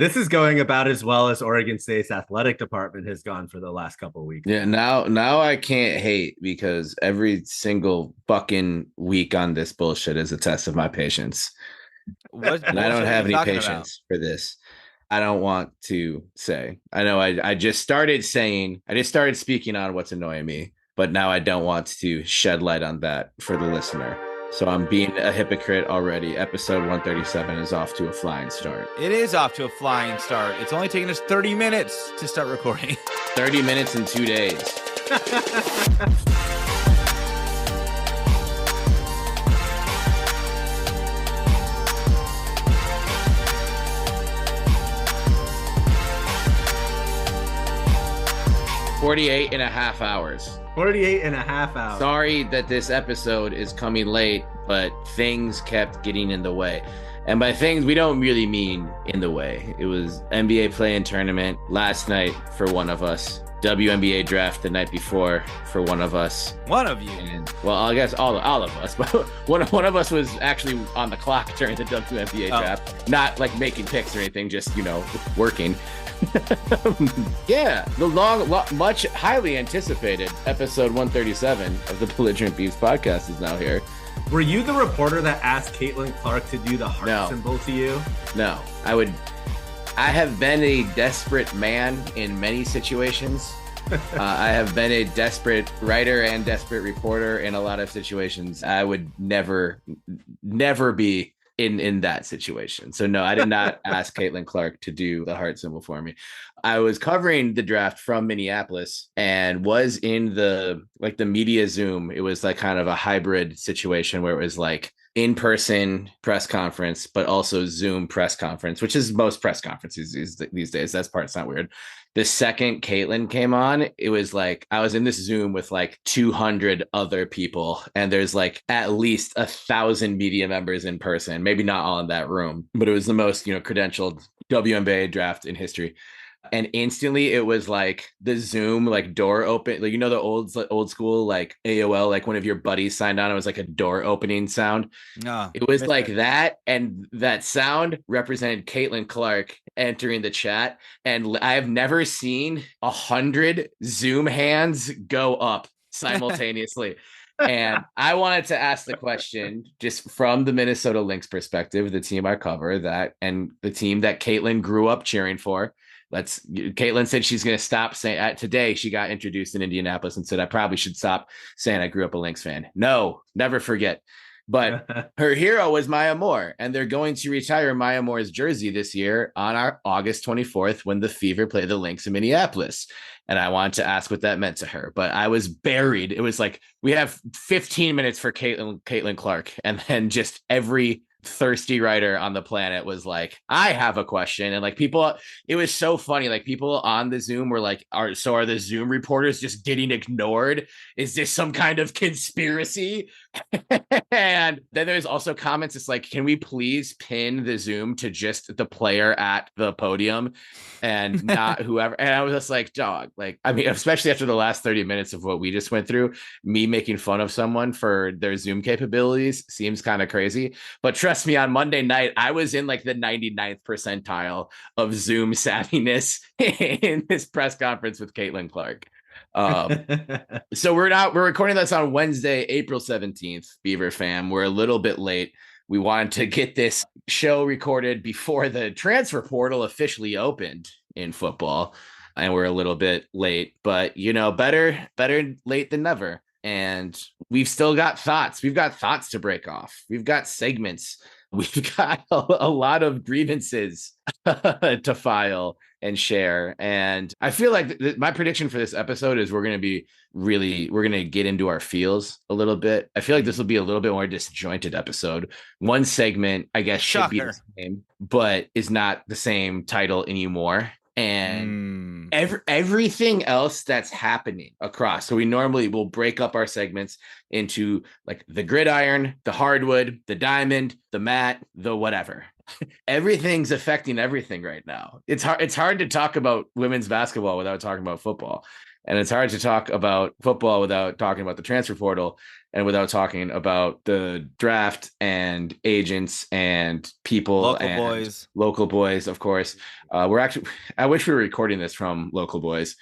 This is going about as well as Oregon State's athletic department has gone for the last couple of weeks. Yeah, now I can't hate because every single fucking week on this bullshit is a test of my patience. What And I don't bullshit are have you any talking about? patience for this. I don't want to say. I know I just started saying, I just started speaking on what's annoying me, but now I don't want to shed light on that for the listener. So I'm being a hypocrite already. Episode 137 is off to a flying start. It is off to a flying start. It's only taken us 30 minutes to start recording. 30 minutes in 2 days. 48 and a half hours. 48 and a half hours. Sorry that this episode is coming late, but things kept getting in the way. And by things, we don't really mean in the way. It was NBA play-in tournament last night for one of us. WNBA draft the night before for one of us. One of you. And, well, I guess all of us. But one of us was actually on the clock during the WNBA draft. Not like making picks or anything, just, working. Yeah, the much highly anticipated episode 137 of the Belligerent Beefs podcast is now here. Were you the reporter that asked Caitlin Clark to do the heart symbol to you? No, I have been a desperate man in many situations. I have been a desperate writer and desperate reporter in a lot of situations. I would never be in that situation. So no, I did not ask Caitlin Clark to do the heart symbol for me. I was covering the draft from Minneapolis and was in the media Zoom. It was like kind of a hybrid situation where it was like in-person press conference, but also Zoom press conference, which is most press conferences these days. That part's not weird. The second Caitlin came on, it was like I was in this Zoom with like 200 other people, and there's like at least 1,000 media members in person. Maybe not all in that room, but it was the most credentialed WNBA draft in history. And instantly it was like the Zoom door open, the old school like AOL, like one of your buddies signed on, it was like a door opening sound. It was like that, and that sound represented Caitlin Clark entering the chat. And I have never seen 100 Zoom hands go up simultaneously. And I wanted to ask the question, just from the Minnesota Lynx perspective, the team I cover, that and the team that Caitlin grew up cheering for. Caitlin said she's going to stop saying today. She got introduced in Indianapolis and said, I probably should stop saying I grew up a Lynx fan. No, never forget. But her hero was Maya Moore, and they're going to retire Maya Moore's jersey this year on our August 24th when the Fever play the Lynx in Minneapolis. And I wanted to ask what that meant to her, but I was buried. It was like, we have 15 minutes for Caitlin Clark. And then just every thirsty writer on the planet was like, I have a question. And like people, it was so funny. Like people on the Zoom were like, are the Zoom reporters just getting ignored? Is this some kind of conspiracy? And then there's also comments. It's like, can we please pin the Zoom to just the player at the podium and not whoever? And I was just like, dog, especially after the last 30 minutes of what we just went through, me making fun of someone for their Zoom capabilities seems kind of crazy. But trust me, on Monday night, I was in like the 99th percentile of Zoom savviness in this press conference with Caitlin Clark. So we're recording this on Wednesday, April 17th, Beaver fam. We're a little bit late. We wanted to get this show recorded before the transfer portal officially opened in football, and we're a little bit late, but better late than never. And we've still got thoughts. We've got thoughts to break off. We've got segments. We've got a lot of grievances to file and share. And I feel like my prediction for this episode is we're going to get into our feels a little bit. I feel like this will be a little bit more disjointed episode. One segment, I guess, should be the same, but is not the same title anymore. And everything else that's happening across. So we normally will break up our segments into like the gridiron, the hardwood, the diamond, the mat, the whatever. Everything's affecting everything right now. It's hard to talk about women's basketball without talking about football. And it's hard to talk about football without talking about the transfer portal and without talking about the draft and agents and people Local and boys. local boys, of course. I wish we were recording this from local boys.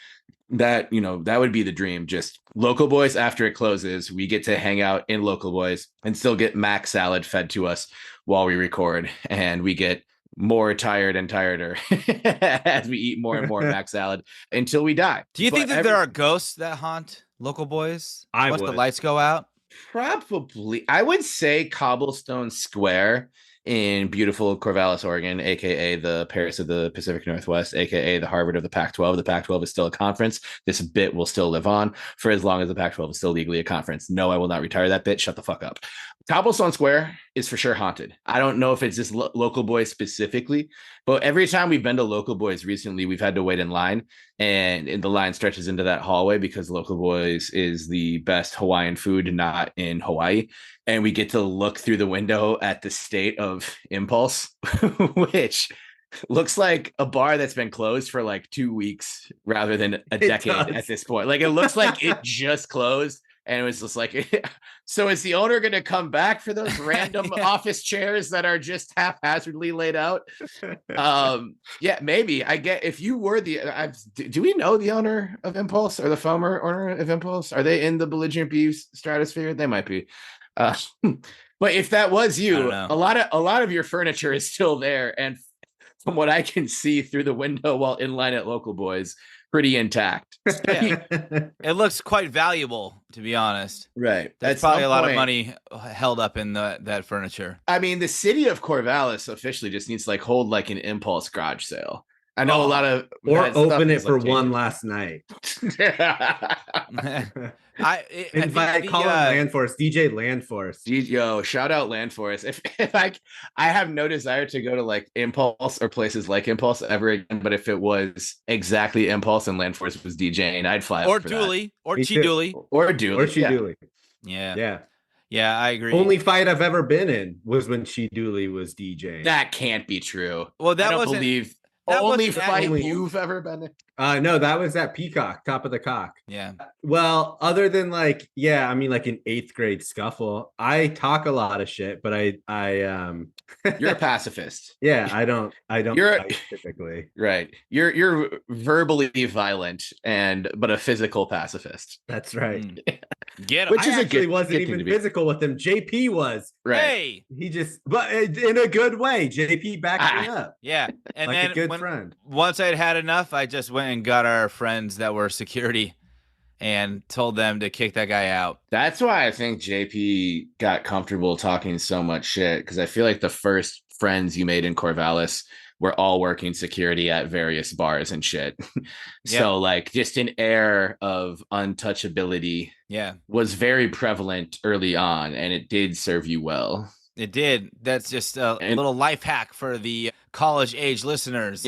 That, that would be the dream. Just local boys after it closes, we get to hang out in local boys and still get mac salad fed to us while we record. And we get more tired and tireder as we eat more and more mac salad until we die. Do you think that there are ghosts that haunt local boys once the lights go out? Probably. I would say Cobblestone Square in beautiful Corvallis, Oregon, aka the Paris of the Pacific Northwest, aka the Harvard of the Pac-12. The Pac-12 is still a conference. This bit will still live on for as long as the Pac-12 is still legally a conference. No, I will not retire that bit. Shut the fuck up. Cobblestone Square is for sure haunted. I don't know if it's just local boys specifically, but every time we've been to local boys recently, we've had to wait in line, and the line stretches into that hallway because local boys is the best Hawaiian food not in Hawaii. And we get to look through the window at the state of Impulse, which looks like a bar that's been closed for like 2 weeks rather than a decade at this point. Like, it looks like it just closed. And it was just like, so is the owner going to come back for those random office chairs that are just haphazardly laid out? Yeah, maybe. I get, if you were do we know the owner of Impulse or the former owner of Impulse? Are they in the Belligerent Bees stratosphere? They might be. But if that was you, a lot of your furniture is still there. And from what I can see through the window while in line at Local Boys, pretty intact. Yeah. It looks quite valuable, to be honest. Right. That's probably a lot of money held up in that furniture. I mean, the city of Corvallis officially just needs to hold like an Impulse garage sale. I know a lot of or open it for one last night. Invite call him Landforce, DJ Landforce. Yo, shout out Landforce. If I have no desire to go to like Impulse or places like Impulse ever again, but if it was exactly Impulse and Landforce was DJing, I'd fly or up for Dooley that. Or Chi Dooley or Dooley or Chi Dooley. Yeah, I agree. Only fight I've ever been in was when Chi Dooley was DJing. That can't be true. Well, I don't believe. Only fight you've ever been in? No, that was at Peacock, Top of the Cock. Yeah. Well, other than like an 8th grade scuffle, I talk a lot of shit, but you're a pacifist. Yeah, I don't fight typically. Right. You're verbally violent but a physical pacifist. That's right. Get him. Which is actually wasn't even physical with him. JP was. Right. Hey. He just, but in a good way. JP backed me up. Yeah. And like then a good friend. Once I'd had enough, I just went and got our friends that were security and told them to kick that guy out. That's why I think JP got comfortable talking so much shit, because I feel like the first friends you made in Corvallis were all working security at various bars and shit. So like just an air of untouchability was very prevalent early on, and it did serve you well. It did. That's just a little life hack for the college age listeners.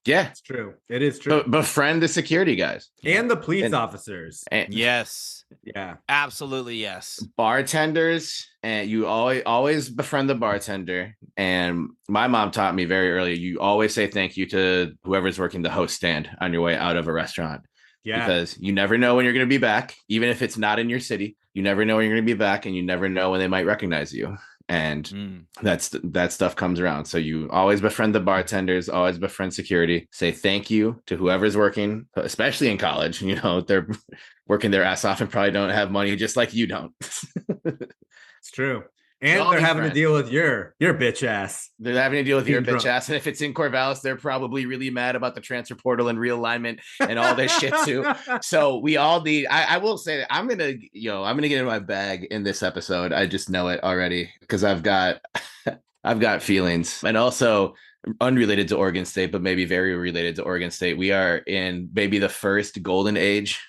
Yeah, it's true. It is true. Befriend the security guys and the police officers. Yes. Yeah. Absolutely. Yes. Bartenders, and you always befriend the bartender. And my mom taught me very early, you always say thank you to whoever's working the host stand on your way out of a restaurant. Yeah. Because you never know when you're going to be back, even if it's not in your city. You never know when you're going to be back, and you never know when they might recognize you. And that stuff comes around. So you always befriend the bartenders, always befriend security, say thank you to whoever's working, especially in college. They're working their ass off and probably don't have money, just like you don't. It's true. And they're having to deal with your bitch ass. They're having to deal with your bitch ass. And if it's in Corvallis, they're probably really mad about the transfer portal and realignment and all this shit too. So we all need, I will say that I'm going to get in my bag in this episode. I just know it already because I've got feelings. And also unrelated to Oregon State, but maybe very related to Oregon State. We are in maybe the first golden age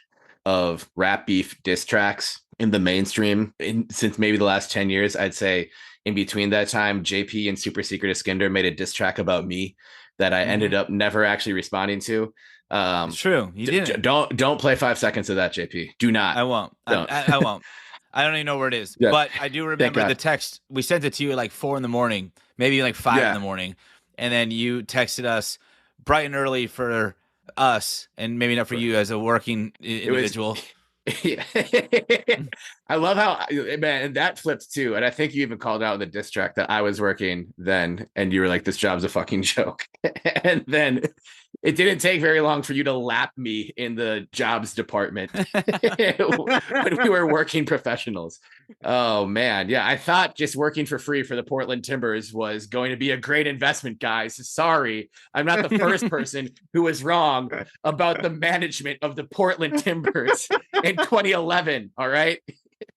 of rap beef diss tracks in the mainstream since maybe the last 10 years. I'd say in between that time, JP and Super Secret Iskender made a diss track about me that I ended up never actually responding to. It's true. You didn't. Don't play 5 seconds of that, JP. Do not. I won't. I won't. I don't even know where it is. Yeah. But I do remember the text. We sent it to you at like 4 a.m, maybe like 5 a.m. And then you texted us bright and early for us, and maybe not for you as a working individual. Yeah. I love how, man, and that flipped too. And I think you even called out in the diss track that I was working then, and you were like, this job's a fucking joke. And then it didn't take very long for you to lap me in the jobs department when we were working professionals. Oh man. Yeah. I thought just working for free for the Portland Timbers was going to be a great investment, guys. Sorry. I'm not the first person who was wrong about the management of the Portland Timbers in 2011. All right.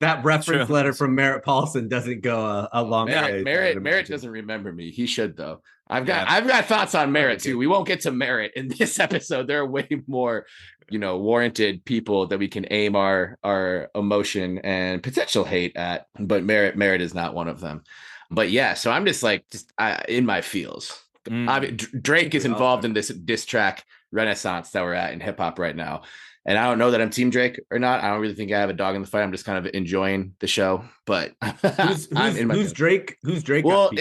That reference letter from Merritt Paulson doesn't go a long way. Merritt doesn't remember me. He should though. I've got thoughts on Merritt too. We won't get to Merritt in this episode. There are way more, warranted people that we can aim our emotion and potential hate at. But Merritt is not one of them. But yeah, so I'm just in my feels. Drake is involved in this diss track renaissance that we're at in hip hop right now. And I don't know that I'm Team Drake or not. I don't really think I have a dog in the fight. I'm just kind of enjoying the show. But who's Drake? Who's Drake? Well,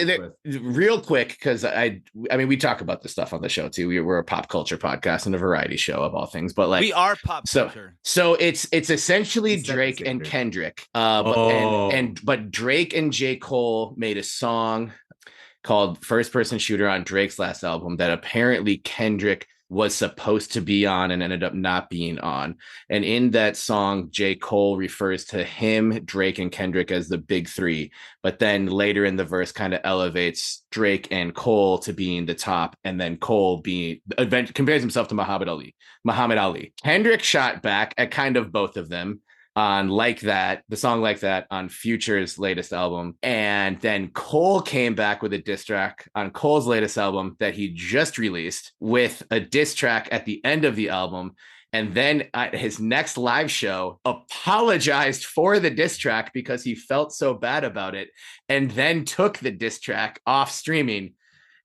real quick, because I mean, we talk about this stuff on the show too. We're a pop culture podcast and a variety show of all things. But like, we are pop culture. So it's essentially Drake and Kendrick. But Drake and J. Cole made a song called "First Person Shooter" on Drake's last album that apparently Kendrick was supposed to be on and ended up not being on. And in that song, J. Cole refers to him, Drake, and Kendrick as the big three. But then later in the verse kind of elevates Drake and Cole to being the top. And then Cole compares himself to Muhammad Ali. Kendrick shot back at kind of both of them on the song Like That on Future's latest album. And then Cole came back with a diss track on Cole's latest album that he just released with a diss track at the end of the album. And then at his next live show, apologized for the diss track because he felt so bad about it, and then took the diss track off streaming.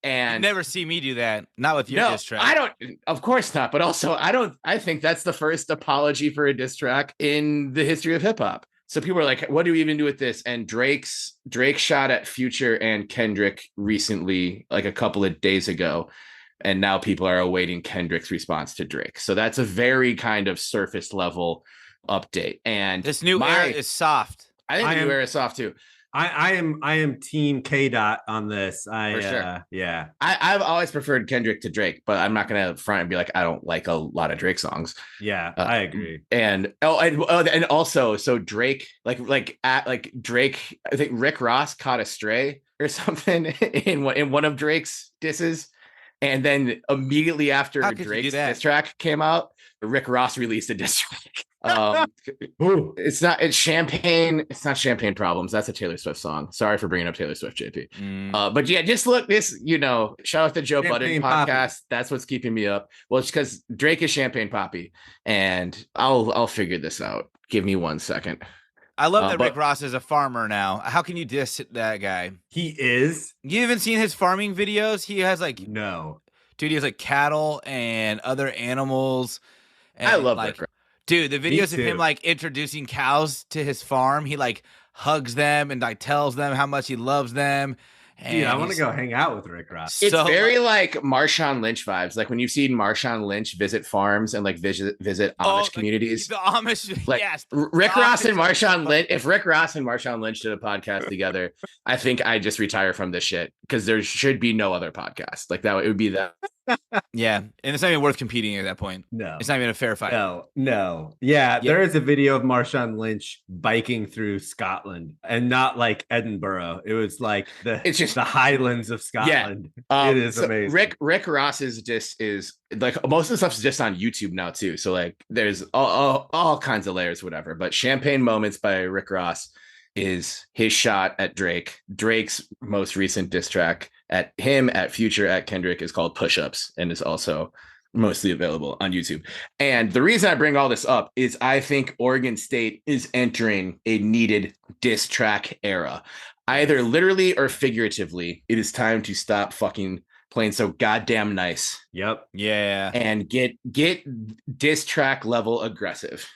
And you never see me do that. Not with your diss track. I don't, of course not. But also, I think that's the first apology for a diss track in the history of hip hop. So people are like, what do we even do with this? And Drake shot at Future and Kendrick recently, like a couple of days ago. And now people are awaiting Kendrick's response to Drake. So that's a very kind of surface level update. And this new era is soft. I think the new era is soft too. I am Team K Dot on this. For sure. Yeah. I've always preferred Kendrick to Drake, but I'm not gonna front and be like I don't like a lot of Drake songs. Yeah, I agree. And also, so Drake, like Drake, I think Rick Ross caught a stray or something in one of Drake's disses, and then immediately after Drake's diss track came out, Rick Ross released a diss track. It's not Champagne Problems. That's a Taylor Swift song. Sorry for bringing up Taylor Swift, JP. But yeah, just look this, shout out the Joe Budden podcast. Poppy. That's what's keeping me up. Well, it's because Drake is Champagne Poppy, and I'll figure this out. Give me 1 second. I love that Rick Ross is a farmer now. How can you diss that guy? He is. You haven't seen his farming videos? He has no. Dude, he has cattle and other animals. And I love Rick Ross. Dude, the videos of him introducing cows to his farm, he hugs them and tells them how much he loves them. And dude, I want to go hang out with Rick Ross. It's very Marshawn Lynch vibes. Like when you've seen Marshawn Lynch visit farms and visit Amish communities. The Amish, yes. Rick Ross and Marshawn Lynch. If Rick Ross and Marshawn Lynch did a podcast together, I think I just retire from this shit because there should be no other podcast like that. It would be that. Yeah, and it's not even worth competing at that point. No, it's not even a fair fight. No. Yeah, there is a video of Marshawn Lynch biking through Scotland, and not Edinburgh. It was it's just the Highlands of Scotland. Yeah, it is amazing. Rick Ross is most of the stuff's just on YouTube now too. So there's all kinds of layers, whatever. But Champagne Moments by Rick Ross is his shot at Drake's most recent diss track at him, at Future, at Kendrick is called Push Ups and is also mostly available on YouTube. And the reason I bring all this up is I think Oregon State is entering a needed diss track era. Either literally or figuratively, it is time to stop fucking playing so goddamn nice. Yep. Yeah. And get diss track level aggressive.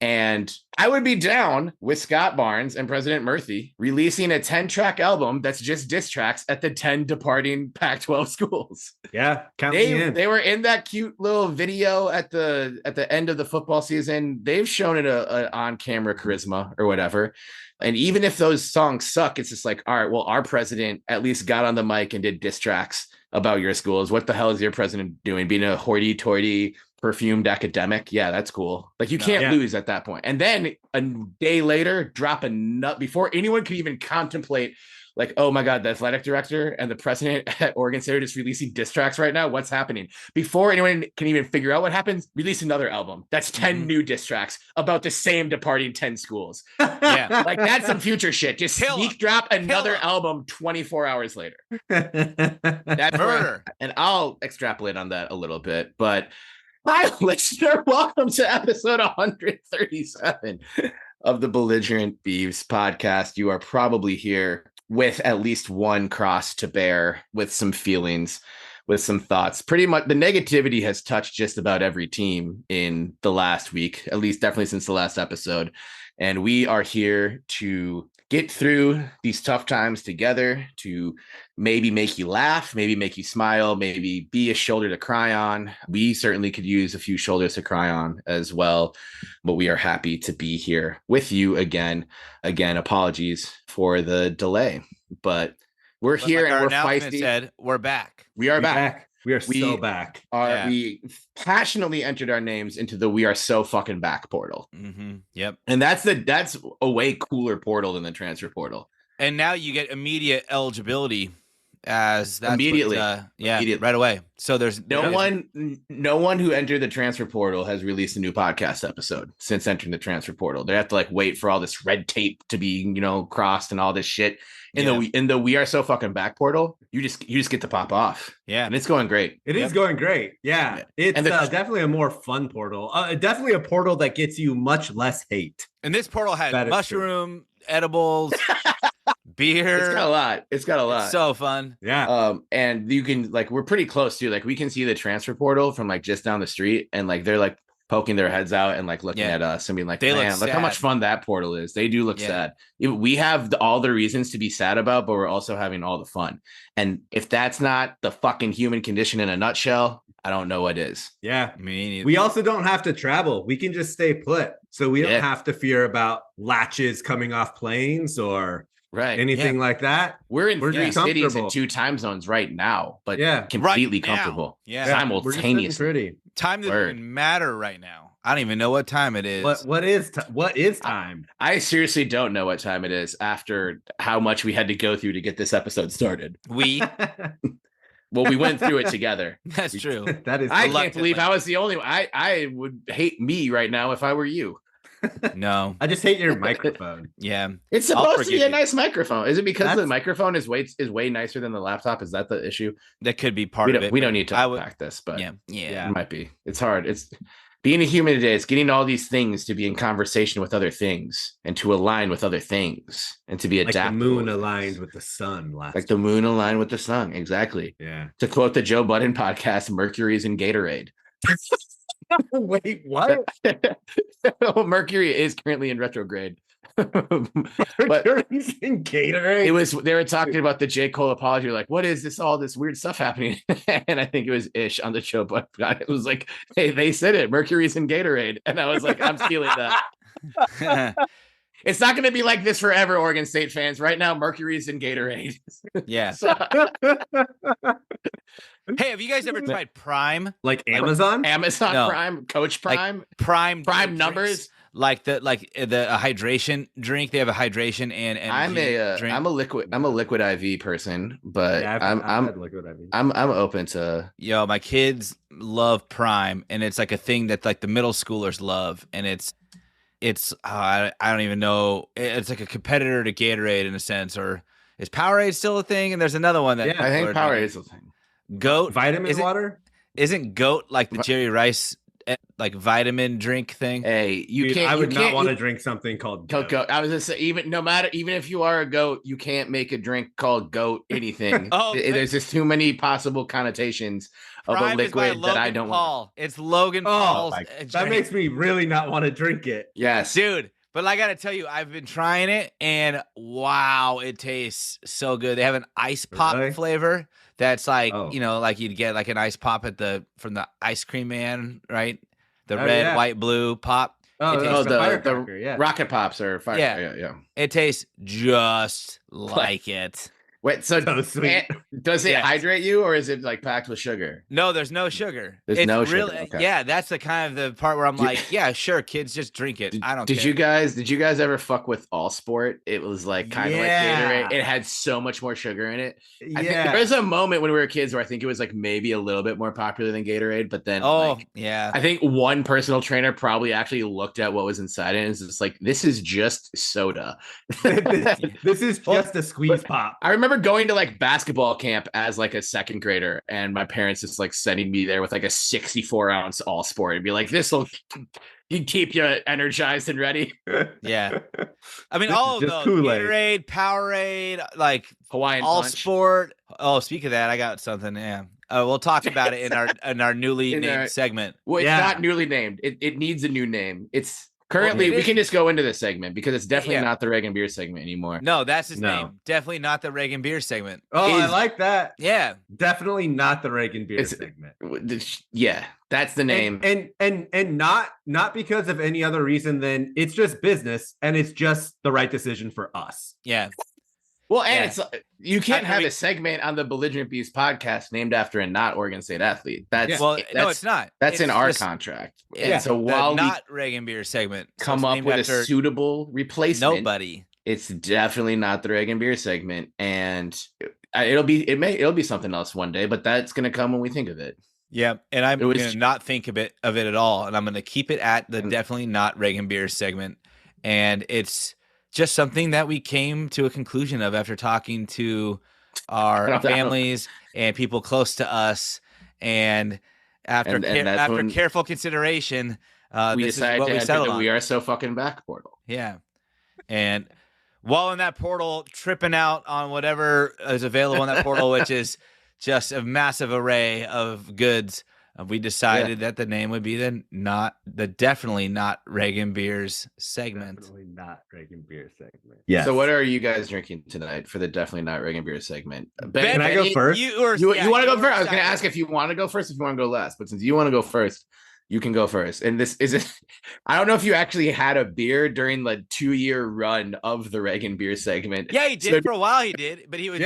And I would be down with Scott Barnes and President Murphy releasing a 10-track album that's just diss tracks at the 10 departing Pac-12 schools. Yeah, count me in. They were in that cute little video at the end of the football season. They've shown it a on-camera charisma or whatever. And even if those songs suck, it's just like, all right, well, our president at least got on the mic and did diss tracks about your schools. What the hell is your president doing? Being a hoity-toity, perfumed academic? Yeah, that's cool. Like, you can't lose at that point. And then a day later, drop a nut before anyone could even contemplate, like, oh my God, the athletic director and the president at Oregon State are just releasing diss tracks right now. What's happening? Before anyone can even figure out what happens, release another album. That's 10 new diss tracks about the same departing 10 schools. Yeah. Like, that's some future shit. Just sneak drop another album 24 hours later. That's murder. And I'll extrapolate on that a little bit, but hi, listener. Welcome to episode 137 of the Belligerent Beeves podcast. You are probably here with at least one cross to bear, with some feelings, with some thoughts. Pretty much the negativity has touched just about every team in the last week, at least definitely since the last episode. And we are here to get through these tough times together, to maybe make you laugh, maybe make you smile, maybe be a shoulder to cry on. We certainly could use a few shoulders to cry on as well, but we are happy to be here with you again. Again, apologies for the delay, but we're here, and we're feisty. Said, we're back. We are back. We are so back. We passionately entered our names into the "We Are So Fucking Back" portal. Mm-hmm. Yep. And that's a way cooler portal than the transfer portal. And now you get immediate eligibility as that's immediately. Immediately. Right away. So there's no one who entered the transfer portal has released a new podcast episode since entering the transfer portal. They have to wait for all this red tape to be, crossed and all this shit. In the We Are So Fucking Back portal, you just get to pop off. Yeah. And it's going great. It is going great. Yeah. It's definitely a more fun portal. Definitely a portal that gets you much less hate. And this portal has mushroom, edibles, beer. It's got a lot. It's so fun. Yeah. And you can we're pretty close too. We can see the transfer portal from just down the street, and they're poking their heads out and looking at us and being like, man, look how much fun that portal is. They do look sad. We have all the reasons to be sad about, but we're also having all the fun. And if that's not the fucking human condition in a nutshell, I don't know what is. Yeah. We also don't have to travel. We can just stay put. So we don't have to fear about latches coming off planes or anything like that. We're in 3 cities and 2 time zones right now, but completely comfortable. Simultaneously. Time doesn't even matter right now. I don't even know what time it is. What is time? I seriously don't know what time it is after how much we had to go through to get this episode started. Well, we went through it together. That's true. That is. I can't believe I was the only one. I would hate me right now if I were you. No, I just hate your microphone. Yeah, it's supposed to be a nice microphone. Is it because the microphone is way nicer than the laptop? Is that the issue? That could be part of it. We don't need to unpack this, but yeah, it might be. It's hard. It's being a human today. It's getting all these things to be in conversation with other things and to align with other things and to be adaptable. The moon aligned with the sun. The moon aligned with the sun. Exactly. Yeah. To quote the Joe Budden podcast, Mercury's in Gatorade. Wait, what? Mercury is currently in retrograde. Mercury's in Gatorade. They were talking about the J. Cole apology. What is this? All this weird stuff happening. And I think it was Ish on the show, but it was hey, they said it. Mercury's in Gatorade. And I was I'm stealing that. It's not going to be like this forever, Oregon State fans. Right now, Mercury's in Gatorade. Yeah. Hey, have you guys ever tried Prime? Amazon? Amazon no. Prime, Coach Prime, Prime numbers. Like the hydration drink. They have a hydration and drink. I'm a liquid IV person, but I've had liquid IV. I'm open to. Yo, my kids love Prime, and it's a thing that the middle schoolers love, and it's I don't even know. It's a competitor to Gatorade in a sense, or is Powerade still a thing? And there's another one that I think Powerade is a thing. Goat vitamin water. Isn't Goat the Jerry Rice like vitamin drink thing. Hey, Dude, I would not want to drink something called goat. I was gonna say, even if you are a goat, you can't make a drink called goat anything. There's just too many possible connotations of a liquid that I don't want. It's Logan Paul's. That makes me really not want to drink it. Yes, dude. But I got to tell you, I've been trying it, and wow, it tastes so good. They have an ice pop flavor that's like, like you'd get like an ice pop from the ice cream man, right? The red, white, blue pop. The rocket pops are fire. Yeah. It tastes just like it. Wait, so sweet. Does it hydrate you, or is it like packed with sugar? No, there's no sugar. There's no sugar. Okay. Yeah, that's the kind of the part where I'm like, yeah, sure, kids, just drink it. I don't care. Did you guys ever fuck with All Sport? It was like kind of like Gatorade. It had so much more sugar in it. I think there was a moment when we were kids where I think it was like maybe a little bit more popular than Gatorade, but then I think one personal trainer probably actually looked at what was inside it and was just like, this is just soda. this is just a squeeze pop. I remember going to like basketball camp as like a second grader, and my parents just like sending me there with like a 64-ounce All Sport and be like, this will keep you energized and ready. Yeah, I mean, all of those: Gatorade, Powerade, like Hawaiian All Punch. Sport. Oh, speak of that, I got something. Yeah, we'll talk about it in our newly named segment. Well, it's not newly named. It needs a new name. It's currently, we can just go into this segment because it's definitely not the Reagan Beer segment anymore. No, that's his name. Definitely not the Reagan Beer segment. Oh, I like that. Yeah. Definitely not the Reagan Beer segment. Yeah, that's the name. And not because of any other reason than it's just business and it's just the right decision for us. Yeah. Well, and it's you can't have a segment on the Belligerent Beast podcast named after a not Oregon State athlete. No, it's not. That's in our contract. Yeah. So while not Reagan Beer segment come up with a suitable replacement, nobody. It's definitely not the Reagan Beer segment, and it'll be something else one day. But that's gonna come when we think of it. Yeah, and I'm gonna not think of it at all, and I'm gonna keep it at the definitely not Reagan Beer segment, and it's just something that we came to a conclusion of after talking to our families and people close to us. And after careful consideration, we decided we settled on. We are so fucking back portal. Yeah. And while in that portal, tripping out on whatever is available in that portal, which is just a massive array of goods, we decided that the name would be the definitely not Reagan Beers segment. Definitely not Reagan Beer segment. Yeah. So what are you guys drinking tonight for the definitely not Reagan Beer segment? Ben, can I go first? You want to go first? I was going to ask if you want to go first, if you want to go last, but since you want to go first, you can go first. And this is I don't know if you actually had a beer during the 2-year run of the Reagan Beer segment. Yeah, he did for a while. He did, but he would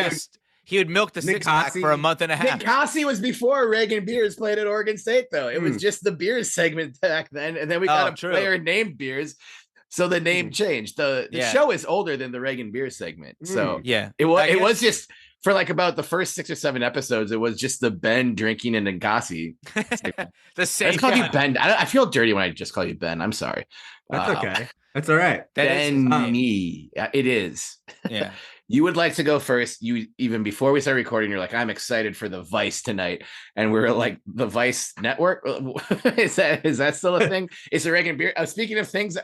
he would milk the six-pack for a month and a half. Nick Cossey was before Reagan Beers played at Oregon State, though. It was just the beers segment back then, and then we got a player named Beers, so the name changed. The show is older than the Reagan Beer segment, so it was just for like about the first 6 or 7 episodes. It was just the Ben drinking and Nagasi. The same. I call you Ben. I feel dirty when I just call you Ben. I'm sorry. That's okay. That's all right. Benny. It is. Yeah. You would like to go first. You even before we started recording, you're like, I'm excited for the Vice tonight, and we were like, the Vice Network. is that still a thing? Is the Reagan Beer? Speaking of things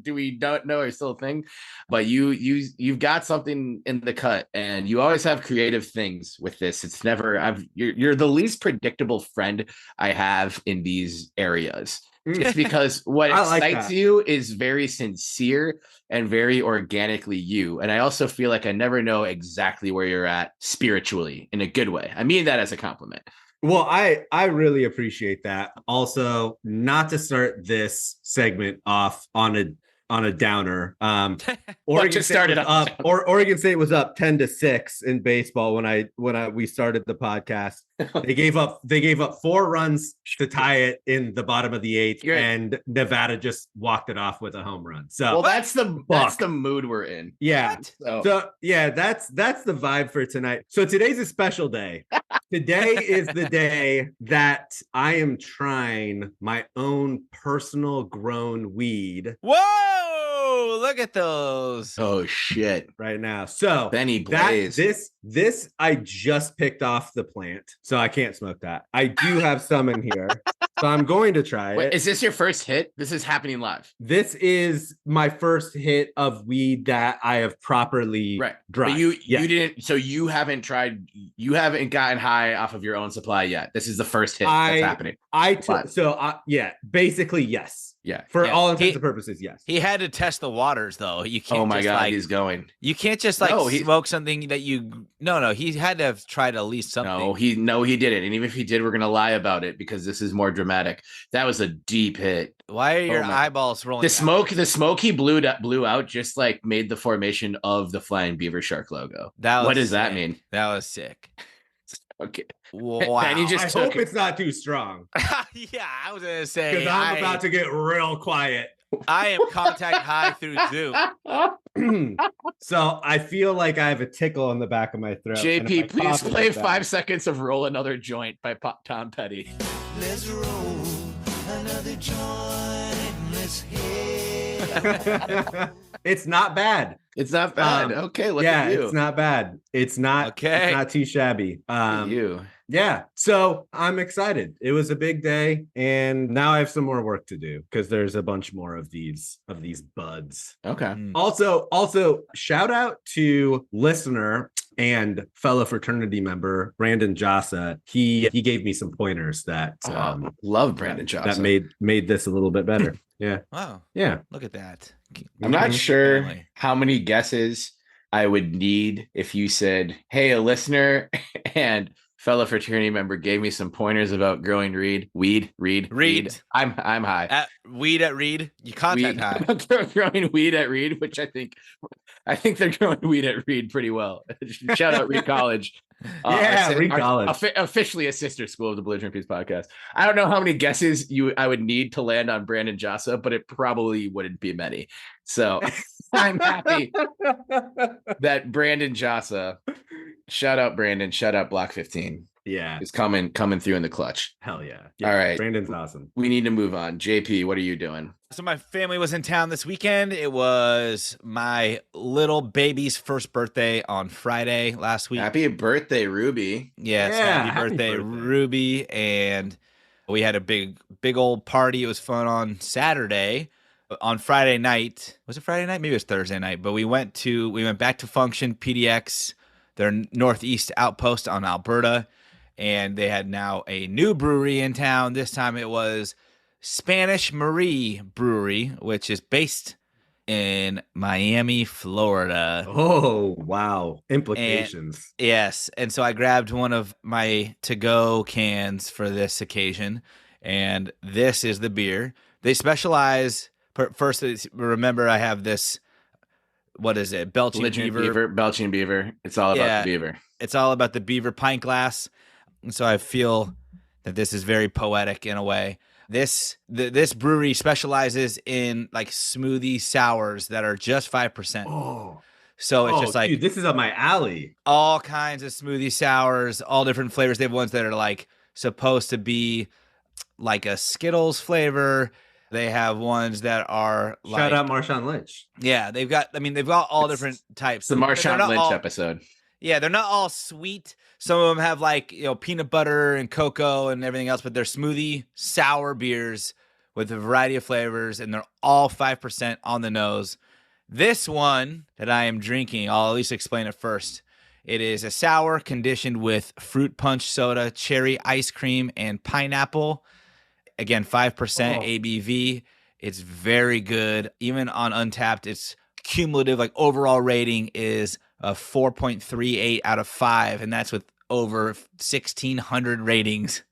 do we don't know are still a thing? But you've got something in the cut, and you always have creative things with this. It's never you're the least predictable friend I have in these areas. It's because what excites you is very sincere and very organically you. And I also feel like I never know exactly where you're at spiritually in a good way. I mean that as a compliment. Well, I really appreciate that. Also, not to start this segment off on a downer. Oregon State was up 10-6 in baseball when we started the podcast. They gave up 4 runs to tie it in the bottom of the 8th, and Nevada just walked it off with a home run. So that's the mood we're in. Yeah. So that's the vibe for tonight. So today's a special day. Today is the day that I am trying my own personal grown weed. Whoa! Look at those. Oh shit! Right now, so Benny Blaze. This I just picked off the plant, so I can't smoke that. I do have some in here. So I'm going to try it. Is this your first hit? This is happening live. This is my first hit of weed that I have properly dried. But you didn't. So you haven't tried. You haven't gotten high off of your own supply yet. This is the first hit that's happening. Basically yes. Yeah. For all intents and purposes, yes. He had to test the waters, though. You can't. Oh my God, he's going. You can't just smoke something that you. No. He had to have tried at least something. No, he didn't. And even if he did, we're gonna lie about it because this is more dramatic. That was a deep hit. Why are your eyeballs rolling? The smoke he blew out just like made the formation of the flying beaver shark logo. What does that mean? That was sick. Okay. Wow. And I hope it's not too strong. Yeah, I was gonna say because I'm about to get real quiet. I am contact high through Zoom. So I feel like I have a tickle in the back of my throat. JP, please play 5 seconds of Roll Another Joint by Tom Petty. Let's roll another joint. Let's hit. It's not bad. It's not bad. Okay, look at you. It's not bad. It's not too shabby. Yeah. So I'm excited. It was a big day, and now I have some more work to do because there's a bunch more of these buds. Okay. Also, shout out to listener and fellow fraternity member Brandon Jassa. He gave me some pointers that love Brandon Jassa. That made this a little bit better. Yeah. Wow. Yeah. Look at that. I'm not sure how many guesses I would need if you said, "Hey, a listener and fellow fraternity member gave me some pointers about growing weed. I'm high. At Reed. You contact high. Growing weed at Reed, which I think they're growing weed at Reed pretty well. Shout out Reed College. Reed College. Officially a sister school of the Belligerent Peace podcast. I don't know how many guesses I would need to land on Brandon Jassa, but it probably wouldn't be many. So I'm happy that Brandon Jassa, shout out Brandon, shout out Block 15. Yeah. Is coming through in the clutch. Hell yeah. All right. Brandon's awesome. We need to move on. JP, what are you doing? So my family was in town this weekend. It was my little baby's first birthday on Friday last week. Happy birthday, Ruby. Yes, happy birthday, Ruby. And we had a big old party. It was fun on Saturday. On Friday night, was it Friday night? Maybe it was Thursday night. But we went back to Function PDX, their northeast outpost on Alberta. And they had now a new brewery in town. This time it was Spanish Marie Brewery, which is based in Miami, Florida. Oh, wow. Implications. Yes. And so I grabbed one of my to-go cans for this occasion. And this is the beer. They specialize, first, remember I have this, what is it? Belching Beaver. It's all about the beaver. It's all about the beaver pint glass. And so I feel that this is very poetic in a way. This brewery specializes in like smoothie sours that are just 5%. Oh, so it's just like, dude, this is up my alley. All kinds of smoothie sours, all different flavors. They have ones that are like supposed to be like a Skittles flavor. They have ones that are like, shout out Marshawn Lynch. Yeah, they've got all different types. It's the Marshawn Lynch episode. Yeah, they're not all sweet. Some of them have like, peanut butter and cocoa and everything else, but they're smoothie sour beers with a variety of flavors, and they're all 5% on the nose. This one that I am drinking, I'll at least explain it first. It is a sour conditioned with fruit punch soda, cherry ice cream, and pineapple. Again, 5% ABV. It's very good. Even on Untapped, its cumulative overall rating is a 4.38 out of 5, and that's with over 1,600 ratings.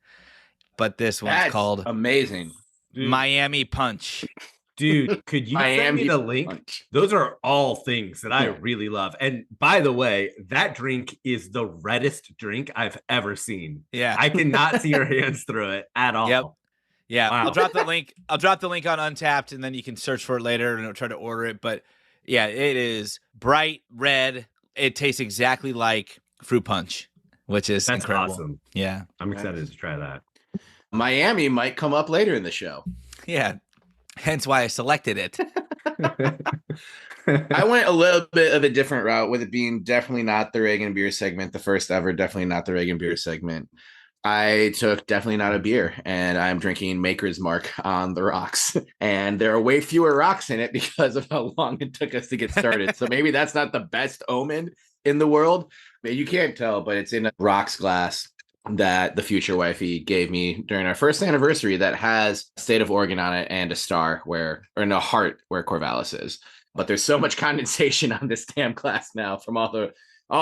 But this one's called amazing Miami Punch. Dude, could you send me the link? Punch. Those are all things that I really love. And by the way, that drink is the reddest drink I've ever seen. Yeah. I cannot see your hands through it at all. Yep. Yeah. Wow. I'll drop the link. I'll drop the link on Untapped, and then you can search for it later and try to order it. But yeah, it is bright red. It tastes exactly like fruit punch, which is incredible. Awesome. Yeah. I'm excited to try that. Miami might come up later in the show. Yeah. Hence why I selected it. I went a little bit of a different route with it being definitely not the Reagan beer segment, the first ever, definitely not the Reagan beer segment. I took definitely not a beer, and I'm drinking Maker's Mark on the rocks. And there are way fewer rocks in it because of how long it took us to get started. So maybe that's not the best omen in the world. You can't tell, but it's in a rocks glass that the future wifey gave me during our first anniversary that has State of Oregon on it and a star where, or no, heart where Corvallis is. But there's so much condensation on this damn glass now from all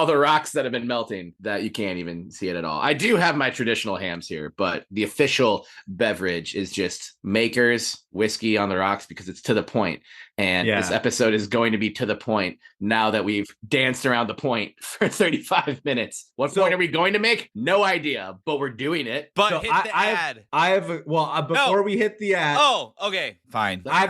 the rocks that have been melting that you can't even see it at all. I do have my traditional hams here, but the official beverage is just Maker's whiskey on the rocks because it's to the point. And this episode is going to be to the point now that we've danced around the point for 35 minutes. What point are we going to make? No idea, but we're doing it. But hit the ad. Before we hit the ad. Oh, okay. Fine. I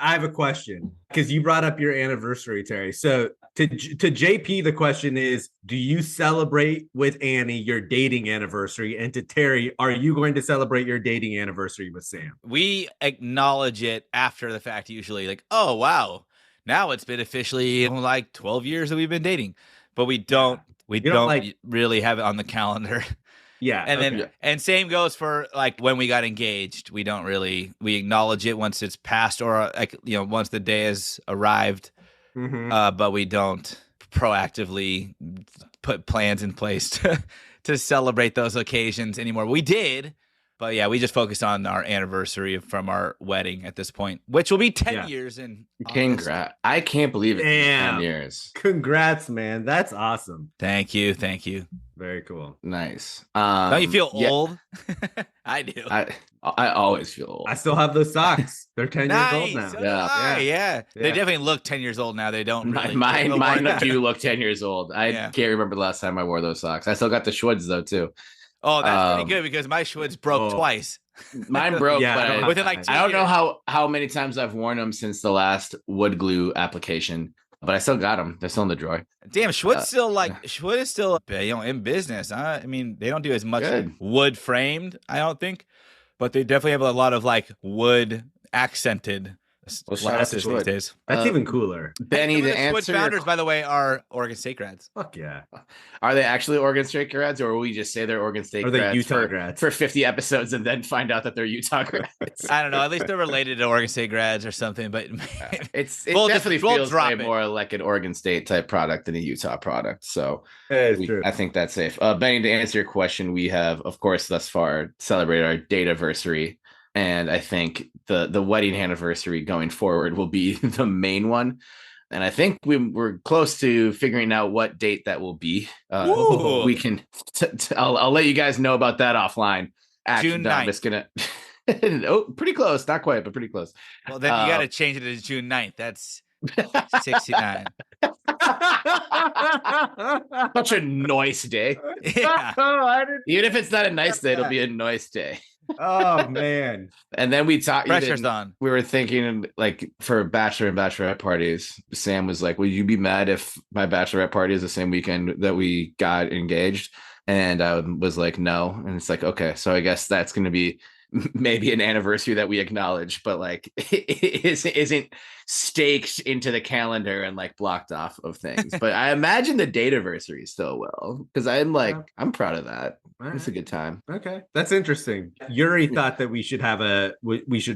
have a question because you brought up your anniversary, Terry. So to JP, the question is, do you celebrate with Annie your dating anniversary? And to Terry, are you going to celebrate your dating anniversary with Sam? We acknowledge it after the fact, usually like, oh, wow, now it's been officially like 12 years that we've been dating, but we don't really have it on the calendar. Yeah. And same goes for like when we got engaged. We acknowledge it once it's passed or like, once the day has arrived. Mm-hmm. But we don't proactively put plans in place to celebrate those occasions anymore. We did, but yeah, we just focused on our anniversary from our wedding at this point, which will be 10 years in August. Congrats. I can't believe it. 10 years. Congrats, man. That's awesome. Thank you. Very cool. Nice. Don't you feel old? I do. I always feel old. I still have those socks. They're 10 years old now. So yeah. They definitely look 10 years old now. They don't really. Mine do look 10 years old. I can't remember the last time I wore those socks. I still got the Schwoods though too. Oh, that's pretty good because my Schwoods broke twice. Mine broke, but within like 2 I don't years. know how many times I've worn them since the last wood glue application. But I still got them. They're still in the drawer. Damn, Schwood is still in business. I mean, they don't do as much Good. wood framed, I don't think, but they definitely have a lot of like wood accented glasses these days. That's even cooler. Benny, the answer. Schwood founders, by the way, are Oregon State grads. Fuck yeah. Are they actually Oregon State grads, or will we just say they're Oregon State grads? Are they Utah grads for 50 episodes and then find out that they're Utah grads? I don't know. At least they're related to Oregon State grads or something. But it definitely feels like more like an Oregon State type product than a Utah product. So I think that's safe. Benny, to answer your question, we have, of course, thus far celebrated our date-iversary. And I think the wedding anniversary going forward will be the main one. And I think we're close to figuring out what date that will be. We can. I'll let you guys know about that offline. June 9th. It's gonna. Pretty close. Not quite, but pretty close. Well, then you got to change it to June 9th. That's 69. Such a nice day. Yeah. Even if it's not a nice day, it'll be a nice day. Oh man. And then we talked. Pressure's on. We were thinking like for bachelor and bachelorette parties, Sam was like, would you be mad if my bachelorette party is the same weekend that we got engaged? And I was like, no. And it's like, okay, so I guess that's going to be maybe an anniversary that we acknowledge, but like it isn't staked into the calendar and like blocked off of things. But I imagine the date anniversary still will, because I'm proud of that. It's a good time. Okay, that's interesting. Yuri thought that we should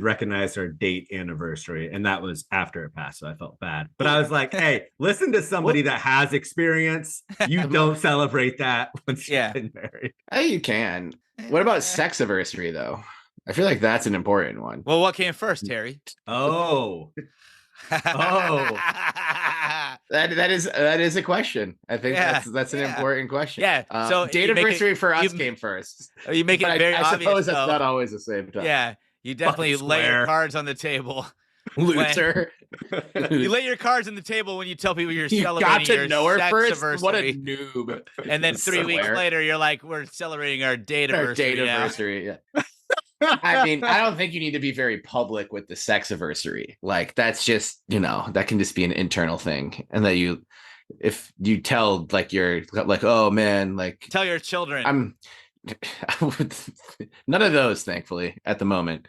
recognize our date anniversary, and that was after it passed, so I felt bad. But I was like, hey, listen to somebody that has experience. You don't celebrate that once you've been married. Hey, you can. What about sex anniversary though? I feel like that's an important one. Well, what came first, Terry? Oh. That is a question. I think that's an important question. Yeah. So date anniversary for us came first. You make it very obvious. I suppose that's not always the same time. Yeah. You definitely lay your cards on the table. Loser. You lay your cards on the table when you tell people you're celebrating got to your know her sex first. anniversary. What a noob. And then 3 weeks later, you're like, we're celebrating our date anniversary. Yeah. I mean, I don't think you need to be very public with the sex anniversary. Like that's just, that can just be an internal thing. And that if you tell like you're like, oh man, like tell your children. None of those, thankfully, at the moment.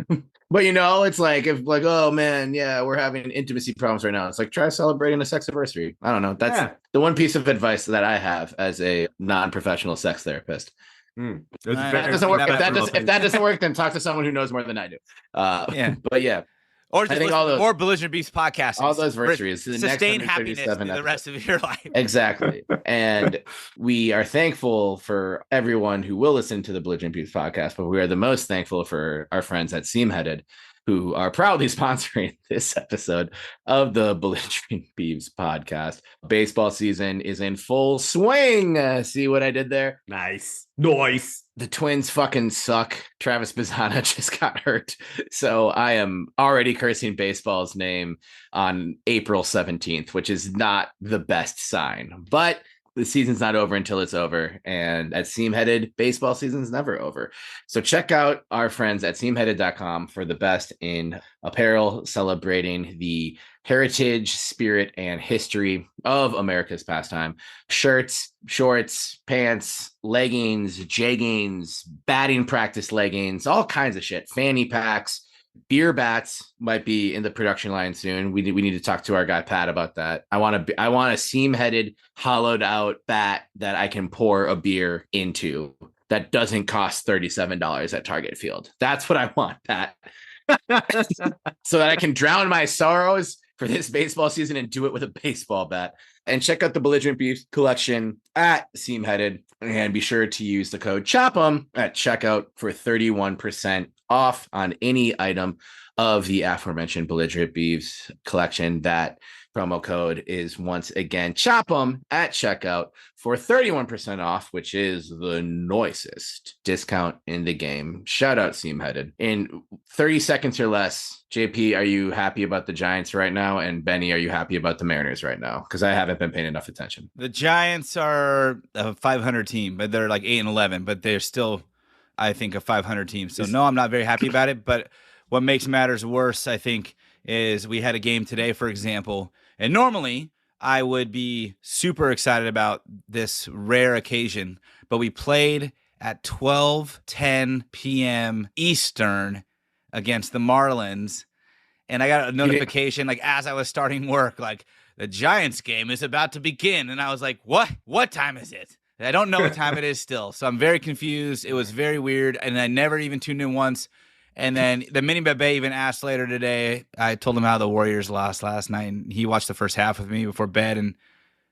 But it's like if like, oh man, yeah, we're having intimacy problems right now. It's like try celebrating a sex anniversary. I don't know. That's the one piece of advice that I have as a non-professional sex therapist. If that doesn't work, then talk to someone who knows more than I do. But yeah. Or just more Belligerent Beefs podcasts. All those virtues. Sustain happiness the rest of your life. Exactly. And we are thankful for everyone who will listen to the Belligerent Beefs podcast, but we are the most thankful for our friends at Seamheaded, who are proudly sponsoring this episode of the Belligerent Beefs podcast. Baseball season is in full swing. See what I did there? Nice. The Twins fucking suck. Travis Bazzana just got hurt. So I am already cursing baseball's name on April 17th, which is not the best sign. But the season's not over until it's over. And at Seamheaded, baseball season's never over. So check out our friends at seamheaded.com for the best in apparel celebrating the heritage, spirit, and history of America's pastime. Shirts, shorts, pants, leggings, jeggings, batting practice leggings, all kinds of shit. Fanny packs. Beer bats might be in the production line soon. We need to talk to our guy Pat about that. I want a seam-headed, hollowed out bat that I can pour a beer into that doesn't cost $37 at Target Field. That's what I want, Pat. So that I can drown my sorrows for this baseball season and do it with a baseball bat. And check out the Belligerent Beefs collection at Seamheaded, and be sure to use the code CHOP'EM at checkout for 31% off on any item of the aforementioned Belligerent Beefs collection. That promo code is once again CHOP'EM at checkout for 31% off, which is the nicest discount in the game. Shout out Seamheaded. In 30 seconds or less, JP, are you happy about the Giants right now? And Benny, are you happy about the Mariners right now? Because I haven't been paying enough attention. The Giants are a 500 team, but they're like 8-11, but they're still, I think, a 500 team. So no, I'm not very happy about it. But what makes matters worse, I think, is we had a game today, for example, and normally I would be super excited about this rare occasion, but we played at 12:10 p.m. Eastern against the Marlins, and I got a notification like as I was starting work, like the Giants game is about to begin, and I was like, what? What time is it? I don't know what time it is still, so I'm very confused. It was very weird, and I never even tuned in once. And then the Mini Bebe even asked later today. I told him how the Warriors lost last night, and he watched the first half with me before bed. And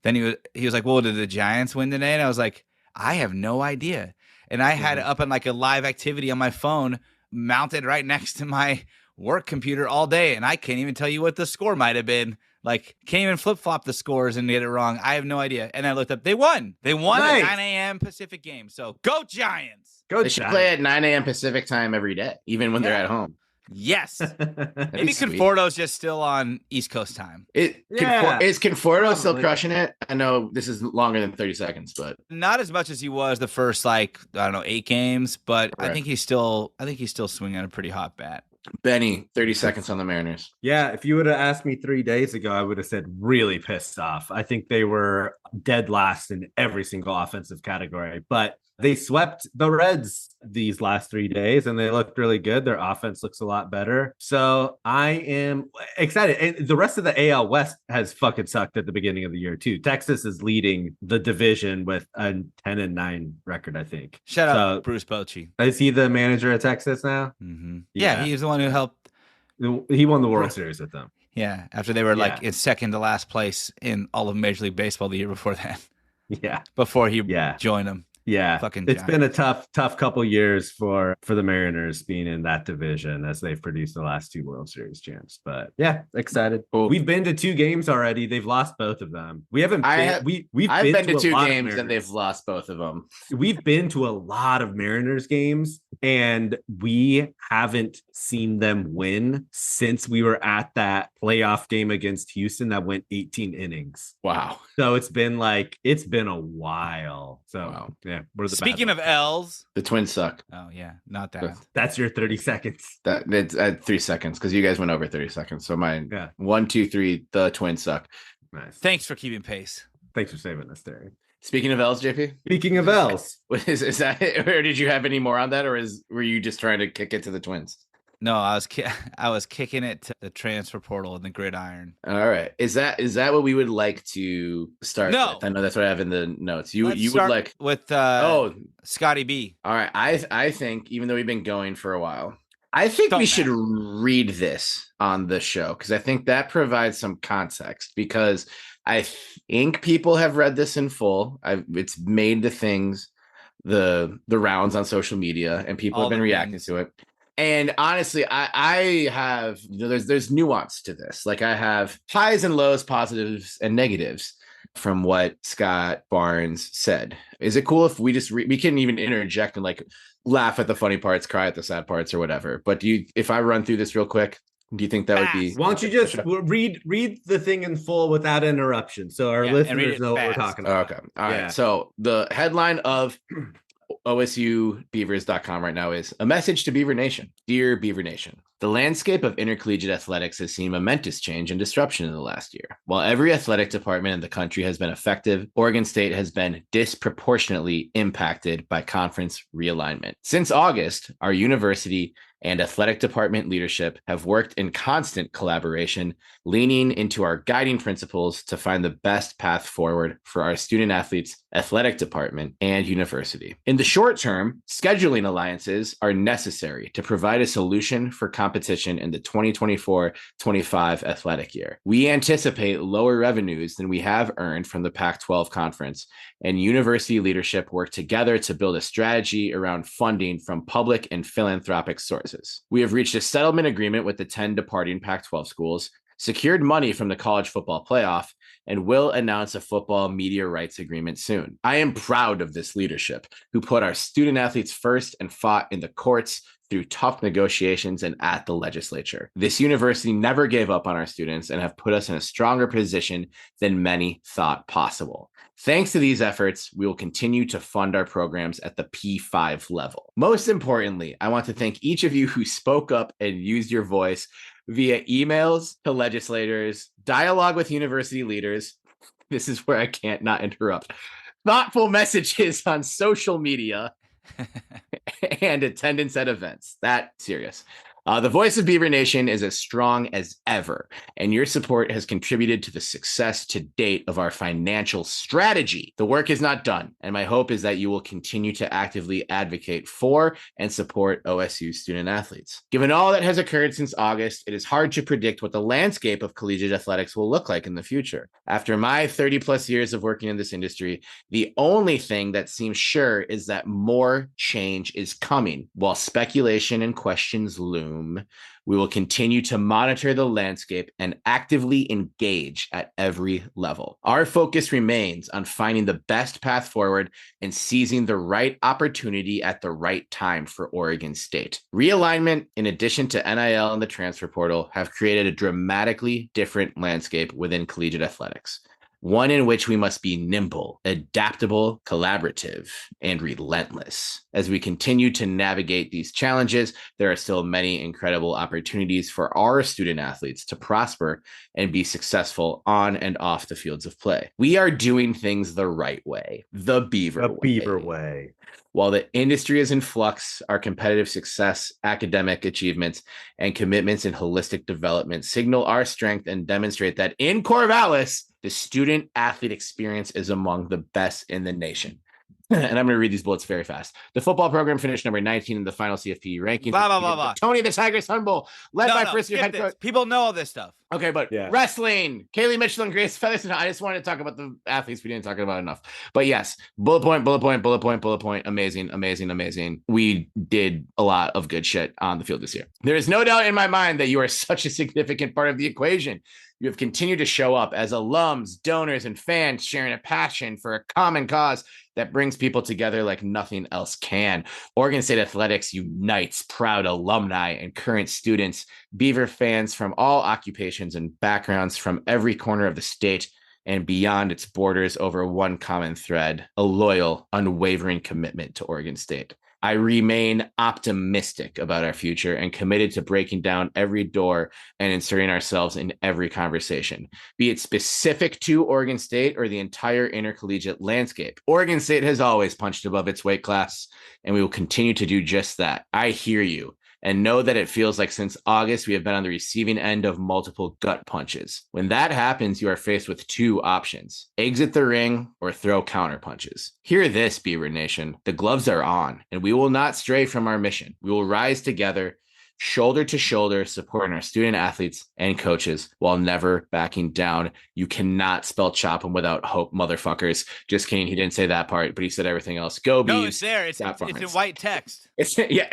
then he was like, "Well, did the Giants win today?" And I was like, "I have no idea." And I had it up on like a live activity on my phone, mounted right next to my work computer all day, and I can't even tell you what the score might have been. Like, can't even flip-flop the scores and get it wrong. I have no idea. And I looked up. They won. They won at 9 a.m. Pacific game. So, go Giants. They should play at 9 a.m. Pacific time every day, even when they're at home. Yes. Maybe Conforto's just still on East Coast time. Is Conforto still crushing it? I know this is longer than 30 seconds, but not as much as he was the first, 8 games, but right. I think he's still swinging a pretty hot bat. Benny, 30 seconds on the Mariners. Yeah, if you would have asked me 3 days ago, I would have said really pissed off. I think they were dead last in every single offensive category, but they swept the Reds these last 3 days, and they looked really good. Their offense looks a lot better. So I am excited. And the rest of the AL West has fucking sucked at the beginning of the year, too. Texas is leading the division with a 10-9 record, I think. Shout out Bruce Bochy. Is he the manager of Texas now? Mm-hmm. Yeah, he's the one who helped. He won the World Series with them. Yeah, after they were in second to last place in all of Major League Baseball the year before that. Yeah. Before he joined them. Yeah, it's been a tough couple years for the Mariners being in that division as they've produced the last 2 World Series champs. But yeah, excited. Cool. We've been to 2 games already. They've lost both of them. We haven't. I've been to 2 games and they've lost both of them. We've been to a lot of Mariners games and we haven't seen them win since we were at that playoff game against Houston that went 18 innings. Wow. So it's been a while. So wow. Yeah. Speaking of L's, the Twins suck. Oh yeah, not that. That's your 30 seconds. It's at 3 seconds because you guys went over 30 seconds. So mine. Yeah. 1, 2, 3. The Twins suck. Nice. Thanks for keeping pace. Thanks for saving us, Terry. Speaking of L's, JP. Speaking of L's, is that? Or did you have any more on that, or were you just trying to kick it to the Twins? No, I was kicking it to the transfer portal and the gridiron. All right. Is that what we would like to start with? I know that's what I have in the notes. You would like with Scotty B. All right. I think, even though we've been going for a while, I think we should read this on the show, because I think that provides some context, because I think people have read this in full. It's made the rounds on social media, and people have been reacting to it. And honestly, I have, there's nuance to this. Like, I have highs and lows, positives and negatives from what Scott Barnes said. Is it cool if we just we can even interject and like laugh at the funny parts, cry at the sad parts, or whatever? But if I run through this real quick, do you think that would be? Why don't you just read the thing in full without interruption, so our listeners know what we're talking about? Okay. All right. So the headline of OSUBeavers.com right now is: a message to Beaver Nation. Dear Beaver Nation, the landscape of intercollegiate athletics has seen momentous change and disruption in the last year. While every athletic department in the country has been effective, Oregon State has been disproportionately impacted by conference realignment. Since August, our university and athletic department leadership have worked in constant collaboration, leaning into our guiding principles to find the best path forward for our student athletes, athletic department, and university. In the short term, scheduling alliances are necessary to provide a solution for competition in the 2024-25 athletic year. We anticipate lower revenues than we have earned from the Pac-12 conference, and university leadership work together to build a strategy around funding from public and philanthropic sources. We have reached a settlement agreement with the 10 departing Pac-12 schools, secured money from the college football playoff, and will announce a football media rights agreement soon. I am proud of this leadership, who put our student athletes first and fought in the courts through tough negotiations and at the legislature. This university never gave up on our students and have put us in a stronger position than many thought possible. Thanks to these efforts, we will continue to fund our programs at the P5 level. Most importantly, I want to thank each of you who spoke up and used your voice via emails to legislators, dialogue with university leaders. This is where I can't not interrupt. Thoughtful messages on social media and attendance at events. That serious. The voice of Beaver Nation is as strong as ever, and your support has contributed to the success to date of our financial strategy. The work is not done, and my hope is that you will continue to actively advocate for and support OSU student athletes. Given all that has occurred since August, it is hard to predict what the landscape of collegiate athletics will look like in the future. After my 30 plus years of working in this industry, the only thing that seems sure is that more change is coming. While speculation and questions loom, we will continue to monitor the landscape and actively engage at every level. Our focus remains on finding the best path forward and seizing the right opportunity at the right time for Oregon State. Realignment, in addition to NIL and the transfer portal, have created a dramatically different landscape within collegiate athletics. One in which we must be nimble, adaptable, collaborative, and relentless. As we continue to navigate these challenges, there are still many incredible opportunities for our student athletes to prosper and be successful on and off the fields of play. We are doing things the right way, the Beaver way. While the industry is in flux, our competitive success, academic achievements, and commitments in holistic development signal our strength and demonstrate that in Corvallis, the student athlete experience is among the best in the nation. And I'm going to read these bullets very fast. The football program finished number 19 in the final CFP rankings. Blah, blah, blah, blah. Tony the Tiger Sun Bowl, led by first-year head coach. People know all this stuff. Okay, but wrestling, Kaylee Mitchell and Grace Featherston. I just wanted to talk about the athletes we didn't talk about enough. But yes, bullet point. Amazing. We did a lot of good shit on the field this year. There is no doubt in my mind that you are such a significant part of the equation. You have continued to show up as alums, donors, and fans, sharing a passion for a common cause that brings people together like nothing else can. Oregon State Athletics unites proud alumni and current students, Beaver fans from all occupations and backgrounds from every corner of the state and beyond its borders over one common thread: a loyal, unwavering commitment to Oregon State. I remain optimistic about our future and committed to breaking down every door and inserting ourselves in every conversation, be it specific to Oregon State or the entire intercollegiate landscape. Oregon State has always punched above its weight class, and we will continue to do just that. I hear you. and know that it feels like since August we have been on the receiving end of multiple gut punches. When that happens, you are faced with two options: exit the ring or throw counter punches. Hear this, Beaver Nation. The gloves are on, and we will not stray from our mission. We will rise together, shoulder to shoulder, supporting our student athletes and coaches while never backing down. You cannot spell chop 'em without hope, motherfuckers. Just kidding. He didn't say that part, but he said everything else. Go Beavs. No, it's there. It's in white text. Yeah.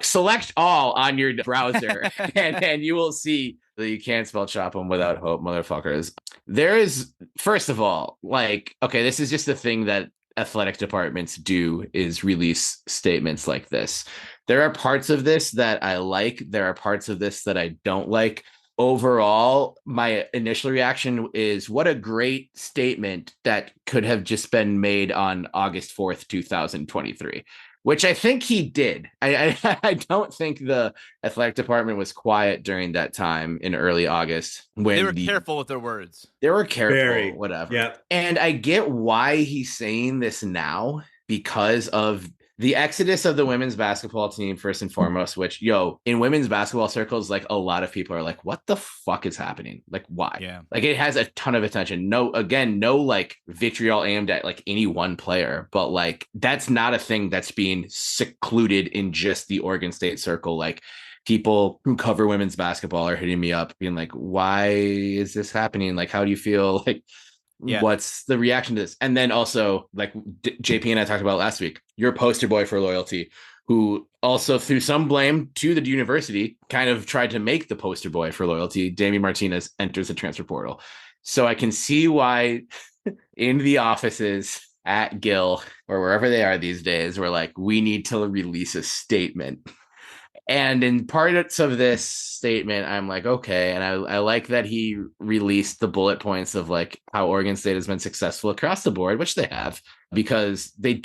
Select all on your browser and you will see that you can't spell chop 'em without hope, motherfuckers. There is, first of all, like, okay, this is just the thing that athletic departments do, is release statements like this. There are parts of this that I like. There are parts of this that I don't like. Overall, my initial reaction is, what a great statement that could have just been made on August 4th, 2023, which I think he did. I don't think the athletic department was quiet during that time in early August. When they were careful with their words. They were careful, whatever. Yeah. And I get why he's saying this now, because of the exodus of the women's basketball team, first and foremost, which, in women's basketball circles, like, a lot of people are like, what the fuck is happening? Like, why? Yeah. Like, it has a ton of attention. No like vitriol aimed at like any one player, but like, that's not a thing that's being secluded in just the Oregon State circle. Like, people who cover women's basketball are hitting me up being like, why is this happening? Like, how do you feel? Like, what's the reaction to this? And then also, like JP and I talked about last week, your poster boy for loyalty, who also threw some blame to the university, kind of tried to make the poster boy for loyalty. Damian Martinez enters the transfer portal. So I can see why in the offices at Gill or wherever they are these days, we're like, we need to release a statement. And in parts of this statement, I'm like, okay. And I like that he released the bullet points of like how Oregon State has been successful across the board, which they have, because they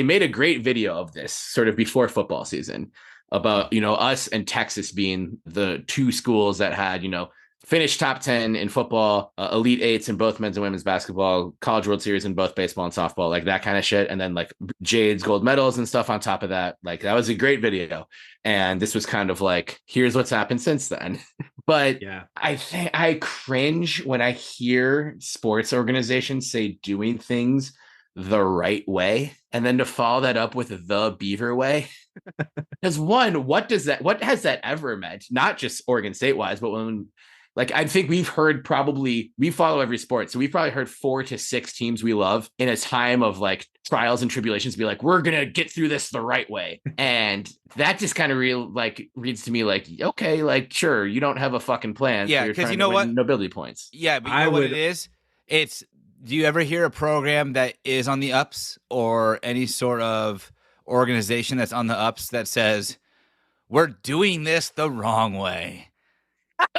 made a great video of this sort of before football season about, us and Texas being the two schools that had, finished top 10 in football, elite eights in both men's and women's basketball, college world series in both baseball and softball, like that kind of shit. And then like Jade's gold medals and stuff on top of that. Like, that was a great video. And this was kind of like, here's what's happened since then. But yeah, I think I cringe when I hear sports organizations say doing things the right way, and then to follow that up with the Beaver way. Because one, what has that ever meant? Not just Oregon State wise, but when, like, I think we follow every sport. So we've probably heard 4 to 6 teams we love in a time of like trials and tribulations be like, we're going to get through this the right way. And that just kind of reads to me like, okay, like, sure, you don't have a fucking plan. Yeah. Because you know what? Nobility points. Yeah. But you know what it is? Do you ever hear a program that is on the ups, or any sort of organization that's on the ups that says, we're doing this the wrong way?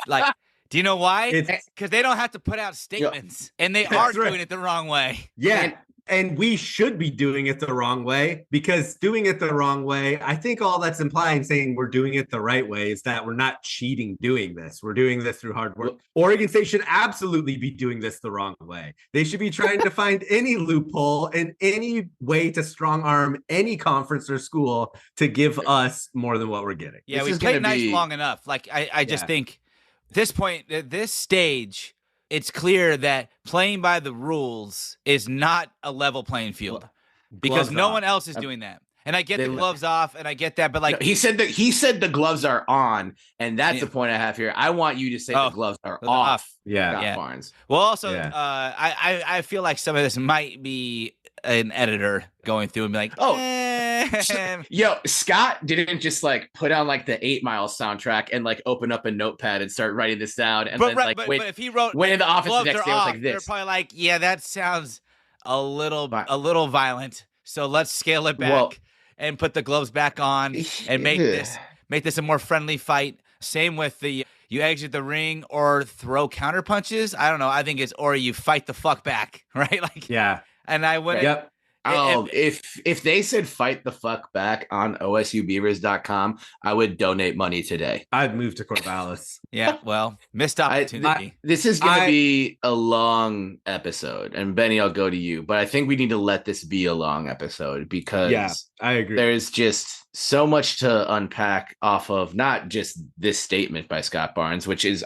Like, do you know why? Because they don't have to put out statements, and they are doing it the wrong way. Yeah. And we should be doing it the wrong way, because doing it the wrong way, I think all that's implying saying we're doing it the right way is that we're not cheating doing this. We're doing this through hard work. Oregon State should absolutely be doing this the wrong way. They should be trying to find any loophole and any way to strong arm any conference or school to give us more than what we're getting. Yeah, we've played nice long enough. Like, I just think at this point, at this stage, it's clear that playing by the rules is not a level playing field, because no one else is doing that. And I get the gloves off, and I get that, but like, no, he said the gloves are on, and that's the point I have here. I want you to say the gloves are off. Yeah. Barnes. Well, also, I feel like some of this might be an editor going through and be like, yo, Scott didn't just like put on like the 8 Mile soundtrack and like open up a notepad and start writing this down. And but if he wrote, went in the office the next day, was like this. They're probably like, yeah, that sounds a little violent. So let's scale it back and put the gloves back on and make this a more friendly fight. Same with you exit the ring or throw counter punches. I don't know. I think it's, or you fight the fuck back, right? Like, yeah. And I wouldn't. Yep. Oh, if they said fight the fuck back on OSUBeavers.com, I would donate money today. I'd move to Corvallis. Yeah, well, missed opportunity. This is going to be a long episode, and Benny, I'll go to you, but I think we need to let this be a long episode because I agree. There's just so much to unpack off of not just this statement by Scott Barnes, which is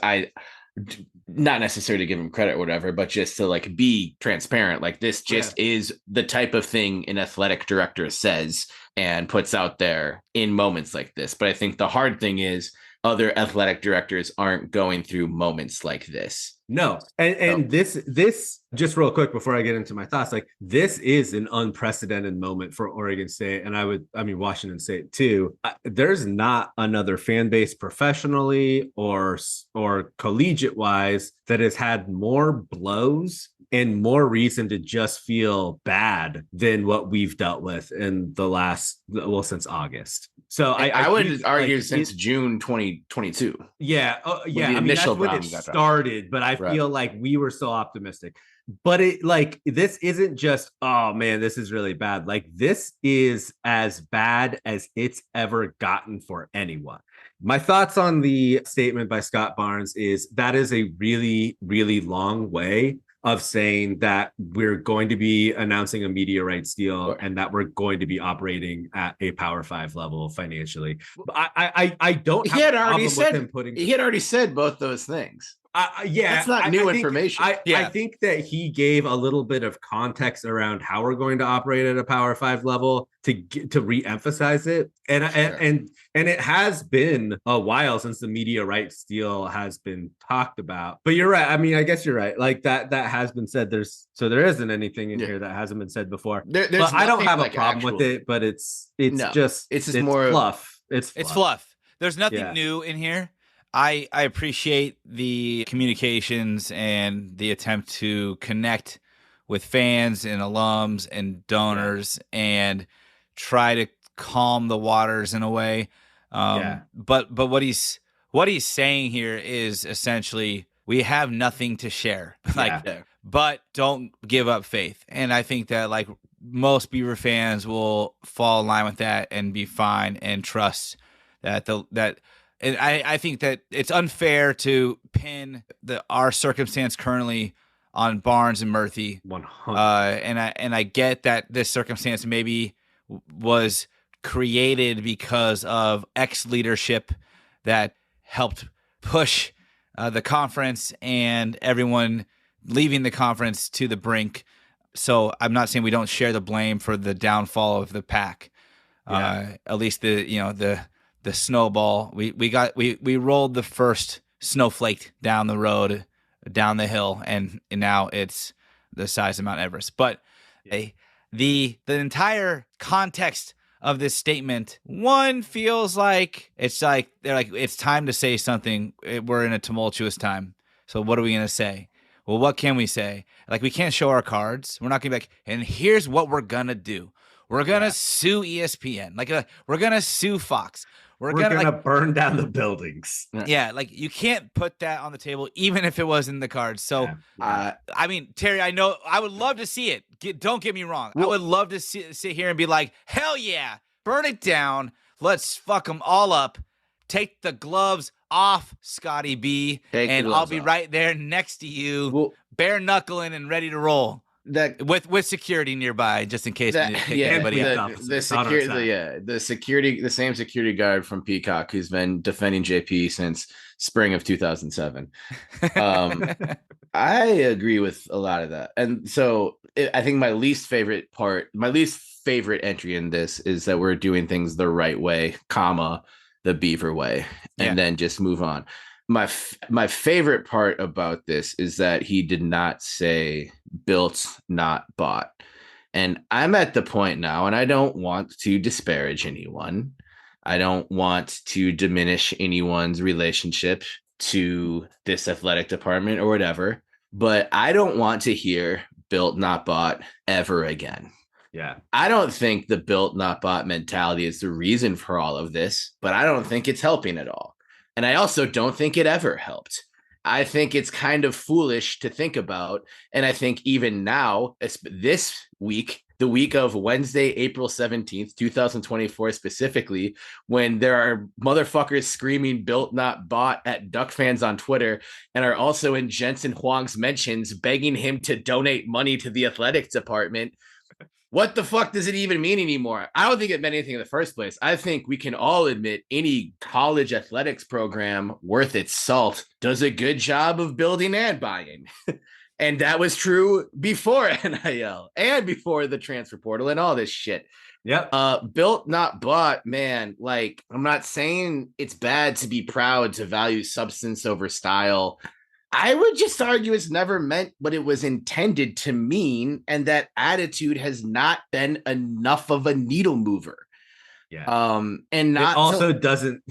not necessarily to give him credit or whatever, but just to like be transparent. Like this just is the type of thing an athletic director says and puts out there in moments like this. But I think the hard thing is other athletic directors aren't going through moments like this. No. And this just real quick before I get into my thoughts, like this is an unprecedented moment for Oregon State. And Washington State too. There's not another fan base professionally or collegiate wise that has had more blows and more reason to just feel bad than what we've dealt with in since August. So I would argue since June 2022. Yeah. Initial that's when it started, but I feel like we were so optimistic. But this isn't just, oh man, this is really bad. Like this is as bad as it's ever gotten for anyone. My thoughts on the statement by Scott Barnes is that is a really, really long way of saying that we're going to be announcing a media rights deal and that we're going to be operating at a Power 5 level financially. I don't have a problem with him putting. He had already said both those things. That's not new information. I think that he gave a little bit of context around how we're going to operate at a Power 5 level to re-emphasize it, and it has been a while since the media rights deal has been talked about. But you're right. I mean, I guess you're right. Like that has been said. There isn't anything in here that hasn't been said before. But I don't have a problem with it. But it's more fluff. It's fluff. There's nothing new in here. I appreciate the communications and the attempt to connect with fans and alums and donors and try to calm the waters in a way. But what he's saying here is essentially we have nothing to share, but don't give up faith. And I think that like most Beaver fans will fall in line with that and be fine and trust that And I think that it's unfair to pin our circumstance currently on Barnes and Murphy. 100. And I get that this circumstance maybe was created because of ex-leadership that helped push the conference and everyone leaving the conference to the brink. So I'm not saying we don't share the blame for the downfall of the pack. At least the snowball. We rolled the first snowflake down the road, down the hill, and now it's the size of Mount Everest. But the entire context of this statement, one feels like they're like it's time to say something. We're in a tumultuous time. So what are we gonna say? Well, what can we say? Like we can't show our cards. We're not gonna be like, and here's what we're gonna do. We're gonna sue ESPN. Like we're gonna sue Fox. We're gonna burn down the buildings. Yeah, like you can't put that on the table, even if it was in the cards. So, I mean, Terry, I know I would love to see it. Don't get me wrong. I would love to sit here and be like, hell yeah, burn it down. Let's fuck them all up. Take the gloves off, Scotty B, and I'll be right there next to you, bare knuckling and ready to roll. With security nearby, just in case anybody. The same security guard from Peacock who's been defending JP since spring of 2007. I agree with a lot of that, and so I think my least favorite entry in this is that we're doing things the right way, the Beaver way, and then just move on. My favorite part about this is that he did not say built, not bought. And I'm at the point now, and I don't want to disparage anyone. I don't want to diminish anyone's relationship to this athletic department or whatever, but I don't want to hear built, not bought ever again. Yeah. I don't think the built, not bought mentality is the reason for all of this, but I don't think it's helping at all. And I also don't think it ever helped. I think it's kind of foolish to think about. And I think even now, this week, the week of Wednesday, April 17th, 2024, specifically, when there are motherfuckers screaming built not bought at Duck fans on Twitter and are also in Jensen Huang's mentions begging him to donate money to the athletics department. What the fuck does it even mean anymore? I don't think it meant anything in the first place. I think we can all admit any college athletics program worth its salt does a good job of building and buying. And that was true before NIL and before the transfer portal and all this shit. Yep. Built, not bought, man. Like, I'm not saying it's bad to be proud, to value substance over style. I would just argue it's never meant what it was intended to mean, and that attitude has not been enough of a needle mover. Yeah. And not it also doesn't.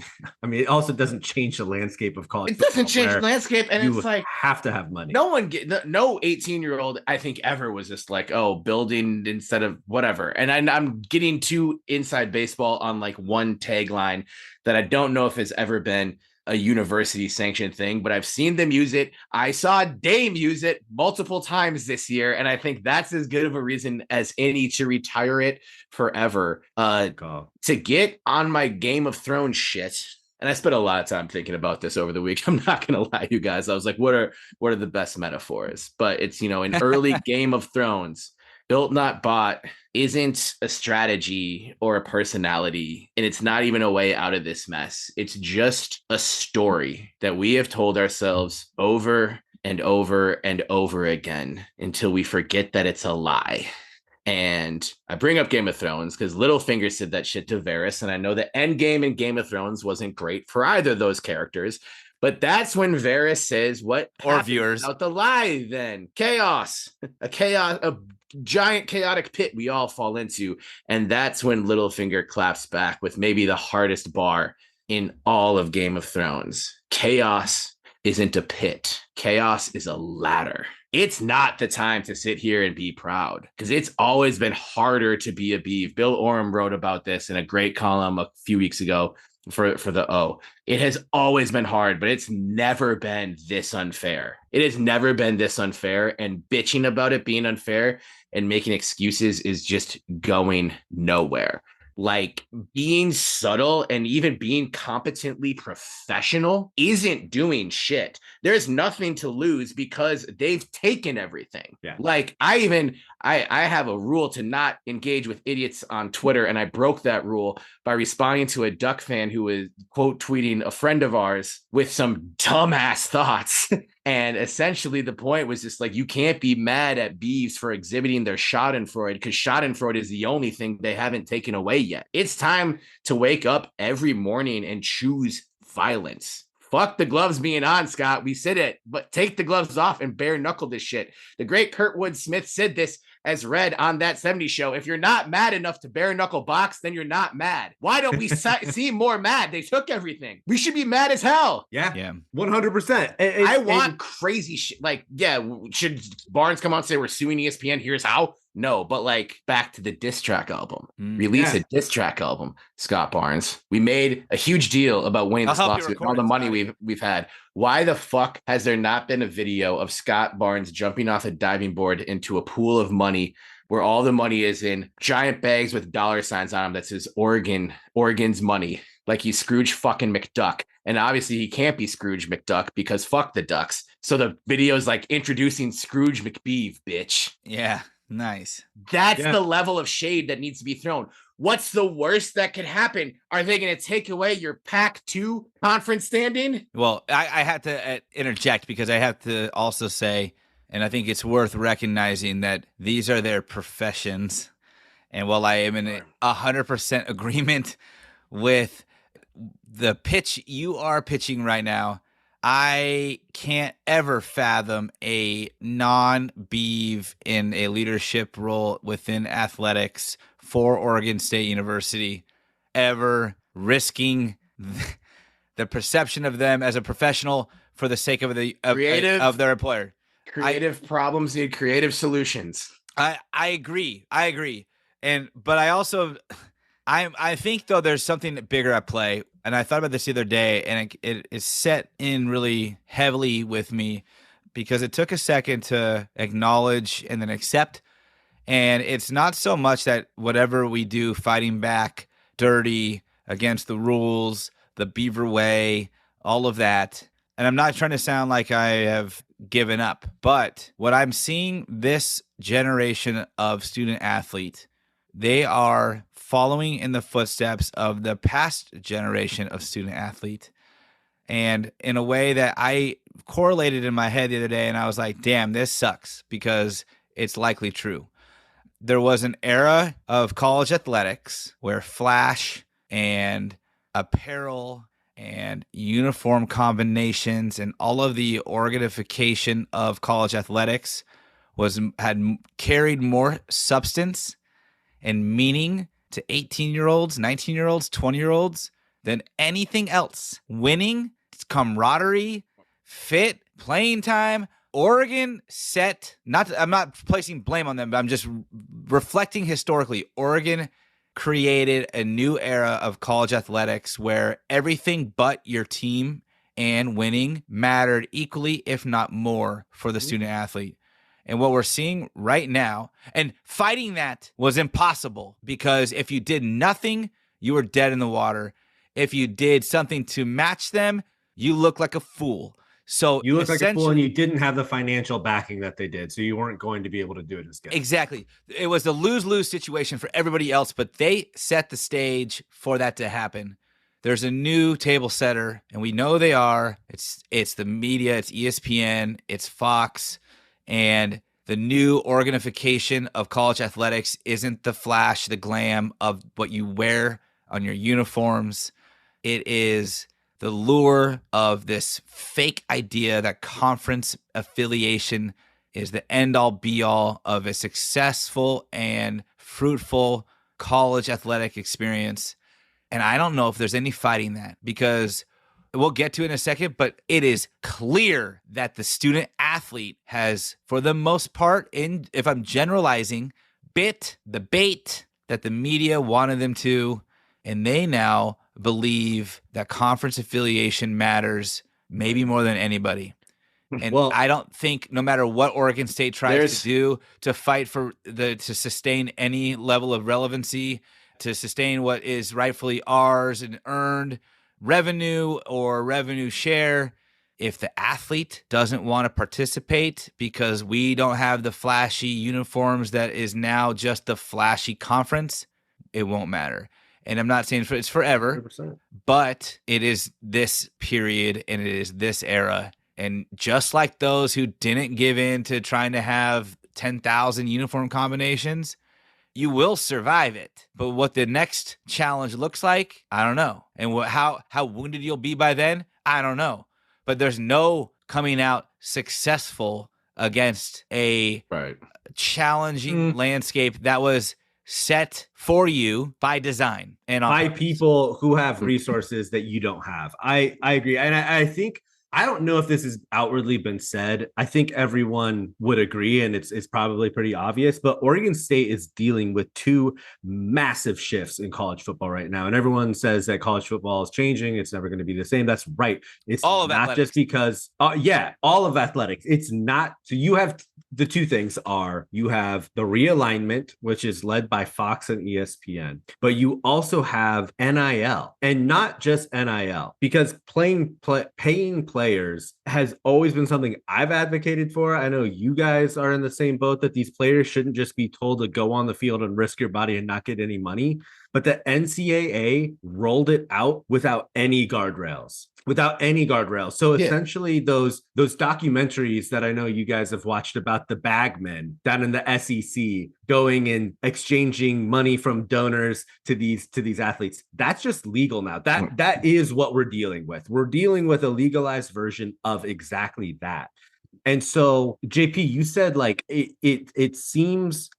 I mean, it also doesn't change the landscape of college. It doesn't change the landscape, and you it's like have to have money. No 18-year-old I think ever was just like, oh, building instead of whatever. And I'm getting too inside baseball on like one tagline that I don't know if has ever been a university sanctioned thing, but I've seen them use it. I saw Dame use it multiple times this year, and I think that's as good of a reason as any to retire it forever. To get on my Game of Thrones shit, and I spent a lot of time thinking about this over the week. I'm not gonna lie, you guys. I was like, what are the best metaphors? But it's, an early Game of Thrones. Built not bought isn't a strategy or a personality, and it's not even a way out of this mess. It's just a story that we have told ourselves over and over and over again until we forget that it's a lie. And I bring up Game of Thrones because Littlefinger said that shit to Varys, and I know the end game in Game of Thrones wasn't great for either of those characters. But that's when Varys says, "What or viewers out the lie? Then chaos, a giant chaotic pit we all fall into." And that's when Littlefinger claps back with maybe the hardest bar in all of Game of Thrones. Chaos isn't a pit. Chaos is a ladder. It's not the time to sit here and be proud, because it's always been harder to be a Beav. Bill Oram wrote about this in a great column a few weeks ago for the O. It has always been hard, but it's never been this unfair. It has never been this unfair, and bitching about it being unfair and making excuses is just going nowhere. Like, being subtle and even being competently professional isn't doing shit. There's nothing to lose because they've taken everything. Yeah. Like, I have a rule to not engage with idiots on Twitter, and I broke that rule by responding to a Duck fan who was quote tweeting a friend of ours with some dumbass thoughts. And essentially the point was just like, you can't be mad at Beavs for exhibiting their schadenfreude, because schadenfreude is the only thing they haven't taken away yet. It's time to wake up every morning and choose violence. Fuck the gloves being on, Scott. We said it, but take the gloves off and bare knuckle this shit. The great Kurtwood Smith said this as read on That 70s Show. If you're not mad enough to bare knuckle box, then you're not mad. Why don't we see more mad? They took everything. We should be mad as hell. Yeah. 100%. I want crazy shit. Like, yeah, should Barnes come out and say we're suing ESPN? Here's how. No, but like, back to the diss track album. Release a diss track album, Scott Barnes. We made a huge deal about winning this lawsuit and all the money we've had. Why the fuck has there not been a video of Scott Barnes jumping off a diving board into a pool of money where all the money is in giant bags with dollar signs on them that says Oregon's money, like he's Scrooge fucking McDuck? And obviously he can't be Scrooge McDuck because fuck the Ducks. So the video is like introducing Scrooge McBeeve, bitch. Yeah. Nice. That's the level of shade that needs to be thrown. What's the worst that could happen? Are they going to take away your Pac-2 conference standing? Well, I had to interject because I have to also say, and I think it's worth recognizing that these are their professions. And while I am in 100% agreement with the pitch you are pitching right now, I can't ever fathom a non-Beav in a leadership role within athletics for Oregon State University ever risking the perception of them as a professional for the sake of of their employer. Creative problems need creative solutions. I agree. But I also I think though there's something bigger at play. And I thought about this the other day, and it is set in really heavily with me because it took a second to acknowledge and then accept And it's not so much that whatever we do, fighting back dirty against the rules, the Beaver way, all of that. And I'm not trying to sound like I have given up, but what I'm seeing this generation of student athlete, they are following in the footsteps of the past generation of student athlete. And in a way that I correlated in my head the other day, and I was like, damn, this sucks, because it's likely true. There was an era of college athletics where flash and apparel and uniform combinations and all of the organification of college athletics had carried more substance and meaning to 18-year-olds, 19-year-olds, 20-year-olds than anything else. Winning, camaraderie, fit, playing time. Oregon I'm not placing blame on them, but I'm just reflecting historically. Oregon created a new era of college athletics where everything but your team and winning mattered equally, if not more, for the student athlete. And what we're seeing right now, and fighting that was impossible, because if you did nothing, you were dead in the water. If you did something to match them, you look like a fool. So you look like a fool, and you didn't have the financial backing that they did. So you weren't going to be able to do it as good. Exactly. It was a lose-lose situation for everybody else, but they set the stage for that to happen. There's a new table setter, and we know they are. It's the media, it's ESPN, it's Fox, and the new organification of college athletics isn't the flash, the glam of what you wear on your uniforms. It is the lure of this fake idea that conference affiliation is the end-all be-all of a successful and fruitful college athletic experience. And I don't know if there's any fighting that, because we'll get to it in a second, but it is clear that the student athlete has, for the most part, if I'm generalizing, bit the bait that the media wanted them to, and they now believe that conference affiliation matters maybe more than anybody. And I don't think, no matter what Oregon State tries to do to fight to sustain any level of relevancy, to sustain what is rightfully ours and earned revenue or revenue share, if the athlete doesn't want to participate because we don't have the flashy uniforms that is now just the flashy conference, it won't matter. And I'm not saying it's forever, 100%. But it is this period and it is this era. And just like those who didn't give in to trying to have 10,000 uniform combinations, you will survive it. But what the next challenge looks like, I don't know. And how wounded you'll be by then, I don't know. But there's no coming out successful against a challenging landscape that was set for you by design and by people who have resources that you don't have. I agree. And I think, I don't know if this has outwardly been said. I think everyone would agree, and it's probably pretty obvious, but Oregon State is dealing with two massive shifts in college football right now. And everyone says that college football is changing. It's never going to be the same. That's right. It's all of not athletics. Just because, all of athletics. It's not. So you have the two things are you have the realignment, which is led by Fox and ESPN, but you also have NIL, and not just NIL, because paying players has always been something I've advocated for. I know you guys are in the same boat, that these players shouldn't just be told to go on the field and risk your body and not get any money. But the NCAA rolled it out without any guardrails. So essentially those documentaries that I know you guys have watched about the bagmen down in the SEC going and exchanging money from donors to these athletes, that's just legal now. That is what we're dealing with. We're dealing with a legalized version of exactly that. And so, JP, you said like it seems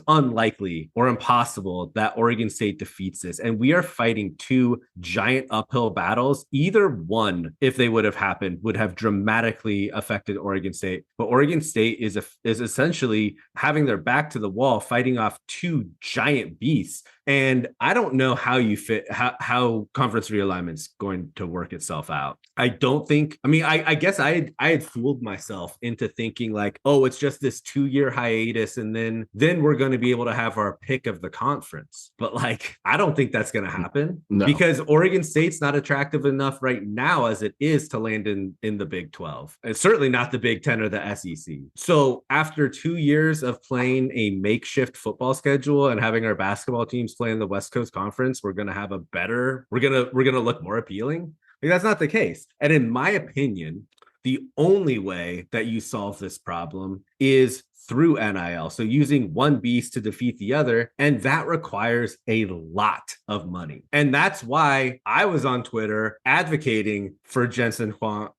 unlikely or impossible that Oregon State defeats this, and we are fighting two giant uphill battles. Either one, if they would have happened, would have dramatically affected Oregon State. But Oregon State is essentially having their back to the wall, fighting off two giant beasts And I don't know how you fit how conference realignment's going to work itself out. I don't think, I mean, I guess I had fooled myself into thinking like, oh, it's just this 2-year hiatus, and then we're going to be able to have our pick of the conference. But like, I don't think that's going to happen because Oregon State's not attractive enough right now as it is to land in the Big 12. It's certainly not the Big 10 or the SEC. So after 2 years of playing a makeshift football schedule and having our basketball teams play in the West Coast Conference, we're going to have we're going to look more appealing. Like, that's not the case. And in my opinion, the only way that you solve this problem is through NIL. So using one beast to defeat the other. And that requires a lot of money. And that's why I was on Twitter advocating for Jensen Huang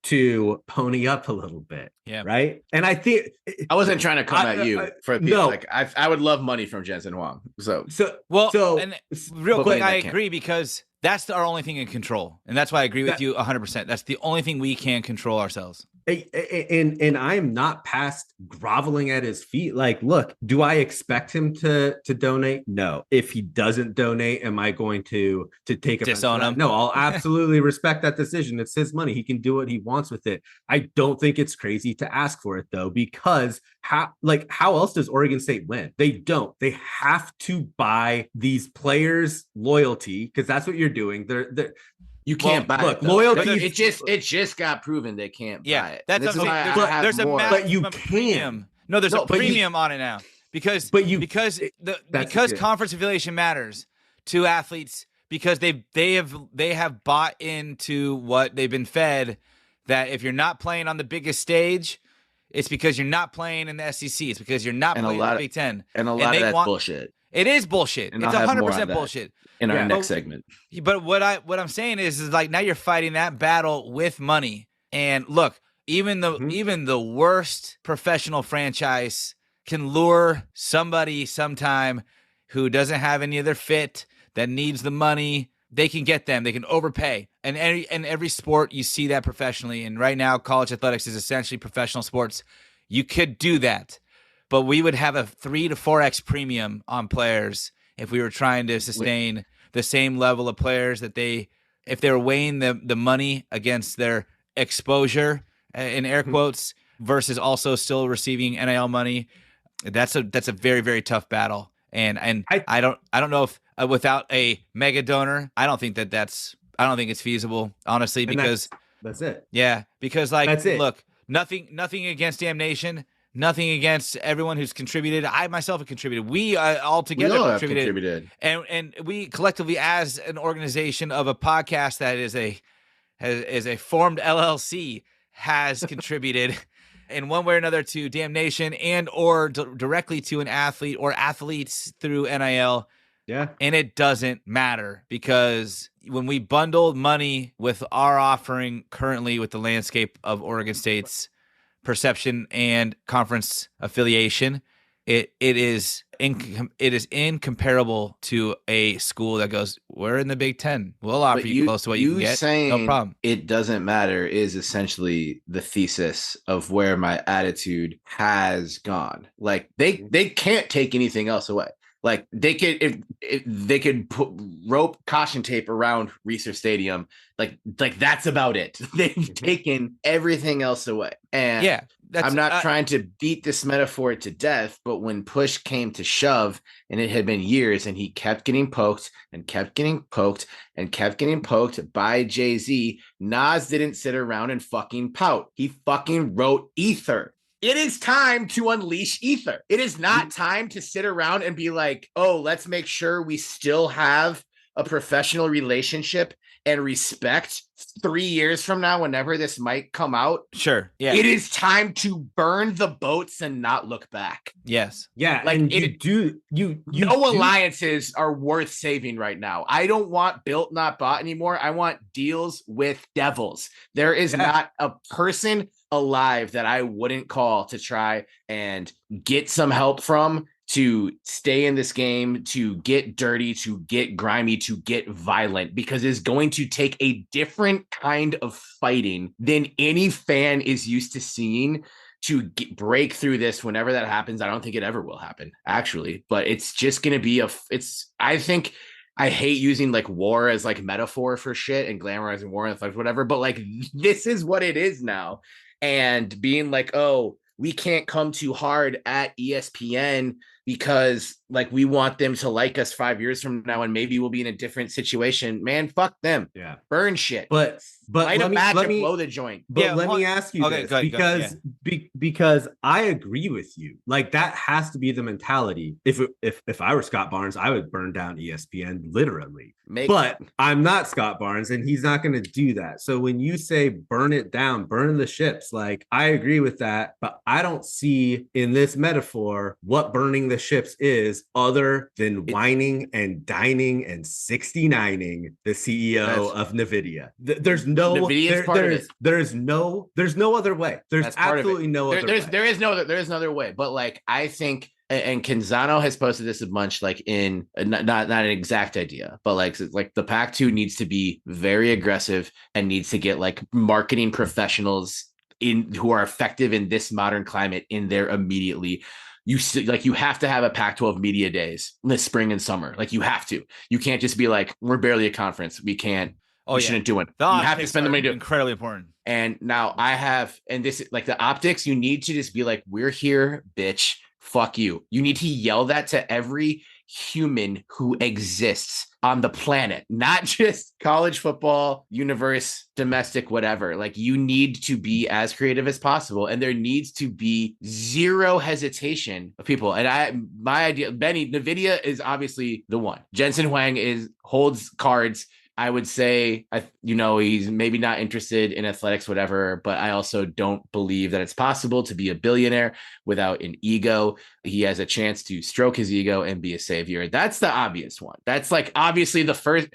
to pony up a little bit. Yeah. Right. And I think I wasn't trying to come at you for like I would love money from Jensen Huang. So and real quick, I agree because that's our only thing in control. And that's why I agree with you 100%. That's the only thing we can control ourselves. And I am not past groveling at his feet. Like, look, do I expect him to donate? No. If he doesn't donate, am I going to take a disown him? No, I'll absolutely respect that decision. It's his money. He can do what he wants with it. I don't think it's crazy to ask for it though, because how else does Oregon State win? They don't. They have to buy these players' loyalty because that's what you're doing. You can't buy it. Loyalty. It just got proven they can't buy it. That's there's a massive but you premium. No, there's a premium on it now because conference affiliation matters to athletes because they have bought into what they've been fed, that if you're not playing on the biggest stage, it's because you're not playing in the SEC. It's because you're not playing in the Big Ten. And a lot of that's bullshit. It is bullshit. And it's 100% bullshit. In our next segment. But what I'm saying is like now you're fighting that battle with money. And look, even the worst professional franchise can lure somebody sometime who doesn't have any other fit, that needs the money. They can get them. They can overpay. And every sport you see that professionally. And right now, college athletics is essentially professional sports. You could do that. But we would have a 3 to 4x premium on players if we were trying to sustain the same level of players that if they were weighing the money against their exposure in air quotes versus also still receiving NIL money. That's a very, very tough battle. And I don't know if without a mega donor, I don't think it's feasible, honestly, because that's it. Yeah. Because look, nothing against Damn Nation. Nothing against everyone who's contributed. I myself have contributed. We all together contributed. And we collectively, as an organization of a podcast that is a formed LLC, has contributed in one way or another to Damn Nation and or directly to an athlete or athletes through NIL. Yeah. And it doesn't matter because when we bundle money with our offering currently with the landscape of Oregon State's perception and conference affiliation, it is incomparable to a school that goes, we're in the Big Ten. We'll offer you close to what you can get. No problem. It doesn't matter is essentially the thesis of where my attitude has gone. Like they can't take anything else away. Like they could, if they could put rope caution tape around Reser Stadium, like that's about it. They've taken everything else away. And yeah, I'm not trying to beat this metaphor to death, but when push came to shove, and it had been years, and he kept getting poked and kept getting poked and kept getting poked by Jay-Z, Nas didn't sit around and fucking pout. He fucking wrote Ether. It is time to unleash Ether. It is not time to sit around and be like, oh, let's make sure we still have a professional relationship and respect 3 years from now, whenever this might come out. Sure. Yeah. It is time to burn the boats and not look back. Yes. Yeah. Like and no alliances are worth saving right now. I don't want built, not bought anymore. I want deals with devils. There is not a person alive that I wouldn't call to try and get some help from, to stay in this game, to get dirty, to get grimy, to get violent, because it's going to take a different kind of fighting than any fan is used to seeing to break through this whenever that happens. I don't think it ever will happen, actually, but it's just going to be I think I hate using like war as like metaphor for shit and glamorizing war and whatever, but like this is what it is now. And being like, oh, we can't come too hard at ESPN because like we want them to like us 5 years from now and maybe we'll be in a different situation. Man, fuck them. Yeah. Burn shit. But light a match and me blow the joint. But let me ask you this, because I agree with you. Like that has to be the mentality. If I were Scott Barnes, I would burn down ESPN literally. But I'm not Scott Barnes and he's not going to do that. So when you say burn it down, burn the ships, like I agree with that, but I don't see in this metaphor what burning the ships is other than whining and dining and 69ing the CEO of NVIDIA. There's no other way. There's absolutely no other way. There is no other way. But like I think, and Canzano has posted this a bunch, like in not an exact idea, but like the Pac-2 needs to be very aggressive and needs to get like marketing professionals in who are effective in this modern climate in there immediately. You have to have a Pac-12 media days this spring and summer. Like you have to. You can't just be like, we're barely a conference. We can't. We shouldn't do it. You have to spend the money to do it. Incredibly important. And now this like the optics, you need to just be like, we're here, bitch. Fuck you. You need to yell that to every human who exists on the planet, not just college football, universe, domestic, whatever. Like you need to be as creative as possible. And there needs to be zero hesitation of people. And my idea, Benny, NVIDIA is obviously the one. Jensen Huang holds cards. I would say, he's maybe not interested in athletics, whatever, but I also don't believe that it's possible to be a billionaire without an ego. He has a chance to stroke his ego and be a savior. That's the obvious one. That's like obviously the first.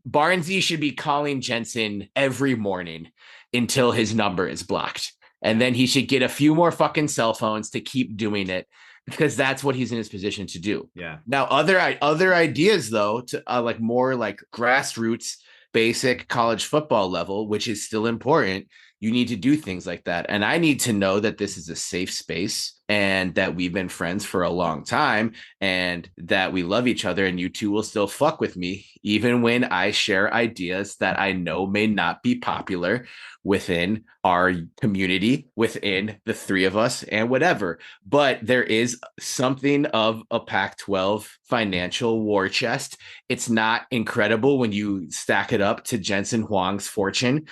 Barnesy should be calling Jensen every morning until his number is blocked. And then he should get a few more fucking cell phones to keep doing it, because that's what he's in his position to do. Yeah. Now, other ideas, though, to like more like grassroots, basic college football level, which is still important. You need to do things like that. And I need to know that this is a safe space and that we've been friends for a long time and that we love each other. And you two will still fuck with me, even when I share ideas that I know may not be popular within our community, within the three of us and whatever. But there is something of a Pac-12 financial war chest. It's not incredible when you stack it up to Jensen Huang's fortune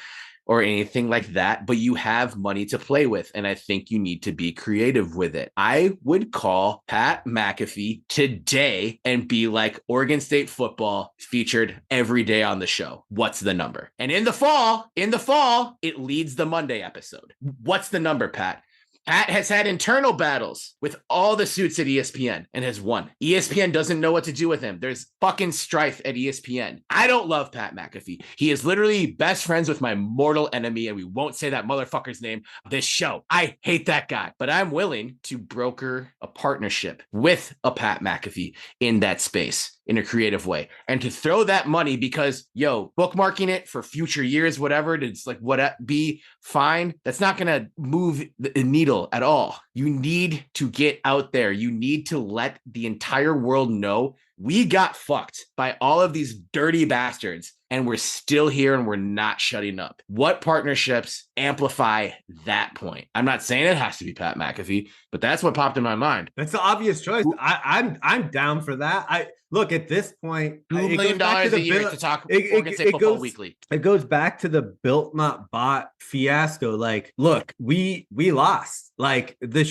or anything like that, but you have money to play with. And I think you need to be creative with it. I would call Pat McAfee today and be like, Oregon State football featured every day on the show. What's the number? And in the fall, it leads the Monday episode. What's the number, Pat? Pat has had internal battles with all the suits at ESPN and has won. ESPN doesn't know what to do with him. There's fucking strife at ESPN. I don't love Pat McAfee. He is literally best friends with my mortal enemy, and we won't say that motherfucker's name on this show. I hate that guy, but I'm willing to broker a partnership with a Pat McAfee in that space in a creative way, and to throw that money because, bookmarking it for future years, whatever, it's like, be fine. That's not going to move the needle at all. You need to get out there. You need to let the entire world know we got fucked by all of these dirty bastards and we're still here and we're not shutting up. What partnerships amplify that point? I'm not saying it has to be Pat McAfee, but that's what popped in my mind. That's the obvious choice. I'm down for that. Look, at this point, $2 million a year to talk Oregon State Football Weekly. It goes back to the built not bought fiasco. Like, look, we lost. Like the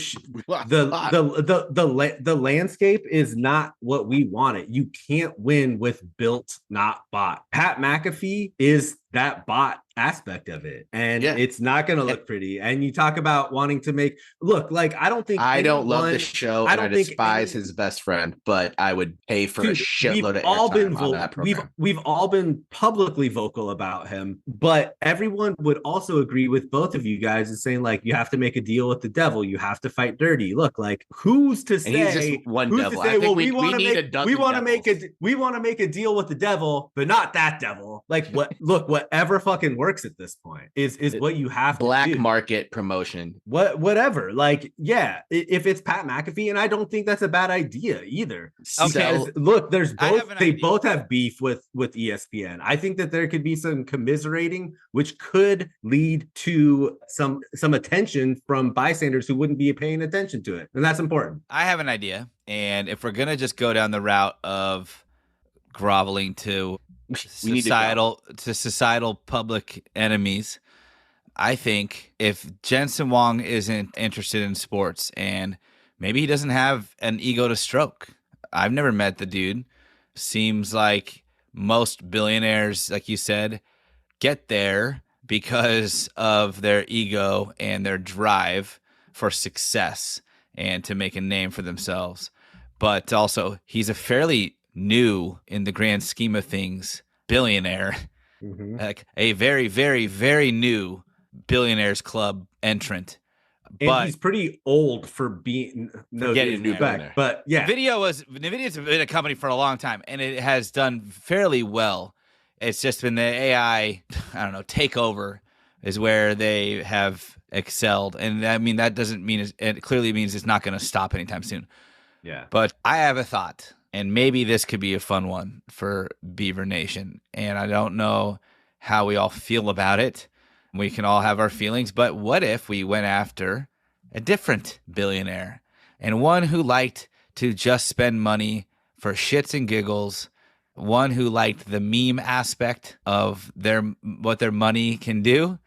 landscape is not what we wanted. You can't win with built not bought. Pat McAfee is that bot aspect of it, and it's not going to look pretty. And you talk about wanting to make look like I don't love the show. I despise his best friend, but I would pay for a shitload of airtime on that program. We've all been publicly vocal about him, but everyone would also agree with both of you guys and saying like you have to make a deal with the devil. You have to fight dirty. Look, like who's to say? And he's just one devil. I think we want to make a deal with the devil, but not that devil. Like what? Look, whatever fucking works. works at this point. Is what you have black to do. Market promotion. Whatever. Like, yeah, if it's Pat McAfee, and I don't think that's a bad idea either. Because look, there's both. They both have beef with ESPN. I think that there could be some commiserating, which could lead to some attention from bystanders who wouldn't be paying attention to it, and that's important. I have an idea, and if we're gonna just go down the route of groveling to societal public enemies, I think if Jensen Huang isn't interested in sports, and maybe he doesn't have an ego to stroke. I've never met the dude. Seems like most billionaires, like you said, get there because of their ego and their drive for success and to make a name for themselves. But also, he's a fairly new, in the grand scheme of things, billionaire, like a very, very, very new Billionaires Club entrant. And but he's pretty old for being getting new back. But yeah, NVIDIA's been a company for a long time, and it has done fairly well. It's just been the AI, takeover is where they have excelled. And I mean, that doesn't mean it clearly means it's not going to stop anytime soon. Yeah. But I have a thought, and maybe this could be a fun one for Beaver Nation. And I don't know how we all feel about it. We can all have our feelings, but what if we went after a different billionaire, and one who liked to just spend money for shits and giggles, one who liked the meme aspect of what their money can do?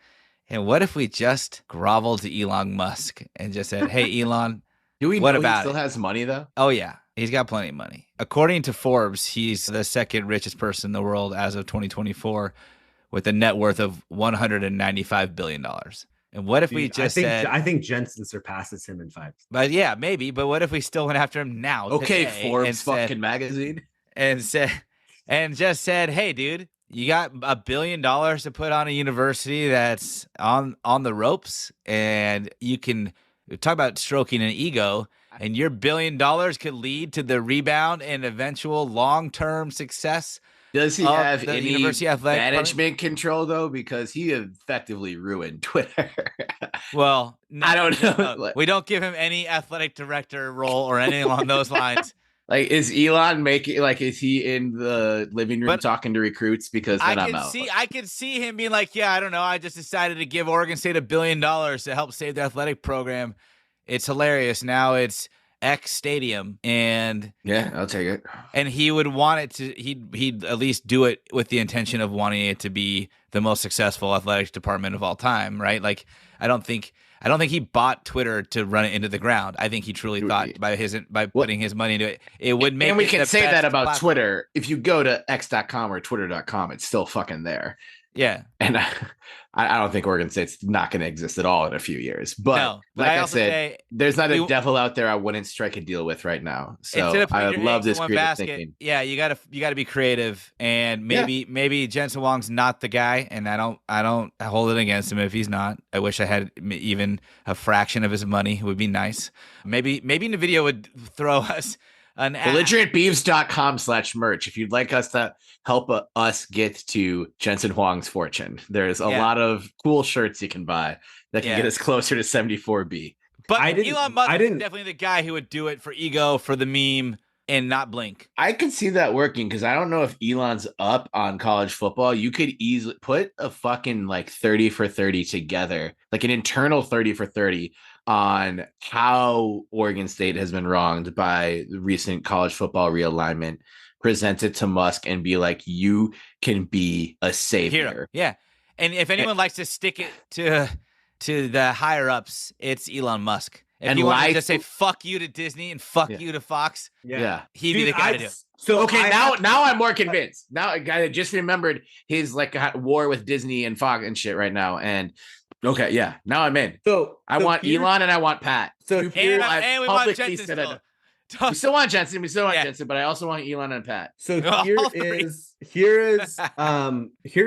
And what if we just groveled to Elon Musk and just said, "Hey, Elon, do we what know about he still it?" has money though? Oh yeah, he's got plenty of money. According to Forbes, he's the second richest person in the world as of 2024, with a net worth of $195 billion. And what if we just said... I think Jensen surpasses him in 5. But yeah, maybe. But what if we still went after him now? Okay, Forbes fucking magazine. And just said, "Hey, dude, you got $1 billion to put on a university that's on the ropes, and you can talk about stroking an ego, and your $1 billion could lead to the rebound and eventual long-term success." Does he have any management control, though? Because he effectively ruined Twitter. Well, no, I don't know. No. We don't give him any athletic director role or anything along those lines. Like, is Elon is he in the living room talking to recruits? Because then I'm out. I can see him being like, "Yeah, I don't know. I just decided to give Oregon State $1 billion to help save the athletic program. It's hilarious. Now it's X Stadium," and yeah, I'll take it. And he would want it to. He'd at least do it with the intention of wanting it to be the most successful athletics department of all time, right? Like, I don't think he bought Twitter to run it into the ground. I think he truly thought by putting his money into it, it would make. And we can say that about Twitter. If you go to x.com or twitter.com, it's still fucking there. Yeah, and I don't think Oregon State's not going to exist at all in a few years. But like I said, there's not a devil out there I wouldn't strike a deal with right now. So I love this creative thinking. Yeah, you gotta be creative, and maybe Jensen Huang's not the guy, and I don't hold it against him if he's not. I wish I had even a fraction of his money. It would be nice. Maybe NVIDIA would throw us an belligerentbeeves.com/merch if you'd like us to help us get to Jensen Huang's fortune. There's a lot of cool shirts you can buy that can get us closer to 74B. But Elon Musk is definitely the guy who would do it for ego, for the meme, and not blink. I could see that working, because I don't know if Elon's up on college football. You could easily put a fucking 30 for 30 together, like an internal 30 for 30 on how Oregon State has been wronged by the recent college football realignment, present it to Musk and be like, you can be a savior. Hero. Yeah. And if anyone likes to stick it to the higher ups, it's Elon Musk. If you want to just say fuck you to Disney and fuck you to Fox, he'd be the guy to do it. So now I'm more convinced. Now I just remembered his war with Disney and Fox and shit right now. And okay, yeah, now I'm in. So I want Elon and I want Pat. So and we want Jensen still. We still want Jensen. Jensen, but I also want Elon and Pat. So here's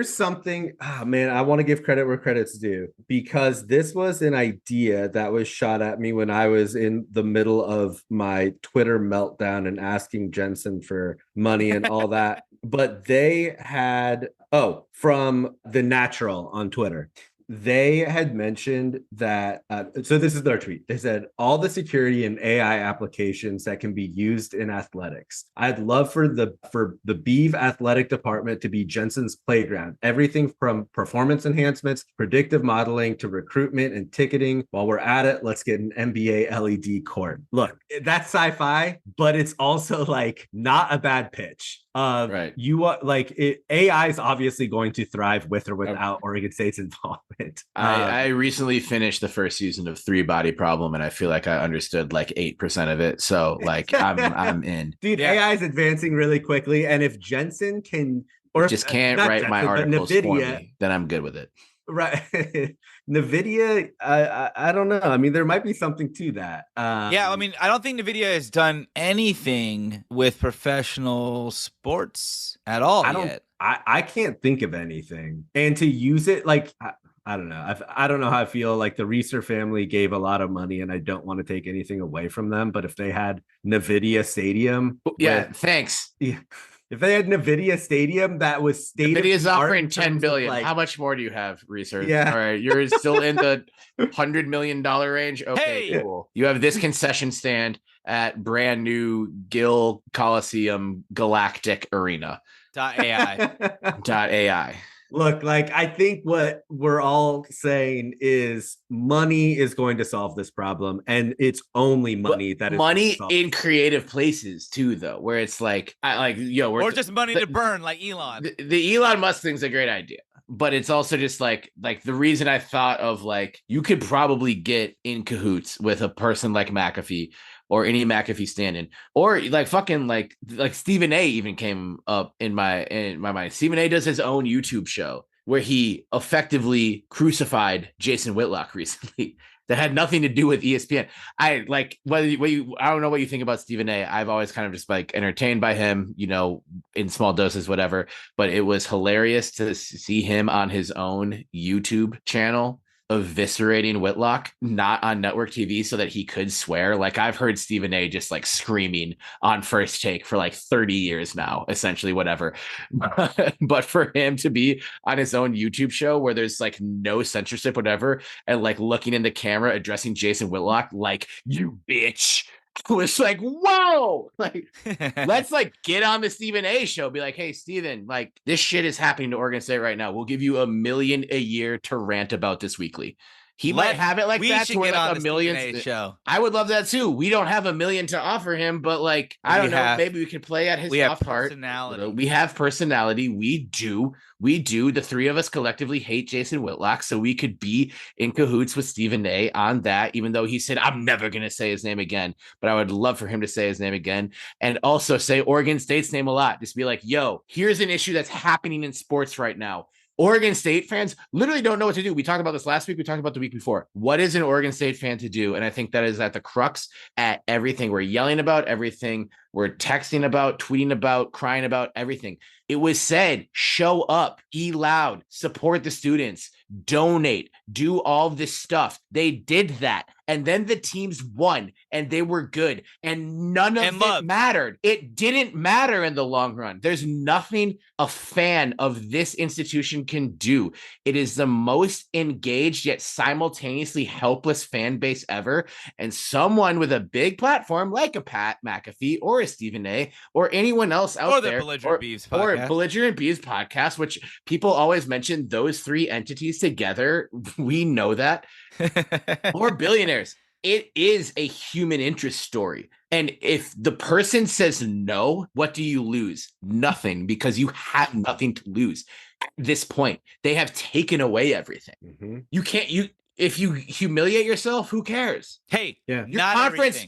something. Oh, man, I want to give credit where credit's due, because this was an idea that was shot at me when I was in the middle of my Twitter meltdown and asking Jensen for money and all that. But they had Oh, from The Natural on Twitter. They had mentioned that, so this is their tweet. They said, all the security and AI applications that can be used in athletics. I'd love for the Beav athletic department to be Jensen's playground. Everything from performance enhancements, predictive modeling to recruitment and ticketing. While we're at it, let's get an NBA LED court. Look, that's sci-fi, but it's also like not a bad pitch. Right. AI is obviously going to thrive with or without Oregon State's involvement. I recently finished the first season of Three Body Problem, and I feel like I understood like 8% of it. So like I'm in. Dude, AI is advancing really quickly, and if Jensen can, or just can't write my articles for me, then I'm good with it. Right. NVIDIA, I don't know. I mean, there might be something to that. Yeah, I mean, I don't think NVIDIA has done anything with professional sports at all yet. I can't think of anything. And to use it, like, I don't know. I don't know how I feel. Like the Reeser family gave a lot of money, and I don't want to take anything away from them. But if they had NVIDIA Stadium, thanks. Yeah. If they had NVIDIA Stadium that was NVIDIA's offering $10 billion. Like, how much more do you have, research? Yeah. All right. You're still in the $100 million range. Okay, cool. You have this concession stand at brand new Gill Coliseum Galactic Arena. .ai. Look, like, I think what we're all saying is money is going to solve this problem, and it's only money that is money in creative places too, though, where it's like, or just money to burn, like Elon. The Elon Musk thing's a great idea, but it's also just like the reason I thought of, like, you could probably get in cahoots with a person like McAfee or any McAfee stand-in, or like fucking like Stephen A even came up in my mind. Stephen A does his own YouTube show where he effectively crucified Jason Whitlock recently. That had nothing to do with ESPN. I don't know what you think about Stephen A. I've always kind of just like entertained by him, you know, in small doses, whatever. But it was hilarious to see him on his own YouTube channel eviscerating Whitlock, not on network TV, so that he could swear. Like, I've heard Stephen A just like screaming on First Take for like 30 years now, essentially, whatever. But for him to be on his own YouTube show where there's like no censorship, whatever, and like looking in the camera, addressing Jason Whitlock like, you bitch. I was like, whoa, like, let's like get on the Stephen A show. Be like, hey, Stephen, like, this shit is happening to Oregon State right now. We'll give you $1 million a year to rant about this weekly. He might have it like that to where like $1 million show. I would love that too. We don't have $1 million to offer him, but like, I don't know, maybe we could play at his off part. We have personality. We do. The three of us collectively hate Jason Whitlock, so we could be in cahoots with Stephen A on that, even though he said, I'm never going to say his name again, but I would love for him to say his name again, and also say Oregon State's name a lot. Just be like, yo, here's an issue that's happening in sports right now. Oregon State fans literally don't know what to do. We talked about this last week. We talked about the week before. What is an Oregon State fan to do? And I think that is at the crux at everything. We're yelling about everything. We're texting about, tweeting about, crying about everything. It was said, show up, be loud, support the students, donate, do all this stuff. They did that. And then the teams won and they were good. And none of it mattered. It didn't matter in the long run. There's nothing a fan of this institution can do. It is the most engaged yet simultaneously helpless fan base ever. And someone with a big platform like a Pat McAfee or a Stephen A or anyone else out there, Belligerent Beavs podcast. Or Belligerent Beavs podcast, which people always mention those three entities together. We know that. Or billionaires. It is a human interest story. And if the person says no, what do you lose? Nothing, because you have nothing to lose. At this point, they have taken away everything. Mm-hmm. If you humiliate yourself, who cares? Hey, your conference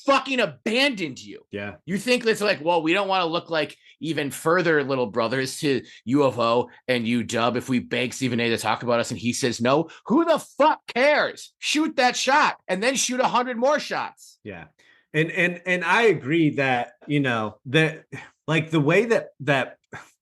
fucking abandoned you. Yeah. You think it's like, well, we don't want to look like even further little brothers to U of O and UW if we beg Stephen A to talk about us and he says no. Who the fuck cares? Shoot that shot and then shoot 100 more shots. Yeah. And I agree that, you know, that like the way that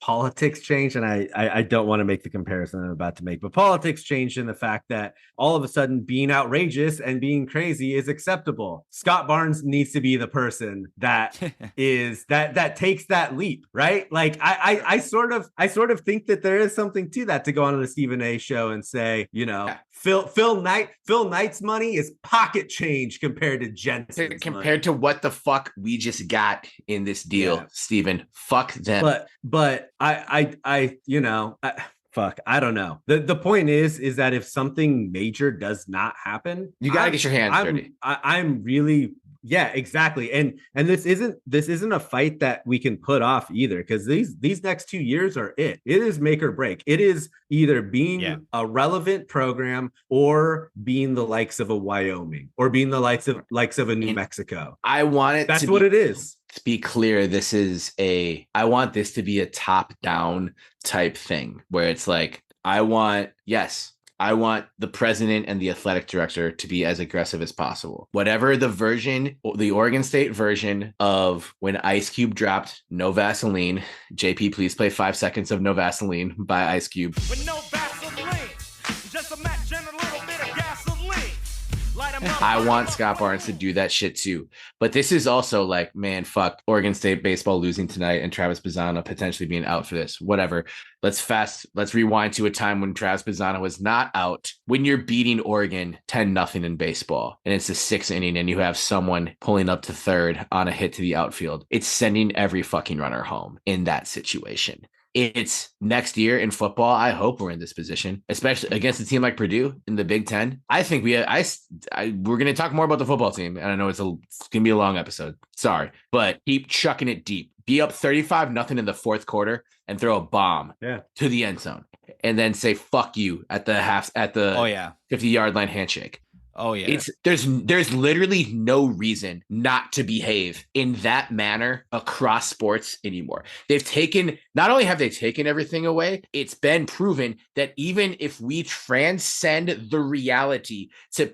politics changed, and I don't want to make the comparison I'm about to make, but politics changed in the fact that all of a sudden being outrageous and being crazy is acceptable. Scott Barnes needs to be the person that is that takes that leap, right? Like I sort of think that there is something to that, to go on the Stephen A show and say, you know, Phil Knight's money is pocket change compared to Jensen's compared to what the fuck we just got in this deal, Stephen. Fuck them. But I you know, fuck, I don't know. The point is that if something major does not happen, you gotta get your hands dirty. I'm really, yeah, exactly. And this isn't a fight that we can put off either, because these next 2 years are it. It is make or break. It is either being a relevant program or being the likes of a Wyoming or being the likes of a New Mexico. I want it. That's what it is. To be clear, I want this to be a top-down type thing where it's like, I want the president and the athletic director to be as aggressive as possible. Whatever the Oregon State version of when Ice Cube dropped No Vaseline, JP, please play 5 seconds of No Vaseline by Ice Cube. With no Vaseline, just a match and a little bit of gasoline. I want Scott Barnes to do that shit too. But this is also like, man, fuck Oregon State baseball losing tonight and Travis Bazzana potentially being out for this. Whatever. Let's rewind to a time when Travis Bazzana was not out. When you're beating Oregon 10-0 in baseball and it's the 6th inning and you have someone pulling up to third on a hit to the outfield, it's sending every fucking runner home in that situation. It's next year in football. I hope we're in this position, especially against a team like Purdue in the Big Ten. I think we're going to talk more about the football team. And I know it's going to be a long episode. Sorry, but keep chucking it deep. Be up 35-0 in the fourth quarter and throw a bomb to the end zone, and then say fuck you at the 50-yard line handshake. Oh yeah. There's literally no reason not to behave in that manner across sports anymore. Not only have they taken everything away, it's been proven that even if we transcend the reality to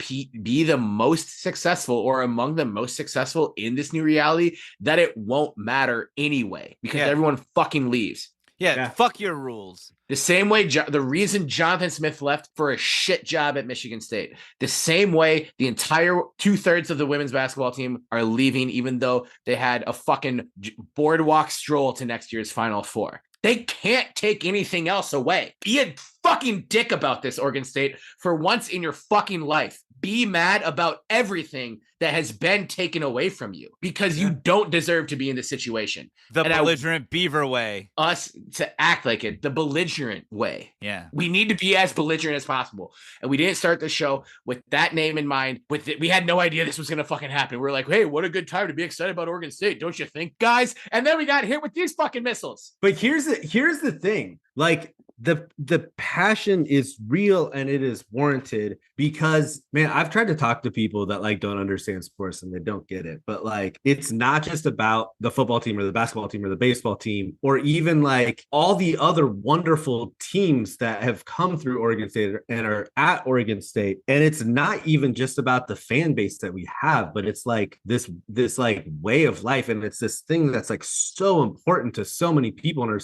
be the most successful or among the most successful in this new reality, that it won't matter anyway because everyone fucking leaves. Yeah, fuck your rules. The same way, the reason Jonathan Smith left for a shit job at Michigan State, the same way the entire 2/3 of the women's basketball team are leaving, even though they had a fucking boardwalk stroll to next year's Final Four. They can't take anything else away. Be a fucking dick about this, Oregon State, for once in your fucking life. Be mad about everything that has been taken away from you because you don't deserve to be in this situation. The belligerent Beaver way. Us to act like it, the belligerent way. Yeah. We need to be as belligerent as possible. And we didn't start the show with that name in mind. We had no idea this was going to fucking happen. We're like, hey, what a good time to be excited about Oregon State, don't you think, guys? And then we got hit with these fucking missiles. But here's the thing. Like, the passion is real and it is warranted because, man, I've tried to talk to people that like don't understand sports and they don't get it. But like, it's not just about the football team or the basketball team or the baseball team or even like all the other wonderful teams that have come through Oregon State and are at Oregon State. And it's not even just about the fan base that we have, but it's like this like way of life. And it's this thing that's like so important to so many people and are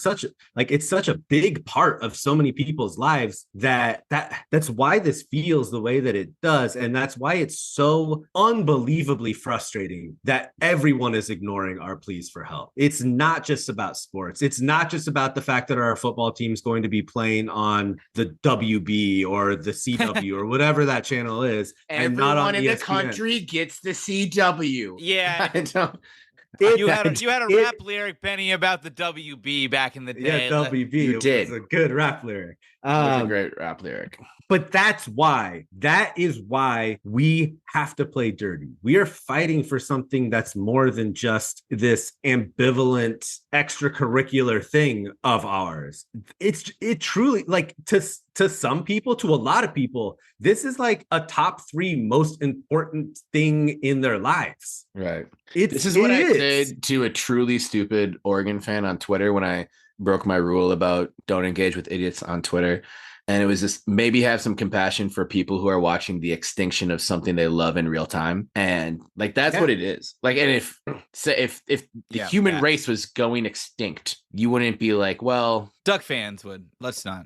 it's such a big part of so many people's lives that's why this feels the way that it does. And that's why it's so unbelievably frustrating that everyone is ignoring our pleas for help. It's not just about sports. It's not just about the fact that our football team is going to be playing on the WB or the CW or whatever that channel is. Everyone and not on in ESPN. The country gets the CW. Yeah. I don't. You had a rap lyric, Benny, about the WB back in the day. Yeah, WB. You did. It was a good rap lyric. It was a great rap lyric. But that is why we have to play dirty. We are fighting for something that's more than just this ambivalent extracurricular thing of ours. It truly, like, to some people, to a lot of people, this is like a top 3 most important thing in their lives. Right. This is what I did to a truly stupid Oregon fan on Twitter when I broke my rule about don't engage with idiots on Twitter. And it was just maybe have some compassion for people who are watching the extinction of something they love in real time. And like, that's what it is. Like, and if the human race was going extinct, you wouldn't be like, well, Duck fans would. Let's not.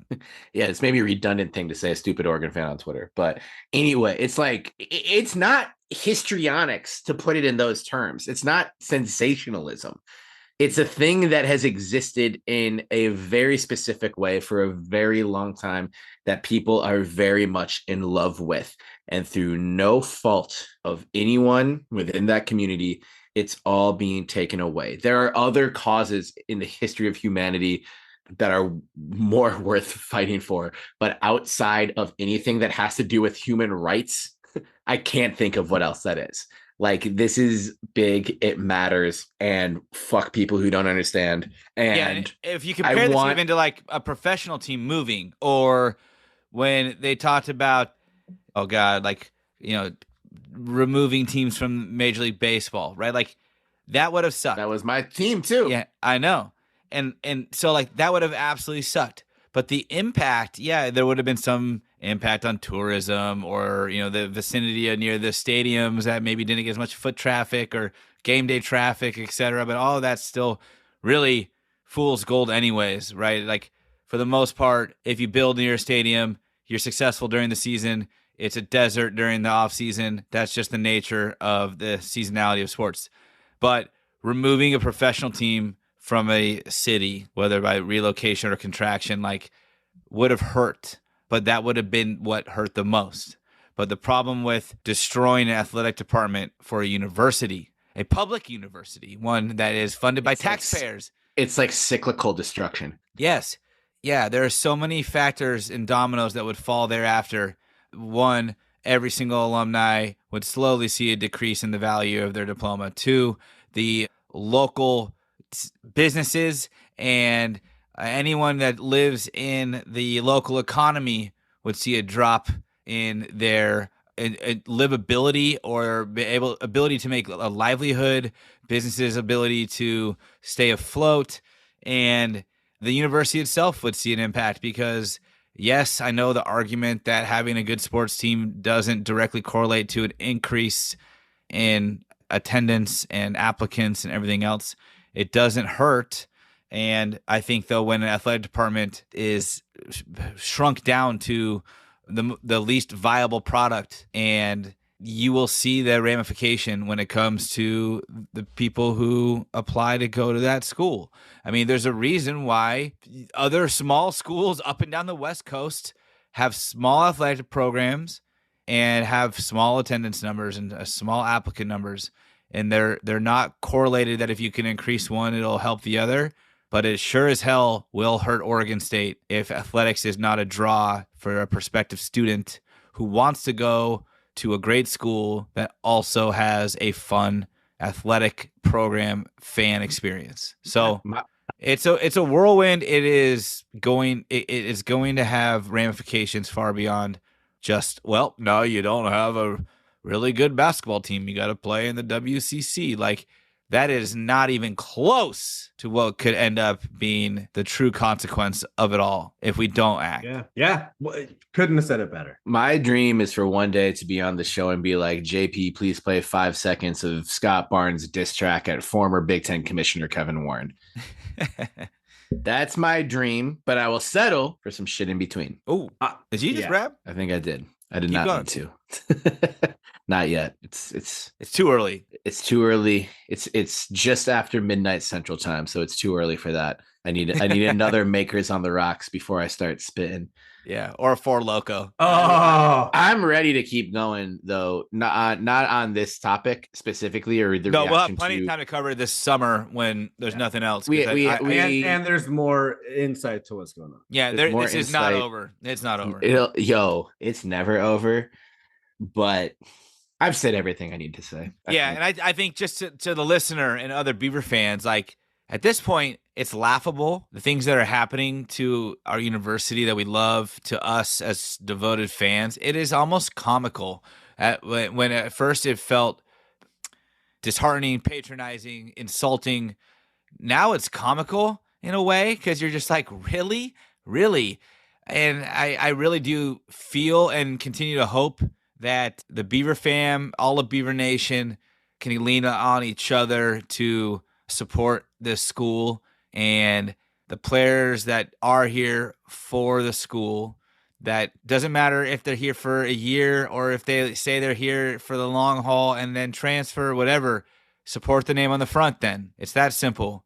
Yeah, it's maybe a redundant thing to say a stupid Oregon fan on Twitter. But anyway, it's like, it's not histrionics to put it in those terms. It's not sensationalism. It's a thing that has existed in a very specific way for a very long time that people are very much in love with. And through no fault of anyone within that community, it's all being taken away. There are other causes in the history of humanity that are more worth fighting for. But outside of anything that has to do with human rights, I can't think of what else that is. Like, this is big, it matters, and fuck people who don't understand. And if you compare this even to like a professional team moving, or when they talked about, oh God, like, you know, removing teams from Major League Baseball, right? Like, that would have sucked. That was my team too. Yeah, I know. And so like that would have absolutely sucked. But the impact, there would have been some impact on tourism, or, you know, the vicinity near the stadiums that maybe didn't get as much foot traffic or game day traffic, etc. But all of that's still really fool's gold anyways, right? Like, for the most part, if you build near a stadium, you're successful during the season. It's a desert during the off season. That's just the nature of the seasonality of sports. But removing a professional team from a city, whether by relocation or contraction, like, would have hurt, but that would have been what hurt the most. But the problem with destroying an athletic department for a university, a public university, one that is funded by taxpayers, it's like cyclical destruction. Yes. Yeah, there are so many factors and dominoes that would fall thereafter. One, every single alumni would slowly see a decrease in the value of their diploma. Two, the local businesses and anyone that lives in the local economy would see a drop in their livability, or ability to make a livelihood, businesses' ability to stay afloat, and the university itself would see an impact. Because yes, I know the argument that having a good sports team doesn't directly correlate to an increase in attendance and applicants and everything else. It doesn't hurt. And I think, though, when an athletic department is shrunk down to the least viable product, and you will see the ramification when it comes to the people who apply to go to that school. I mean, there's a reason why other small schools up and down the West Coast have small athletic programs and have small attendance numbers and small applicant numbers. And they're not correlated that if you can increase one, it'll help the other. But it sure as hell will hurt Oregon State if athletics is not a draw for a prospective student who wants to go to a great school that also has a fun athletic program fan experience. So it's a whirlwind. It is going to have ramifications far beyond just, well, no, you don't have a really good basketball team, you got to play in the WCC. Like, that is not even close to what could end up being the true consequence of it all if we don't act. Yeah. Well, couldn't have said it better. My dream is for one day to be on the show and be like, JP, please play 5 seconds of Scott Barnes' diss track at former Big Ten Commissioner Kevin Warren. That's my dream, but I will settle for some shit in between. Oh, did you just rap? I think I did. I did not need to. Not yet. It's too early. It's too early. It's just after midnight Central Time, so it's too early for that. I need another Makers on the Rocks before I start spitting. Yeah, or a Four Loko. Oh, I'm ready to keep going though. Not on this topic specifically, or the no. We'll have plenty of time to cover this summer when there's nothing else. And there's more insight to what's going on. Yeah, this is not over. It's not over. It's never over. But I've said everything I need to say. And I think just to the listener and other Beaver fans, like, at this point, it's laughable, the things that are happening to our university that we love, to us as devoted fans. It is almost comical. When at first it felt disheartening, patronizing, insulting. Now it's comical in a way, because you're just like, really? And I really do feel and continue to hope that the Beaver fam, all of Beaver Nation, can lean on each other to support this school, and the players that are here for the school. That doesn't matter if they're here for a year or if they say they're here for the long haul and then transfer, whatever. Support the name on the front then. It's that simple.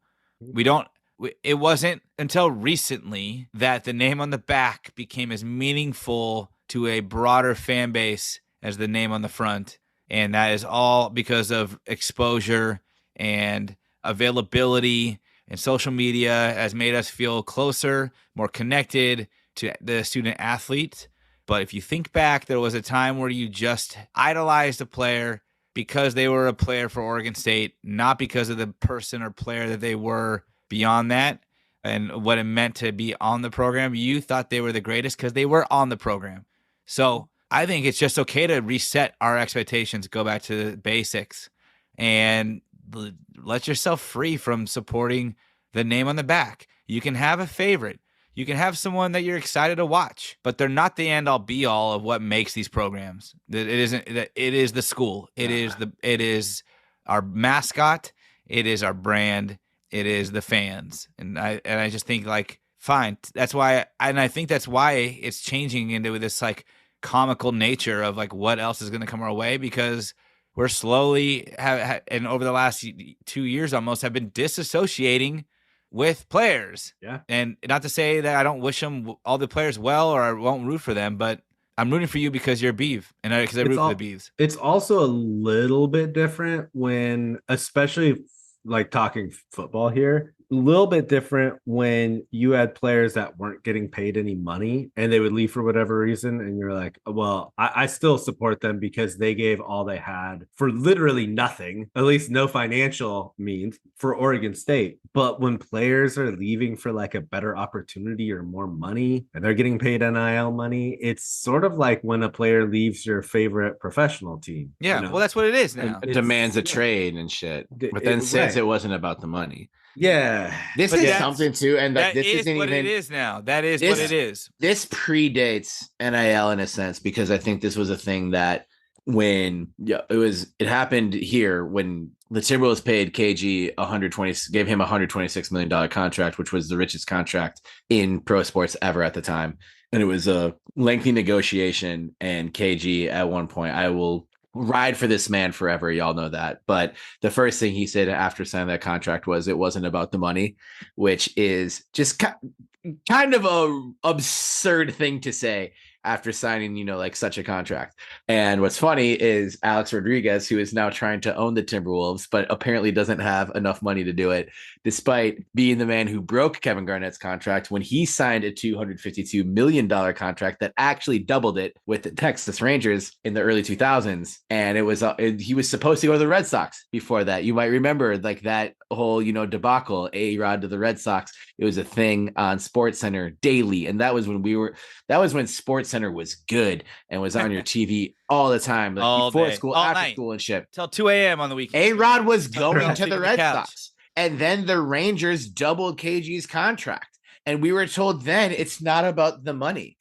It wasn't until recently that the name on the back became as meaningful to a broader fan base as the name on the front. And that is all because of exposure and availability, and social media has made us feel closer, more connected to the student athlete. But if you think back, there was a time where you just idolized a player because they were a player for Oregon State, not because of the person or player that they were beyond that and what it meant to be on the program. You thought they were the greatest because they were on the program. So I think it's just okay to reset our expectations, go back to the basics, and let yourself free from supporting the name on the back. You can have a favorite. You can have someone that you're excited to watch, but they're not the end all be all of what makes these programs. That it isn't. That it is the school. It is our mascot. It is our brand. It is the fans. And I just think, like, fine. That's why, and I think that's why it's changing into this like comical nature of like what else is going to come our way, because we're slowly and over the last 2 years almost have been disassociating with players. Yeah. And not to say that I don't wish them, all the players, well, or I won't root for them, but I'm rooting for you because you're a Beav, and because I root for the Beavs. It's also a little bit different when, especially like talking football here, a little bit different when you had players that weren't getting paid any money and they would leave for whatever reason. And you're like, well, I still support them because they gave all they had for literally nothing, at least no financial means, for Oregon State. But when players are leaving for like a better opportunity or more money and they're getting paid NIL money, it's sort of like when a player leaves your favorite professional team. Yeah, you know? well, that's what it is now. It demands a trade and shit, but then says it wasn't about the money. Yeah, this is something too, and like, this isn't what even. It is now. That is what it is. This predates NIL in a sense, because I think this was a thing that when it happened here when the Timberwolves paid KG gave him $126 million contract, which was the richest contract in pro sports ever at the time, and it was a lengthy negotiation. And KG at one point, I will ride for this man forever, y'all know that, but the first thing he said after signing that contract was it wasn't about the money, which is just kind of a absurd thing to say after signing, like such a contract. And what's funny is Alex Rodriguez, who is now trying to own the Timberwolves, but apparently doesn't have enough money to do it, despite being the man who broke Kevin Garnett's contract when he signed a $252 million contract that actually doubled it with the Texas Rangers in the early 2000s. And it was he was supposed to go to the Red Sox before that. You might remember like that whole, debacle, A-Rod to the Red Sox. It was a thing on SportsCenter daily. And that was when SportsCenter was good and was on your TV all the time, like all before day, school, all after night, school and shit. Till 2 a.m. on the weekend. A-Rod was going to the Red Sox. And then the Rangers doubled KG's contract. And we were told then it's not about the money.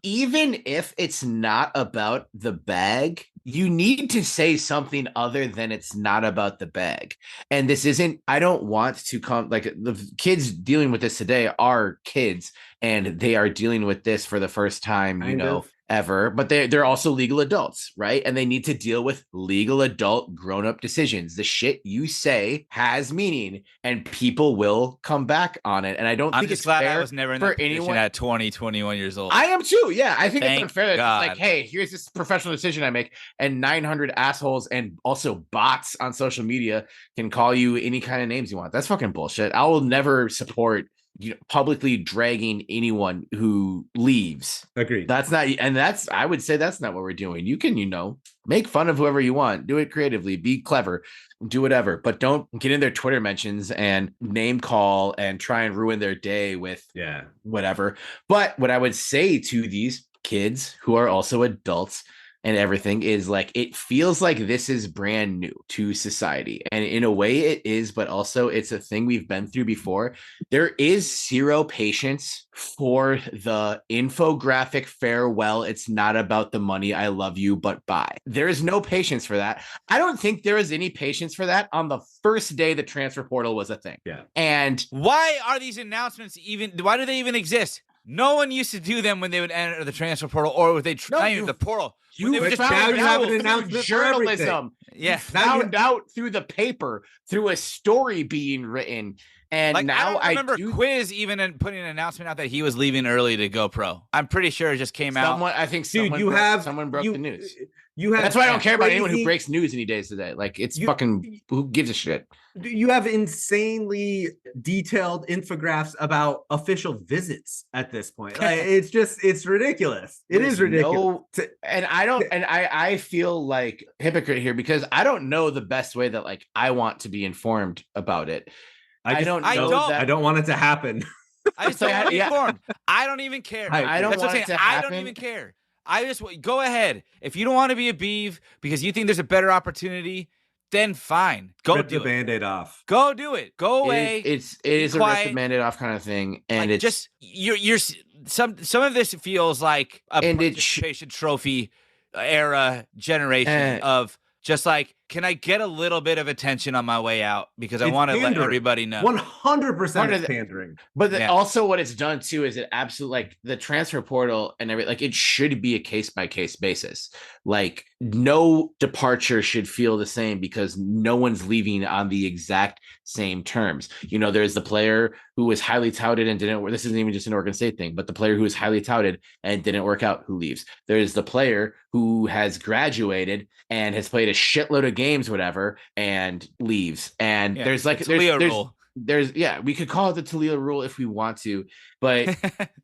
Even if it's not about the bag, you need to say something other than it's not about the bag. And this isn't, I don't want to come, like the kids dealing with this today are kids and they are dealing with this for the first time, ever, but they're also legal adults, right? And they need to deal with legal adult grown-up decisions. The shit you say has meaning and people will come back on it. And I don't think it's glad fair I was never in that position at 20, 21 years old. I am too. Yeah. I think it's unfair. God. Like, hey, here's this professional decision I make, and 900 assholes and also bots on social media can call you any kind of names you want. That's fucking bullshit. I will never support publicly dragging anyone who leaves. Agreed. I would say that's not what we're doing. You can, make fun of whoever you want, do it creatively, be clever, do whatever, but don't get in their Twitter mentions and name call and try and ruin their day with whatever. But what I would say to these kids who are also adults, and everything is like, it feels like this is brand new to society. And in a way it is, but also it's a thing we've been through before. There is zero patience for the infographic farewell. It's not about the money. I love you, but bye. There is no patience for that. I don't think there was any patience for that on the first day the transfer portal was a thing. Yeah. And why are these announcements why do they even exist? No one used to do them when they would enter the transfer portal, or would they not even the portal. You would just now you have an announcement journalism. Yeah. Found out through the paper, through a story being written. And like, now I remember Quiz even putting an announcement out that he was leaving early to go pro. I'm pretty sure it just came out. I think someone broke the news. That's why I don't care about anyone who breaks news any days today. Like, it's fucking, who gives a shit? You have insanely detailed infographics about official visits at this point. Like, it's ridiculous. It is ridiculous. I feel like hypocrite here because I don't know the best way that like I want to be informed about it. I don't want it to happen. I just don't want to be informed. I don't even care. I don't want it to happen. I don't even care. I just go ahead. If you don't want to be a Beav because you think there's a better opportunity, then fine. Go rip do the Band-Aid off. Go do it. Go away. It is a rip the Band-Aid off kind of thing, and like, it's just you're some of this feels like a participation trophy era generation of just like, can I get a little bit of attention on my way out because I want to let everybody know. 100% pandering. But also what it's done too is it absolutely like the transfer portal and everything, like it should be a case by case basis. Like no departure should feel the same because no one's leaving on the exact same terms. You know, there's the player who was highly touted and didn't work. This isn't even just an Oregon State thing, but the player who was highly touted and didn't work out who leaves. There's the player who has graduated and has played a shitload of games, whatever, and leaves. And there's like we could call it the Toledo rule if we want to, but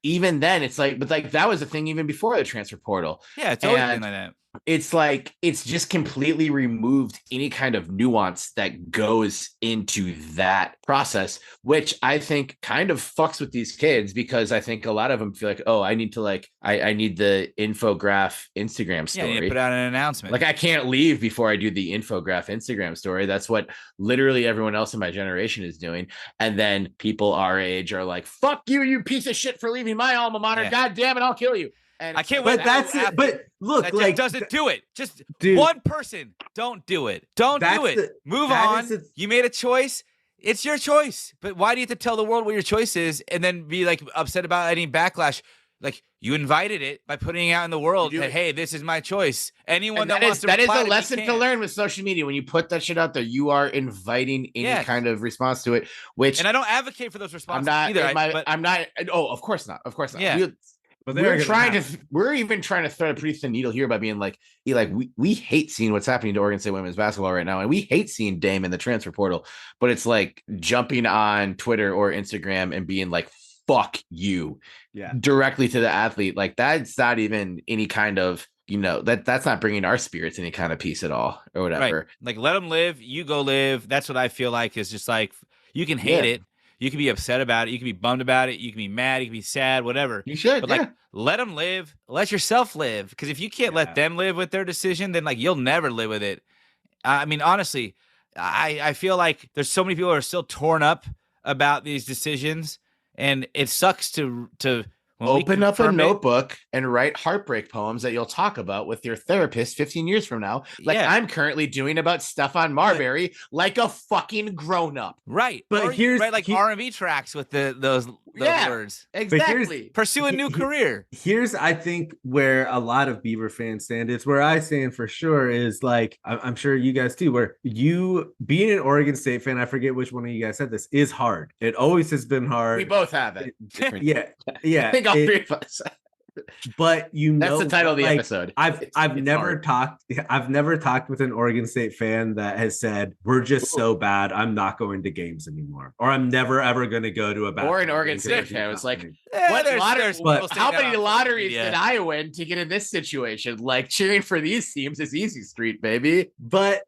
even then it's like, but like that was a thing even before the transfer portal. Yeah, it's always been like that. It's like it's just completely removed any kind of nuance that goes into that process, which I think kind of fucks with these kids because I think a lot of them feel like, oh, I need to like I need the infograph Instagram story. Yeah, you need to put out an announcement. Like I can't leave before I do the infograph Instagram story. That's what literally everyone else in my generation is doing. And then people our age are like, fuck you, you piece of shit for leaving my alma mater. Yeah. God damn it, I'll kill you. And I can't wait. But that's it. But look, that like doesn't do it. Just one person. Don't do it. Don't do it. Move on. You made a choice. It's your choice. But why do you have to tell the world what your choice is and then be like upset about any backlash? Like you invited it by putting it out in the world that, hey, this is my choice. Anyone that wants to that is a lesson to learn with social media. When you put that shit out there, you are inviting any kind of response to it. And I don't advocate for those responses either. I'm not. Oh, of course not. Of course not. Yeah. But we're even trying to thread a pretty thin needle here by being like, we hate seeing what's happening to Oregon State women's basketball right now. And we hate seeing Dame in the transfer portal, but it's like jumping on Twitter or Instagram and being like, fuck you directly to the athlete. Like that's not even any kind of, that's not bringing our spirits any kind of peace at all or whatever. Right. Like let them live. You go live. That's what I feel like is just like, you can hate it. You can be upset about it. You can be bummed about it. You can be mad. You can be sad, whatever. You should, but like, let them live. Let yourself live. Because if you can't let them live with their decision, then like you'll never live with it. I mean, honestly, I feel like there's so many people who are still torn up about these decisions, and it sucks to open up a notebook and write heartbreak poems that you'll talk about with your therapist 15 years from now. Like I'm currently doing about Stephon Marbury, like a fucking grown up. Right. But here's like R&B tracks with those words. Exactly. Pursue a new career. Here's, I think, where a lot of Beaver fans stand. It's where I stand for sure is like, I'm sure you guys too, where you being an Oregon State fan, I forget which one of you guys said this, is hard. It always has been hard. We both have it. Yeah. I think all three of us. But that's the title of the episode. I've never talked with an Oregon State fan that has said we're just so bad I'm not going to games anymore, or I'm never ever going to go to a basketball or an Oregon State fan. It's like how many lotteries did I win to get in this situation? Like cheering for these teams is easy street, baby. But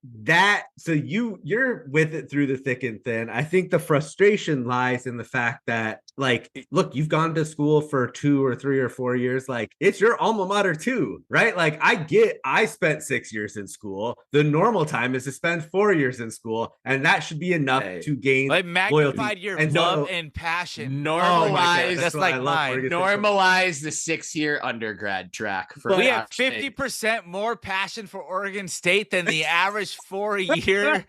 you're with it through the thick and thin. I think the frustration lies in the fact that like, look, you've gone to school for 2 or 3 or 4 years. Like, it's your alma mater too, right? Like, I spent 6 years in school. The normal time is to spend 4 years in school, and that should be enough to gain magnified loyalty. your love and passion. Normalize, just like mine. Normalize the 6-year undergrad track. We have 50% more passion for Oregon State than the average 4-year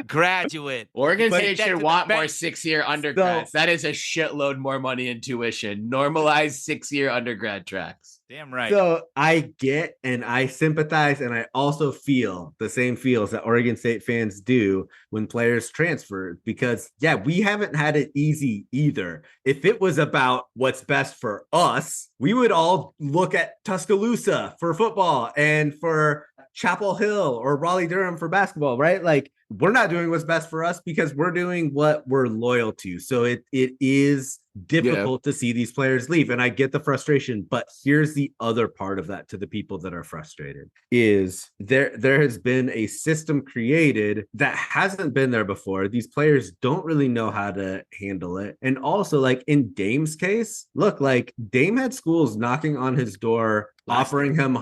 graduate. Oregon State should want more 6-year undergrads. That is a shitload more money in tuition. Normalize 6-year undergrad tracks. Damn right. So I get and I sympathize, and I also feel the same feels that Oregon State fans do when players transfer, because we haven't had it easy either. If it was about what's best for us, we would all look at Tuscaloosa for football and for Chapel Hill or Raleigh-Durham for basketball, right? Like, we're not doing what's best for us because we're doing what we're loyal to. So it is difficult to see these players leave. And I get the frustration, but here's the other part of that to the people that are frustrated is there has been a system created that hasn't been there before. These players don't really know how to handle it. And also, like in Dame's case, look, like Dame had schools knocking on his door offering him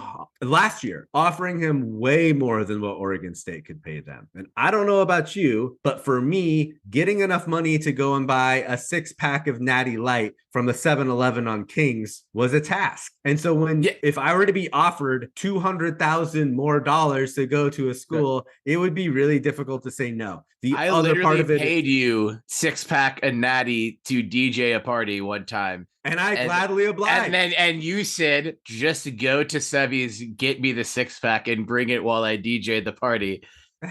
way more than what Oregon State could pay them. And I don't know about you, but for me, getting enough money to go and buy a 6-pack of Natty Light from the 7-Eleven on Kings was a task. And so if I were to be offered $200,000 more to go to a school, it would be really difficult to say no. I other part of it paid you 6-pack of Natty to DJ a party one time. And I gladly obliged. And you said, just go to Sevy's, get me the 6-pack and bring it while I DJ the party.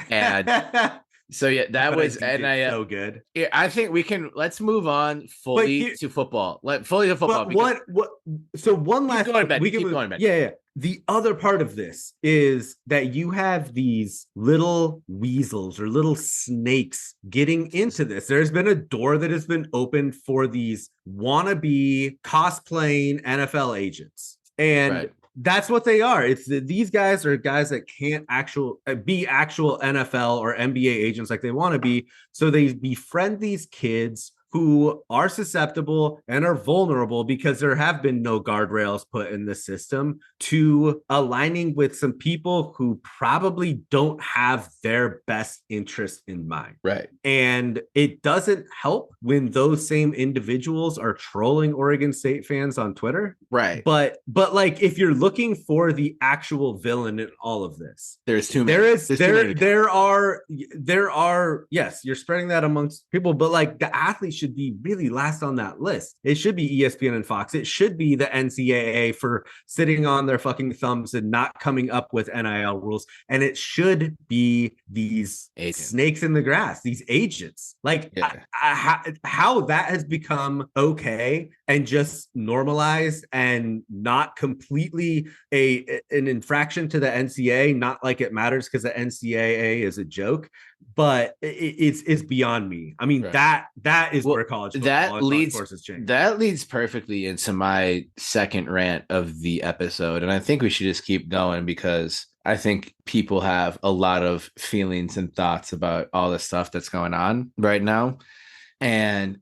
And so that was so good. Yeah, I think let's move on fully to football. Fully to football. So one last keep going back. Yeah. The other part of this is that you have these little weasels or little snakes getting into this. There's been a door that has been opened for these wannabe cosplaying NFL agents. And that's what they are. These guys are guys that can't be actual NFL or NBA agents like they want to be. So they befriend these kids who are susceptible and are vulnerable because there have been no guardrails put in the system to aligning with some people who probably don't have their best interest in mind. Right. And it doesn't help when those same individuals are trolling Oregon State fans on Twitter. Right. But like, if you're looking for the actual villain in all of this, there's too many. There are, yes, you're spreading that amongst people, but like the athletes should be really last on that list. It should be ESPN and Fox. It should be the NCAA for sitting on their fucking thumbs and not coming up with NIL rules. And it should be these snakes in the grass, these agents. Like how that has become okay and just normalized and not completely an infraction to the NCAA, not like it matters because the NCAA is a joke. But it's beyond me. I mean, that is where college football that leads perfectly into my second rant of the episode. And I think we should just keep going because I think people have a lot of feelings and thoughts about all the stuff that's going on right now. And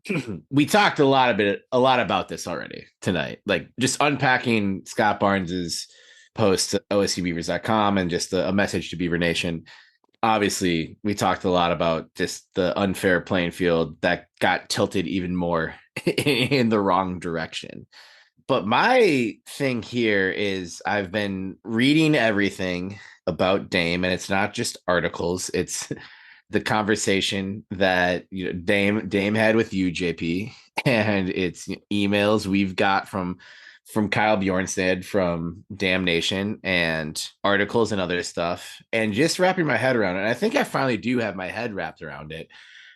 we talked a lot about this already tonight, like just unpacking Scott Barnes's post to OSUBeavers.com and just a message to Beaver Nation. Obviously, we talked a lot about just the unfair playing field that got tilted even more in the wrong direction. But my thing here is I've been reading everything about Dame, and it's not just articles. It's the conversation that Dame had with you, JP, and it's emails we've got from Kyle Bjornstad from Damn Nation and articles and other stuff, and just wrapping my head around it. And I think I finally do have my head wrapped around it.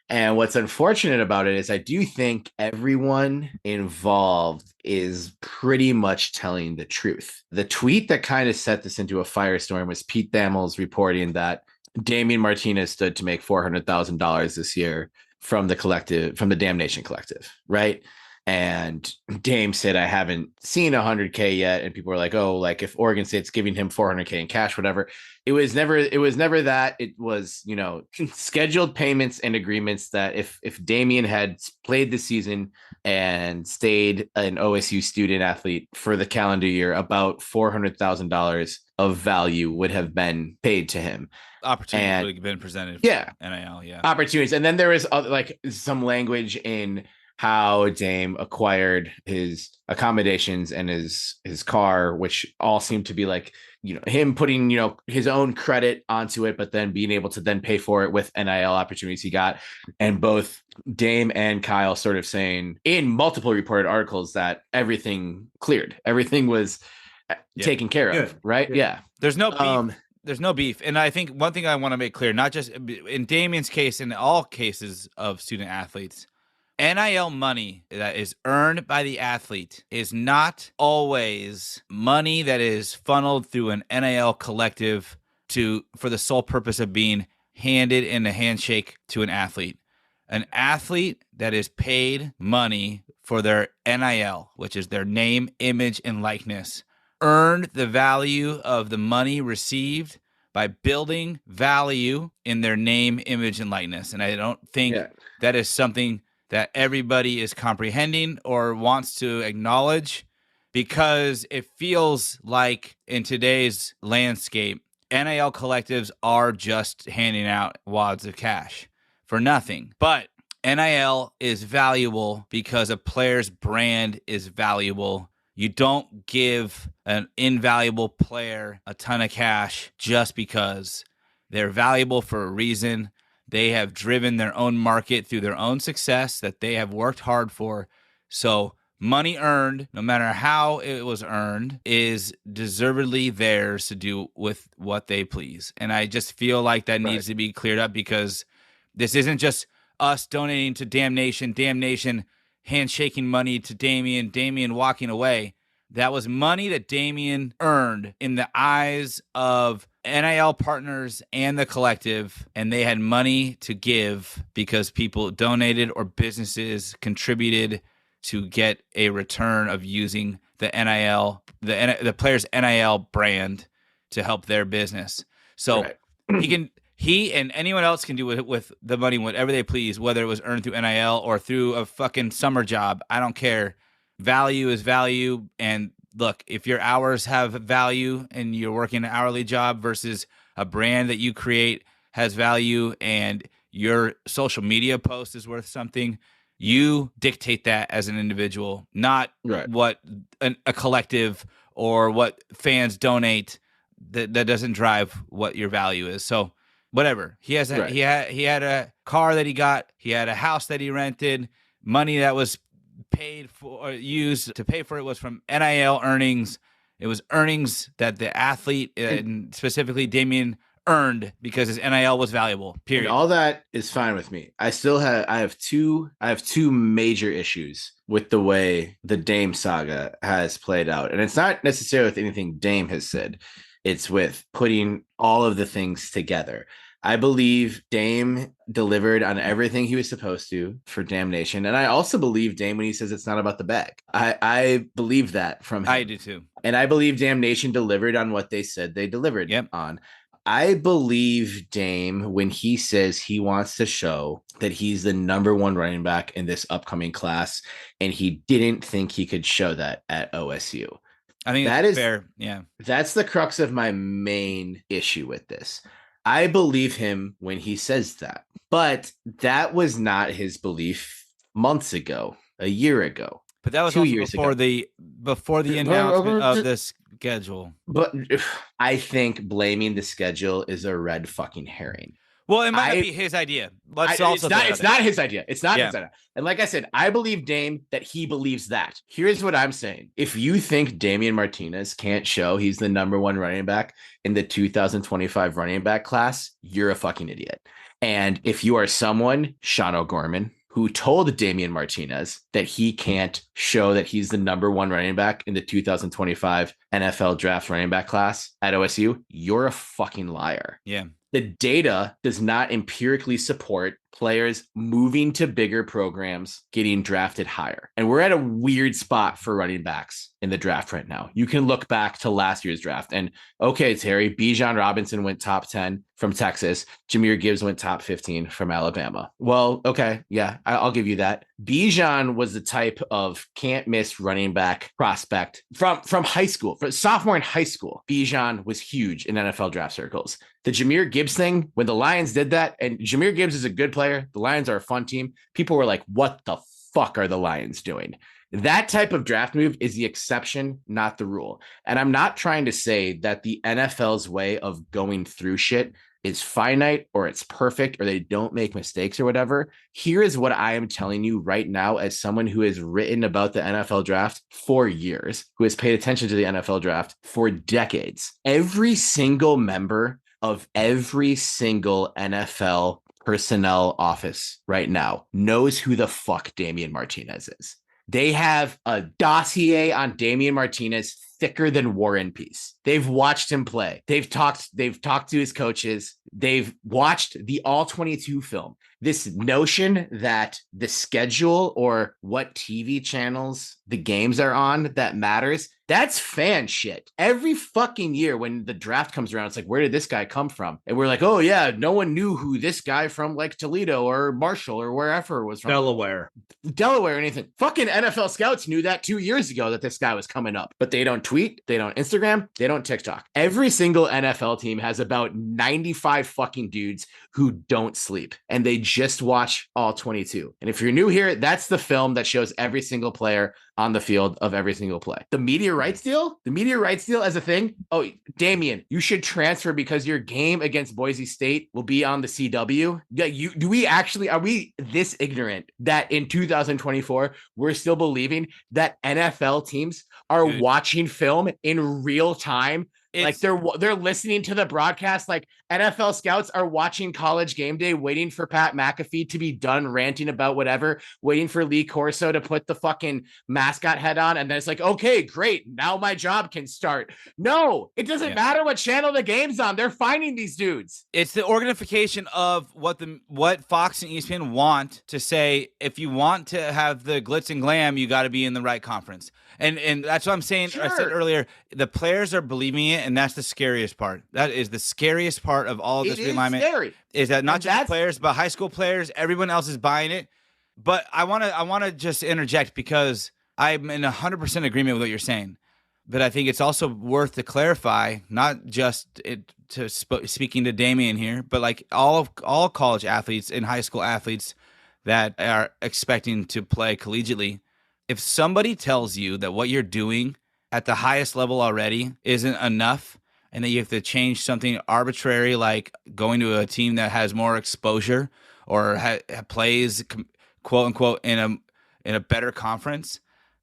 And what's unfortunate about it is I do think everyone involved is pretty much telling the truth. The tweet that kind of set this into a firestorm was Pete Thamel's reporting that Damian Martinez stood to make $400,000 this year from the Damn Nation collective, right? And Dame said, I haven't seen 100K yet. And people were like, oh, like if Oregon State's giving him 400K in cash, whatever. It was never that. It was, you know, scheduled payments and agreements that if Damian had played the season and stayed an OSU student athlete for the calendar year, about $400,000 of value would have been paid to him. Opportunities would have been presented. Yeah. NIL. Yeah. Opportunities. And then there was like some language in how Dame acquired his accommodations and his car, which all seemed to be like, you know, him putting, you know, his own credit onto it, but then being able to then pay for it with NIL opportunities he got. And both Dame and Kyle sort of saying in multiple reported articles that everything cleared, everything was taken care of. Right. Yeah. There's no beef. There's no beef. And I think one thing I want to make clear, not just in Damian's case, in all cases of student athletes, NIL money that is earned by the athlete is not always money that is funneled through an NIL collective for the sole purpose of being handed in a handshake to an athlete. An athlete that is paid money for their NIL, which is their name, image, and likeness, earned the value of the money received by building value in their name, image, and likeness. And I don't think that is something that everybody is comprehending or wants to acknowledge, because it feels like in today's landscape, NIL collectives are just handing out wads of cash for nothing. But NIL is valuable because a player's brand is valuable. You don't give an invaluable player a ton of cash just because. They're valuable for a reason. They have driven their own market through their own success that they have worked hard for. So money earned, no matter how it was earned, is deservedly theirs to do with what they please. And I just feel like that needs to be cleared up, because this isn't just us donating to Damn Nation handshaking money to Damian walking away. That was money that Damian earned in the eyes of NIL partners and the collective, and they had money to give because people donated or businesses contributed to get a return of using the NIL, the player's NIL brand to help their business. So he and anyone else can do with the money whatever they please, whether it was earned through NIL or through a fucking summer job. I don't care. Value is value. And look, if your hours have value and you're working an hourly job versus a brand that you create has value and your social media post is worth something, you dictate that as an individual, not what a collective or what fans donate. That doesn't drive what your value is. So whatever. He has he had a car that he got, he had a house that he rented, money that was paid for or used to pay for it was from NIL earnings. It was earnings that the athlete and specifically Damian earned because his NIL was valuable. Period. And all that is fine with me. I have two major issues with the way the Dame saga has played out. And it's not necessarily with anything Dame has said. It's with putting all of the things together. I believe Dame delivered on everything he was supposed to for Damn Nation. And I also believe Dame when he says it's not about the bag. I believe that from him. I do too. And I believe Damn Nation delivered on what they said they delivered on. I believe Dame when he says he wants to show that he's the number one running back in this upcoming class. And he didn't think he could show that at OSU. I think that is fair. Yeah. That's the crux of my main issue with this. I believe him when he says that, but that was not his belief months ago, a year ago. But that was 2 years before the announcement of the schedule. But I think blaming the schedule is a red fucking herring. Well, it might not be his idea. It's not his idea. It's not his idea. And like I said, I believe Dame that he believes that. Here's what I'm saying. If you think Damian Martinez can't show he's the number one running back in the 2025 running back class, you're a fucking idiot. And if you are someone, Sean O'Gorman, who told Damian Martinez that he can't show that he's the number one running back in the 2025 NFL draft running back class at OSU, you're a fucking liar. Yeah. The data does not empirically support players moving to bigger programs, getting drafted higher. And we're at a weird spot for running backs in the draft right now. You can look back to last year's draft and okay, Terry, Bijan Robinson went top 10 from Texas. Jahmyr Gibbs went top 15 from Alabama. Well, okay. Yeah, I'll give you that. Bijan was the type of can't miss running back prospect from high school, from sophomore in high school. Bijan was huge in NFL draft circles. The Jahmyr Gibbs thing, when the Lions did that, and Jahmyr Gibbs is a good player, the Lions are a fun team. People were like, what the fuck are the Lions doing? That type of draft move is the exception, not the rule. And I'm not trying to say that the NFL's way of going through shit is finite or it's perfect or they don't make mistakes or whatever. Here is what I am telling you right now as someone who has written about the NFL draft for years, who has paid attention to the NFL draft for decades. Every single member of every single NFL personnel office right now knows who the fuck Damian Martinez is. They have a dossier on Damian Martinez thicker than War and Peace. They've watched him play. They've talked to his coaches. They've watched the All 22 film. This notion that the schedule or what TV channels the games are on that matters, that's fan shit. Every fucking year when the draft comes around, it's like, where did this guy come from? And we're like, oh yeah, no one knew who this guy from like Toledo or Marshall or wherever was from. Delaware or anything. Fucking NFL scouts knew that 2 years ago that this guy was coming up, but they don't tweet, they don't Instagram, they don't TikTok. Every single NFL team has about 95 fucking dudes who don't sleep and they just watch all 22. And if you're new here, that's the film that shows every single player on the field of every single play. The media rights deal as a thing. Oh, Damian, you should transfer because your game against Boise State will be on the CW. Yeah, are we this ignorant that in 2024, we're still believing that NFL teams are watching film in real time? Like they're listening to the broadcast, like NFL scouts are watching College Game Day, waiting for Pat McAfee to be done ranting about whatever, waiting for Lee Corso to put the fucking mascot head on. And then it's like, okay, great. Now my job can start. No, it doesn't matter what channel the game's on. They're finding these dudes. It's the organification of what Fox and ESPN want to say. If you want to have the glitz and glam, you got to be in the right conference. And that's what I'm saying. Sure. I said earlier, the players are believing it, and that's the scariest part. That is the scariest part of all of this realignment. Scary. Is that not just players, but high school players? Everyone else is buying it. But I want to just interject because I'm in 100% agreement with what you're saying. But I think it's also worth to clarify, not just speaking to Damian here, but like all college athletes and high school athletes that are expecting to play collegiately. If somebody tells you that what you're doing at the highest level already isn't enough and that you have to change something arbitrary like going to a team that has more exposure or plays quote unquote in a better conference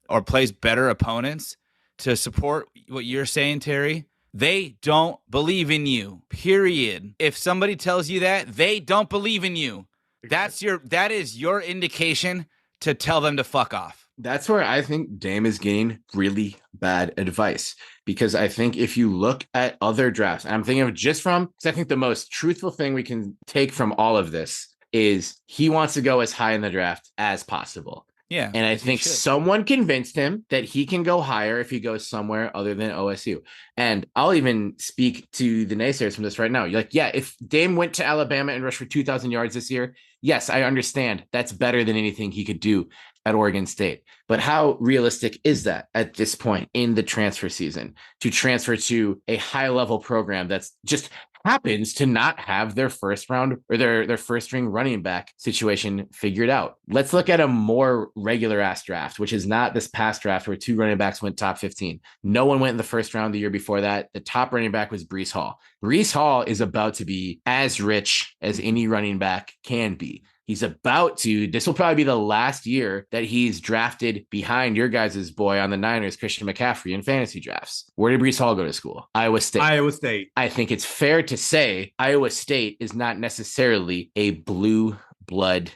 or plays better opponents to support what you're saying, Terry, they don't believe in you, period. If somebody tells you that, they don't believe in you. That is your indication to tell them to fuck off. That's where I think Dame is getting really bad advice, because I think if you look at other drafts, and I'm thinking of because I think the most truthful thing we can take from all of this is he wants to go as high in the draft as possible. Yeah. And I think someone convinced him that he can go higher if he goes somewhere other than OSU. And I'll even speak to the naysayers from this right now. You're like, yeah, if Dame went to Alabama and rushed for 2,000 yards this year, yes, I understand. That's better than anything he could do at Oregon State. But how realistic is that at this point in the transfer season to transfer to a high level program that's just happens to not have their first round or their first string running back situation figured out? Let's look at a more regular ass draft, which is not this past draft where 2 running backs went top 15. No one went in the first round the year before that. The top running back was Breece Hall. Breece Hall is about to be as rich as any running back can be. This will probably be the last year that he's drafted behind your guys' boy on the Niners, Christian McCaffrey, in fantasy drafts. Where did Breece Hall go to school? Iowa State. I think it's fair to say Iowa State is not necessarily a blue blood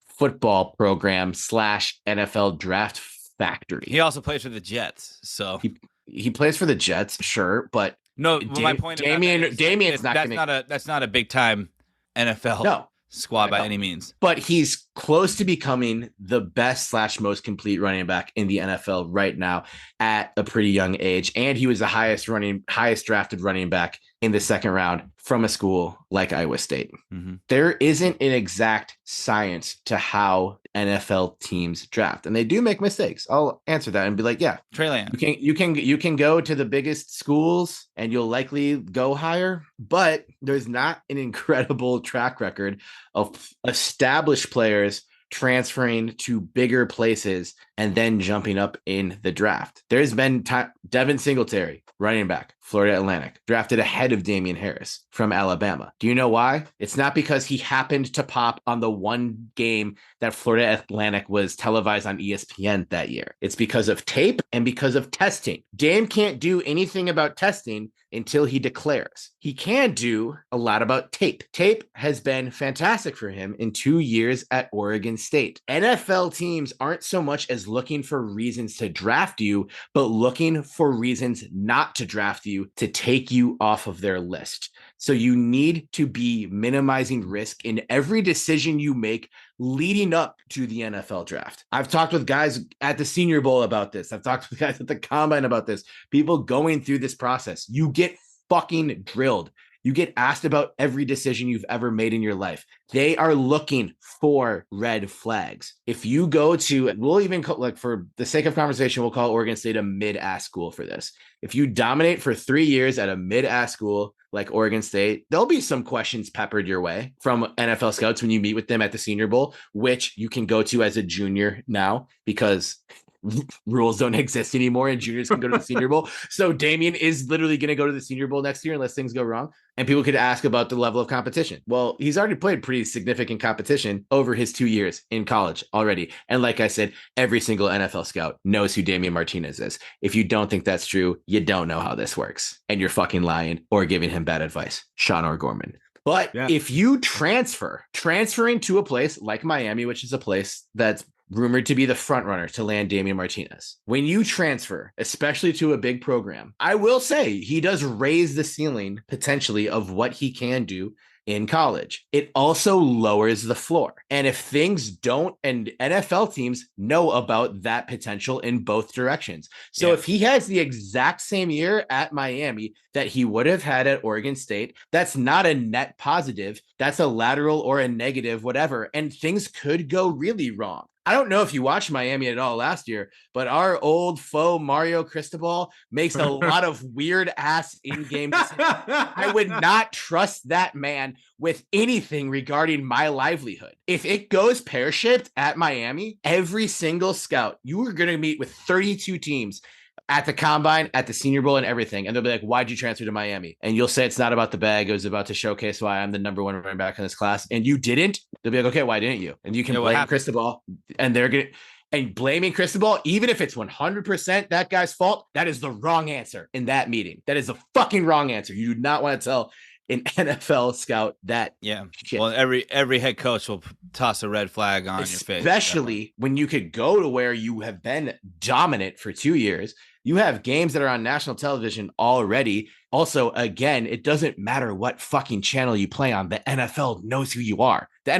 football program / NFL draft factory. He also plays for the Jets. So he plays for the Jets, sure, but no, my point Damian's not going to. That's not a big time NFL. No. squad by any means. But he's close to becoming the best / most complete running back in the NFL right now at a pretty young age. And he was the highest drafted running back in the second round from a school like Iowa State. Mm-hmm. There isn't an exact science to how NFL teams draft, and they do make mistakes. I'll answer that and be like, yeah, Trey Lance. You can go to the biggest schools and you'll likely go higher, but there's not an incredible track record of established players transferring to bigger places and then jumping up in the draft. There's been Devin Singletary, running back, Florida Atlantic, drafted ahead of Damian Harris from Alabama. Do you know why? It's not because he happened to pop on the one game that Florida Atlantic was televised on ESPN that year. It's because of tape and because of testing. Dame can't do anything about testing until he declares. He can do a lot about tape. Tape has been fantastic for him in 2 years at Oregon State. NFL teams aren't so much as looking for reasons to draft you, but looking for reasons not to draft you to take you off of their list. So you need to be minimizing risk in every decision you make leading up to the NFL draft. I've talked with guys at the Senior Bowl about this. I've talked with guys at the Combine about this. People going through this process. You get fucking drilled. You get asked about every decision you've ever made in your life. They are looking for red flags. If you go to, we'll even call, like for the sake of conversation, we'll call Oregon State a mid-ass school for this. If you dominate for 3 years at a mid-ass school like Oregon State, there'll be some questions peppered your way from NFL scouts when you meet with them at the Senior Bowl, which you can go to as a junior now because rules don't exist anymore and juniors can go to the Senior Bowl. So Damian is literally going to go to the Senior Bowl next year unless things go wrong. And people could ask about the level of competition. Well, he's already played pretty significant competition over his 2 years in college already. And like I said, every single NFL scout knows who Damian Martinez is. If you don't think that's true, you don't know how this works. And you're fucking lying or giving him bad advice. Sean O'Gorman. But if you transferring to a place like Miami, which is a place that's rumored to be the front runner to land Damian Martinez. When you transfer, especially to a big program, I will say he does raise the ceiling potentially of what he can do in college. It also lowers the floor. And if things don't, and NFL teams know about that potential in both directions. So if he has the exact same year at Miami that he would have had at Oregon State, that's not a net positive. That's a lateral or a negative, whatever. And things could go really wrong. I don't know if you watched Miami at all last year, but our old foe Mario Cristobal makes a lot of weird ass in-game decisions. I would not trust that man with anything regarding my livelihood. If it goes pear-shaped at Miami, every single scout, you are going to meet with 32 teams at the Combine, at the Senior Bowl, and everything. And they'll be like, why'd you transfer to Miami? And you'll say it's not about the bag. It was about to showcase why I'm the number one running back in this class. And you didn't. They'll be like, okay, why didn't you? And you can blame Cristobal. And they're going to, and blaming Cristobal, even if it's 100% that guy's fault, that is the wrong answer in that meeting. That is the fucking wrong answer. You do not want to tell an NFL scout that. Yeah. Shit. Well, every head coach will toss a red flag on your face. Especially when you could go to where you have been dominant for 2 years. You have games that are on national television already. Also, again, it doesn't matter what fucking channel you play on. The NFL knows who you are. The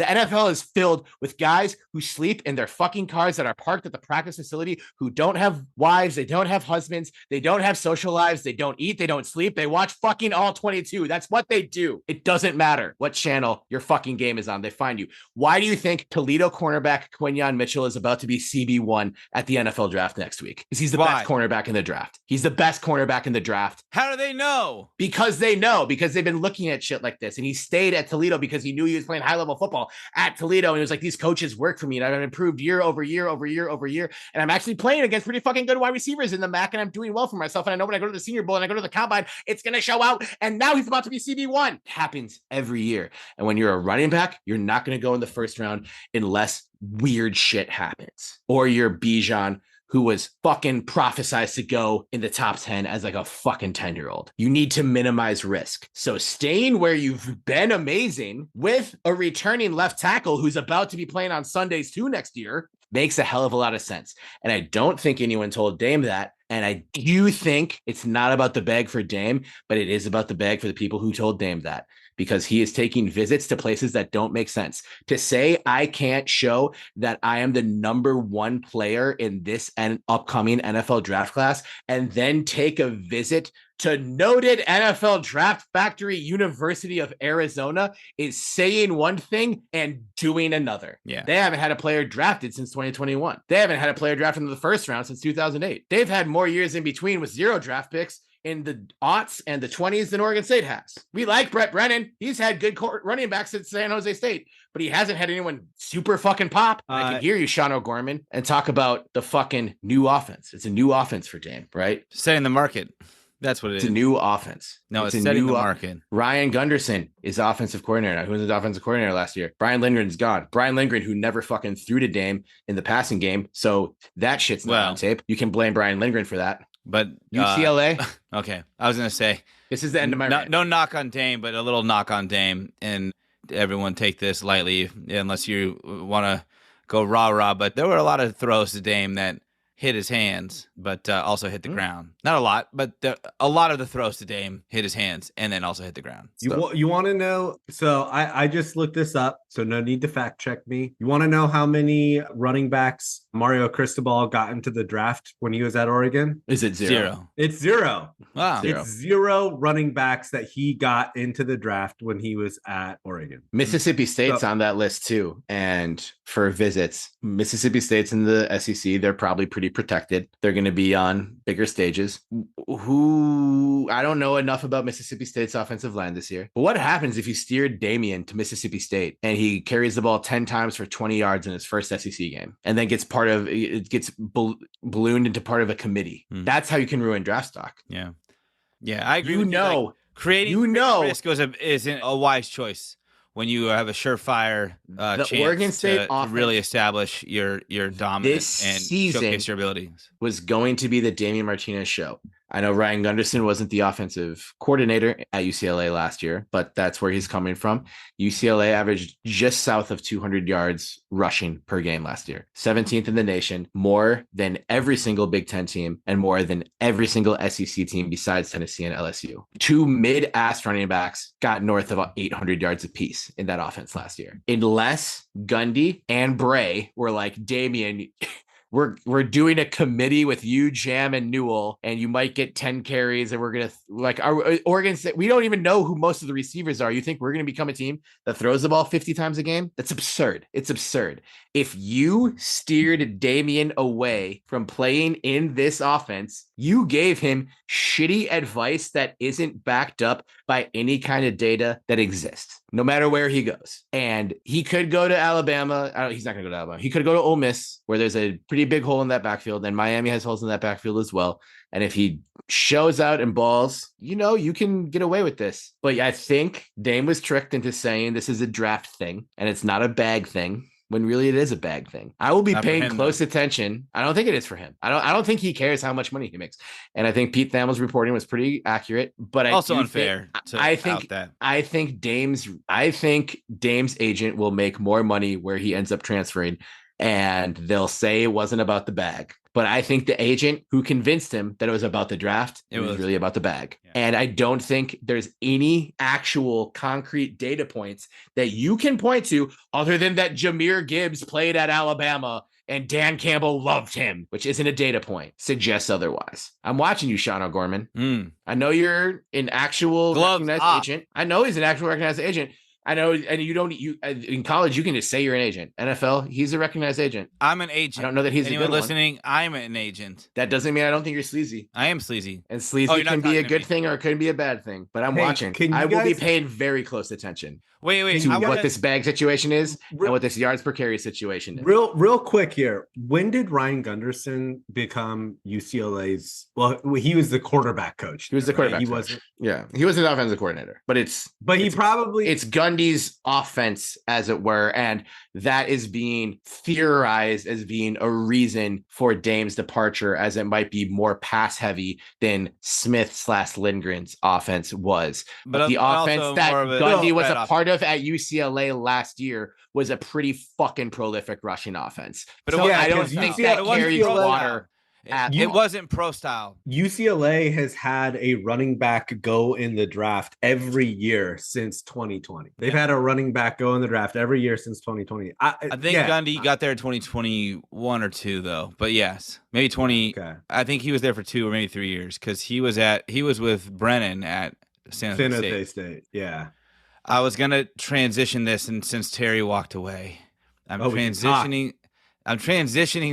NFL is filled with guys who sleep in their fucking cars that are parked at the practice facility, who don't have wives, they don't have husbands, they don't have social lives, they don't eat, they don't sleep, they watch fucking all 22. That's what they do. It doesn't matter what channel your fucking game is on. They find you. Why do you think Toledo cornerback Quinyon Mitchell is about to be CB1 at the NFL draft next week? Because he's the best cornerback in the draft. He's the best cornerback in the draft. How do they know? Because they know, because they've been looking at shit like this. And he stayed at Toledo because he knew he was playing high-level football at Toledo. And it was like, these coaches work for me and I've improved year over year over year over year. And I'm actually playing against pretty fucking good wide receivers in the MAC and I'm doing well for myself. And I know when I go to the Senior Bowl and I go to the Combine, it's going to show out. And now he's about to be CB1. It happens every year. And when you're a running back, you're not going to go in the first round unless weird shit happens. Or you're Bijan, who was fucking prophesized to go in the top 10 as like a fucking 10-year-old. You need to minimize risk. So staying where you've been amazing with a returning left tackle who's about to be playing on Sundays too next year makes a hell of a lot of sense. And I don't think anyone told Dame that And I do think it's not about the bag for Dame, but it is about the bag for the people who told Dame that, because he is taking visits to places that don't make sense. To say I can't show that I am the number one player in this and upcoming NFL draft class and then take a visit to noted NFL Draft Factory University of Arizona is saying one thing and doing another. Yeah. They haven't had a player drafted since 2021. They haven't had a player drafted in the first round since 2008. They've had more years in between with 0 draft picks in the aughts and the 20s than Oregon State has. We like Brett Brennan. He's had good running backs at San Jose State, but he hasn't had anyone super fucking pop. I can hear you, Sean O'Gorman, and talk about the fucking new offense. It's a new offense for Dame, right? Setting the market. That's what it is. It's a new offense. No, it's setting the market. Ryan Gunderson is offensive coordinator now. Who was the offensive coordinator last year? Brian Lindgren's gone. Brian Lindgren, who never fucking threw to Dame in the passing game. So that shit's not on tape. You can blame Brian Lindgren for that. But UCLA. Okay. I was going to say. This is the end of my rant. No knock on Dame, but a little knock on Dame. And everyone take this lightly unless you want to go rah-rah. But there were a lot of throws to Dame that hit his hands, but also hit the ground. Not a lot, but a lot of the throws to Dame hit his hands and then also hit the ground. You want to know? So I just looked this up, so no need to fact check me. You want to know how many running backs Mario Cristobal got into the draft when he was at Oregon? Is it 0? It's 0. Wow. It's 0 running backs that he got into the draft when he was at Oregon. Mississippi State's on that list too. And for visits, Mississippi State's in the SEC. They're probably pretty protected. They're going to be on bigger stages. I don't know enough about Mississippi State's offensive line this year. But what happens if you steered Damian to Mississippi State and he carries the ball 10 times for 20 yards in his first SEC game and then gets ballooned into part of a committee? That's how you can ruin draft stock. Yeah. Yeah, I agree with you. Like, creating risk isn't a wise choice when you have a surefire chance Oregon State to really establish your dominance and showcase your abilities. Was going to be the Damian Martinez show. I know Ryan Gunderson wasn't the offensive coordinator at UCLA last year, but that's where he's coming from. UCLA averaged just south of 200 yards rushing per game last year, 17th in the nation, more than every single Big Ten team and more than every single SEC team besides Tennessee and LSU. 2 mid-ass running backs got north of 800 yards apiece in that offense last year. Unless Gundy and Bray were like, Damian, we're doing a committee with you, Jam, and Newell, and you might get 10 carries, and we're gonna our Oregon State. We don't even know who most of the receivers are. You think we're gonna become a team that throws the ball 50 times a game? That's absurd. It's absurd. If you steered Damian away from playing in this offense, you gave him shitty advice that isn't backed up by any kind of data that exists, no matter where he goes. And he could go to Alabama. He's not going to go to Alabama. He could go to Ole Miss, where there's a pretty big hole in that backfield, and Miami has holes in that backfield as well. And if he shows out and balls, you can get away with this. But I think Dame was tricked into saying this is a draft thing and it's not a bag thing, when really it is a bag thing. I will be paying close attention. I don't think it is for him. I don't think he cares how much money he makes. And I think Pete Thamel's reporting was pretty accurate, but also unfair. I think Dame's agent will make more money where he ends up transferring, and they'll say it wasn't about the bag. But I think the agent who convinced him that it was about the draft, it was really about the bag. Yeah. And I don't think there's any actual concrete data points that you can point to other than that Jahmyr Gibbs played at Alabama and Dan Campbell loved him, which isn't a data point, suggests otherwise. I'm watching you, Sean O'Gorman. I know you're an actual recognized agent. I know he's an actual recognized agent. I know, and you in college, you can just say you're an agent. NFL, he's a recognized agent. I'm an agent. I don't know that he's anyone a good listening. One. I'm an agent. That doesn't mean I don't think you're sleazy. I am sleazy, and sleazy can be a good thing or it can be a bad thing. But I'm watching. I will be paying very close attention. Wait. To what this bag situation is and what this yards per carry situation is. Real quick here. When did Ryan Gunderson become UCLA's? Well, he was the quarterback coach. He was the quarterback coach. Wasn't. Yeah, he was an offensive coordinator. But it's Gundy's offense, as it were, and that is being theorized as being a reason for Dame's departure, as it might be more pass heavy than Smith/Lindgren's offense was. But the offense that Gundy was a part of at UCLA last year was a pretty fucking prolific rushing offense. But I don't think that carries water. It wasn't pro style. UCLA has had a running back go in the draft every year since 2020. They've had a running back go in the draft every year since 2020. I think Gundy got there in 2021 or 2 though. But yes, maybe 20. Okay. I think he was there for 2 or maybe 3 years because he was with Brennan at San Jose State. Yeah. I was gonna transition this, and since Terry walked away, I'm transitioning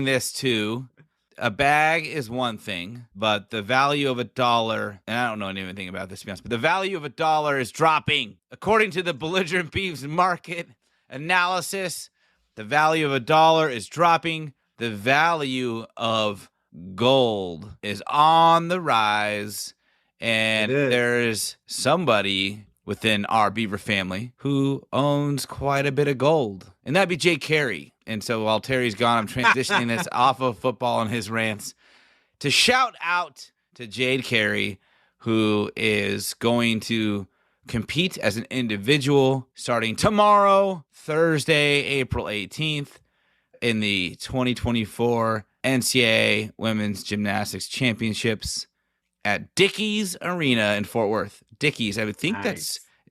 this to a bag is one thing, but the value of $1, and I don't know anything about this, to be honest, but the value of $1 is dropping. According to the Belligerent Beefs market analysis, the value of $1 is dropping. The value of gold is on the rise, and there's somebody within our Beaver family who owns quite a bit of gold, and that'd be Jade Carey. And so while Terry's gone, I'm transitioning this off of football and his rants to shout out to Jade Carey, who is going to compete as an individual starting tomorrow, Thursday, April 18th, in the 2024 NCAA Women's Gymnastics Championships at Dickies Arena in Fort Worth. Dickies, I would think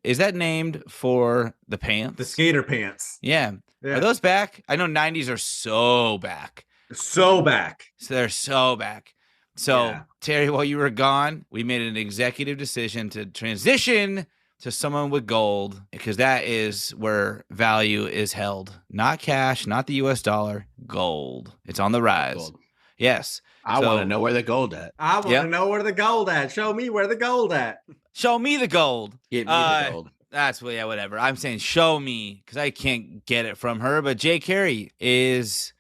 is that named for the pants? The skater pants. Yeah. Are those back? I know 90s are so back. So back. So they're so back. So, Terry, while you were gone, we made an executive decision to transition to someone with gold because that is where value is held. Not cash, not the US dollar, gold. It's on the rise. Gold. Yes. I want to know where the gold at. I want to know where the gold at. Show me where the gold at. Show me the gold. Get me the gold. That's whatever. I'm saying show me because I can't get it from her. But Jade Carey is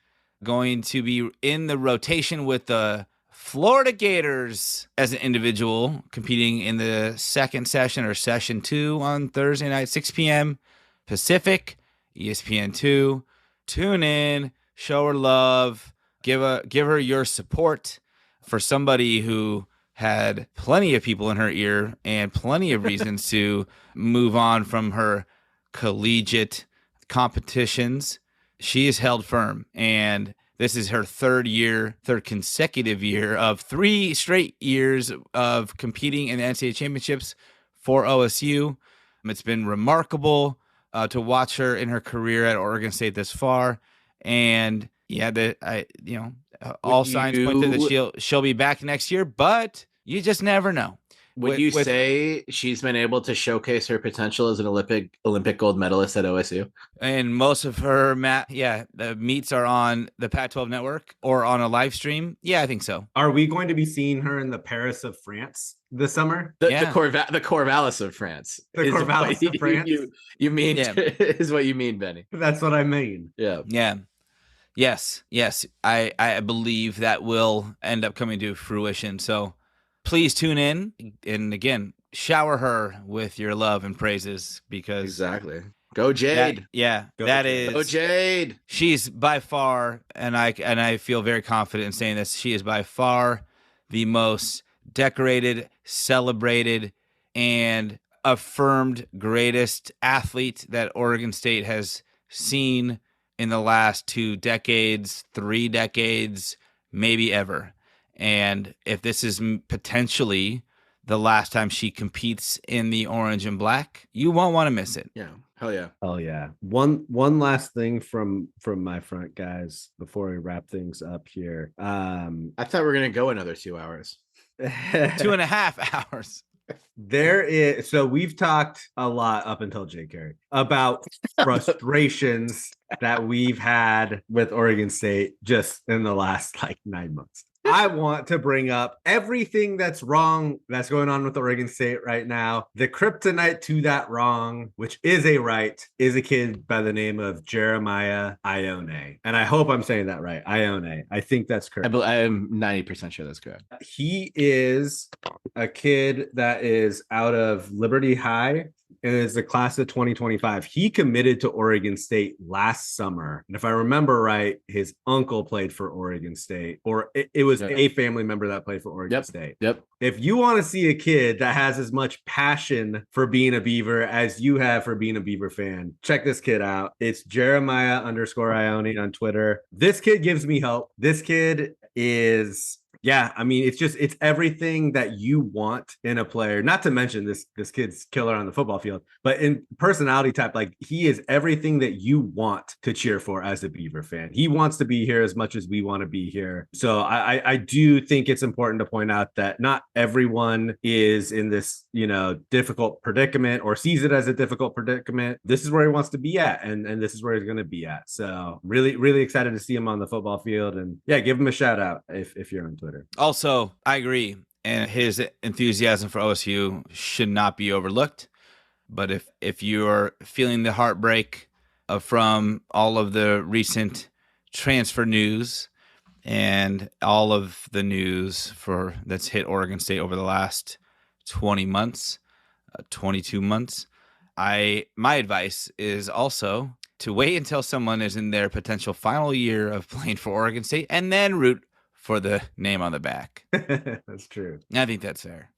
going to be in the rotation with the Florida Gators as an individual, competing in the second session or session 2 on Thursday night, 6 p.m. Pacific, ESPN 2. Tune in, show her love, give her your support for somebody who had plenty of people in her ear and plenty of reasons to move on from her collegiate competitions. She is held firm, and this is her third consecutive year of 3 straight years of competing in the NCAA championships for OSU. It's been remarkable to watch her in her career at Oregon State this far, and all signs point to that she'll be back next year, but you just never know. Would you say she's been able to showcase her potential as an Olympic gold medalist at OSU? And most of her the meets are on the Pac-12 network or on a live stream. Yeah, I think so. Are we going to be seeing her in the Paris of France this summer? The Corvallis of France. The Corvallis of France. You mean is what you mean, Benny. That's what I mean. Yeah. Yeah. Yes. I believe that will end up coming to fruition. So please tune in and again, shower her with your love and praises because exactly. Go Jade. Go Jade. She's by far, and I feel very confident in saying this, she is by far the most decorated, celebrated, and affirmed greatest athlete that Oregon State has seen in the last 2 decades, 3 decades, maybe ever. And if this is potentially the last time she competes in the orange and black, you won't want to miss it. Yeah. Hell yeah. Oh yeah. One last thing from my front, guys, before we wrap things up here. I thought we were gonna go another 2 hours. 2.5 hours. So we've talked a lot up until Jade Carey about frustrations that we've had with Oregon State just in the last 9 months. I want to bring up everything that's wrong that's going on with Oregon State right now. The kryptonite to that wrong, which is a right, is a kid by the name of Jeremiah Ione. And I hope I'm saying that right. Ione. I think that's correct. I am 90% sure that's correct. He is a kid that is out of Liberty High and is the class of 2025. He committed to Oregon State last summer. And if I remember right, his uncle played for Oregon State, or it was a family member that played for Oregon State. Yep. If you want to see a kid that has as much passion for being a Beaver as you have for being a Beaver fan, check this kid out. It's Jeremiah _Ione on Twitter. This kid gives me hope. This kid is Yeah, I mean, it's everything that you want in a player. Not to mention this kid's killer on the football field, but in personality type, like he is everything that you want to cheer for as a Beaver fan. He wants to be here as much as we want to be here. So I do think it's important to point out that not everyone is in this, difficult predicament or sees it as a difficult predicament. This is where he wants to be at, and this is where he's going to be at. So really, really excited to see him on the football field, and yeah, give him a shout out if you're on Twitter. Also, I agree. And his enthusiasm for OSU should not be overlooked. But if you're feeling the heartbreak from all of the recent transfer news and all of the news that's hit Oregon State over the last 20 months, 22 months, my advice is also to wait until someone is in their potential final year of playing for Oregon State and then root for the name on the back. That's true. I think that's fair.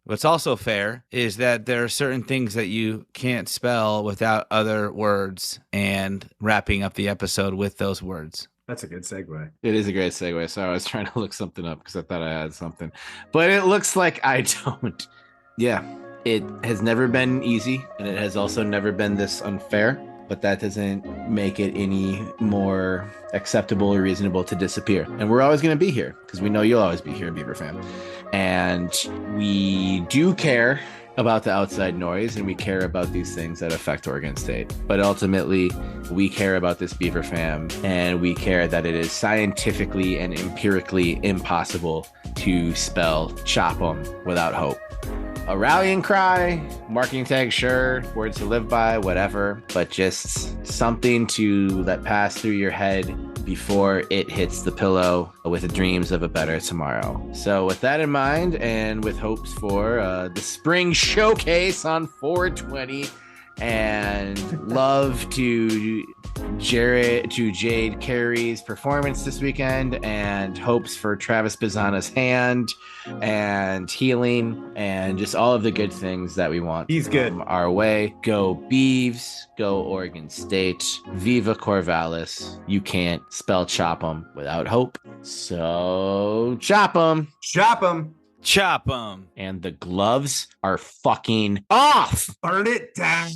What's also fair is that there are certain things that you can't spell without other words, and wrapping up the episode with those words. That's a good segue. It is a great segue. So I was trying to look something up because I thought I had something, but it looks like I don't. Yeah, it has never been easy, and it has also never been this unfair. But that doesn't make it any more acceptable or reasonable to disappear. And we're always going to be here because we know you'll always be here, Beaver fan. And we do care about the outside noise, and we care about these things that affect Oregon State. But ultimately, we care about this Beaver fam, and we care that it is scientifically and empirically impossible to spell chop 'em without hope. A rallying cry, marketing tag, sure, words to live by, whatever, but just something to let pass through your head before it hits the pillow with the dreams of a better tomorrow. So with that in mind, and with hopes for the spring showcase on 420, and love to Jade Carey's performance this weekend, and hopes for Travis Bizana's hand and healing, and just all of the good things that we want. He's good. Our way. Go Beavs. Go Oregon State. Viva Corvallis. You can't spell chop 'em without hope. So chop 'em. Chop 'em. Chop 'em. And the gloves are fucking off. Burn it down.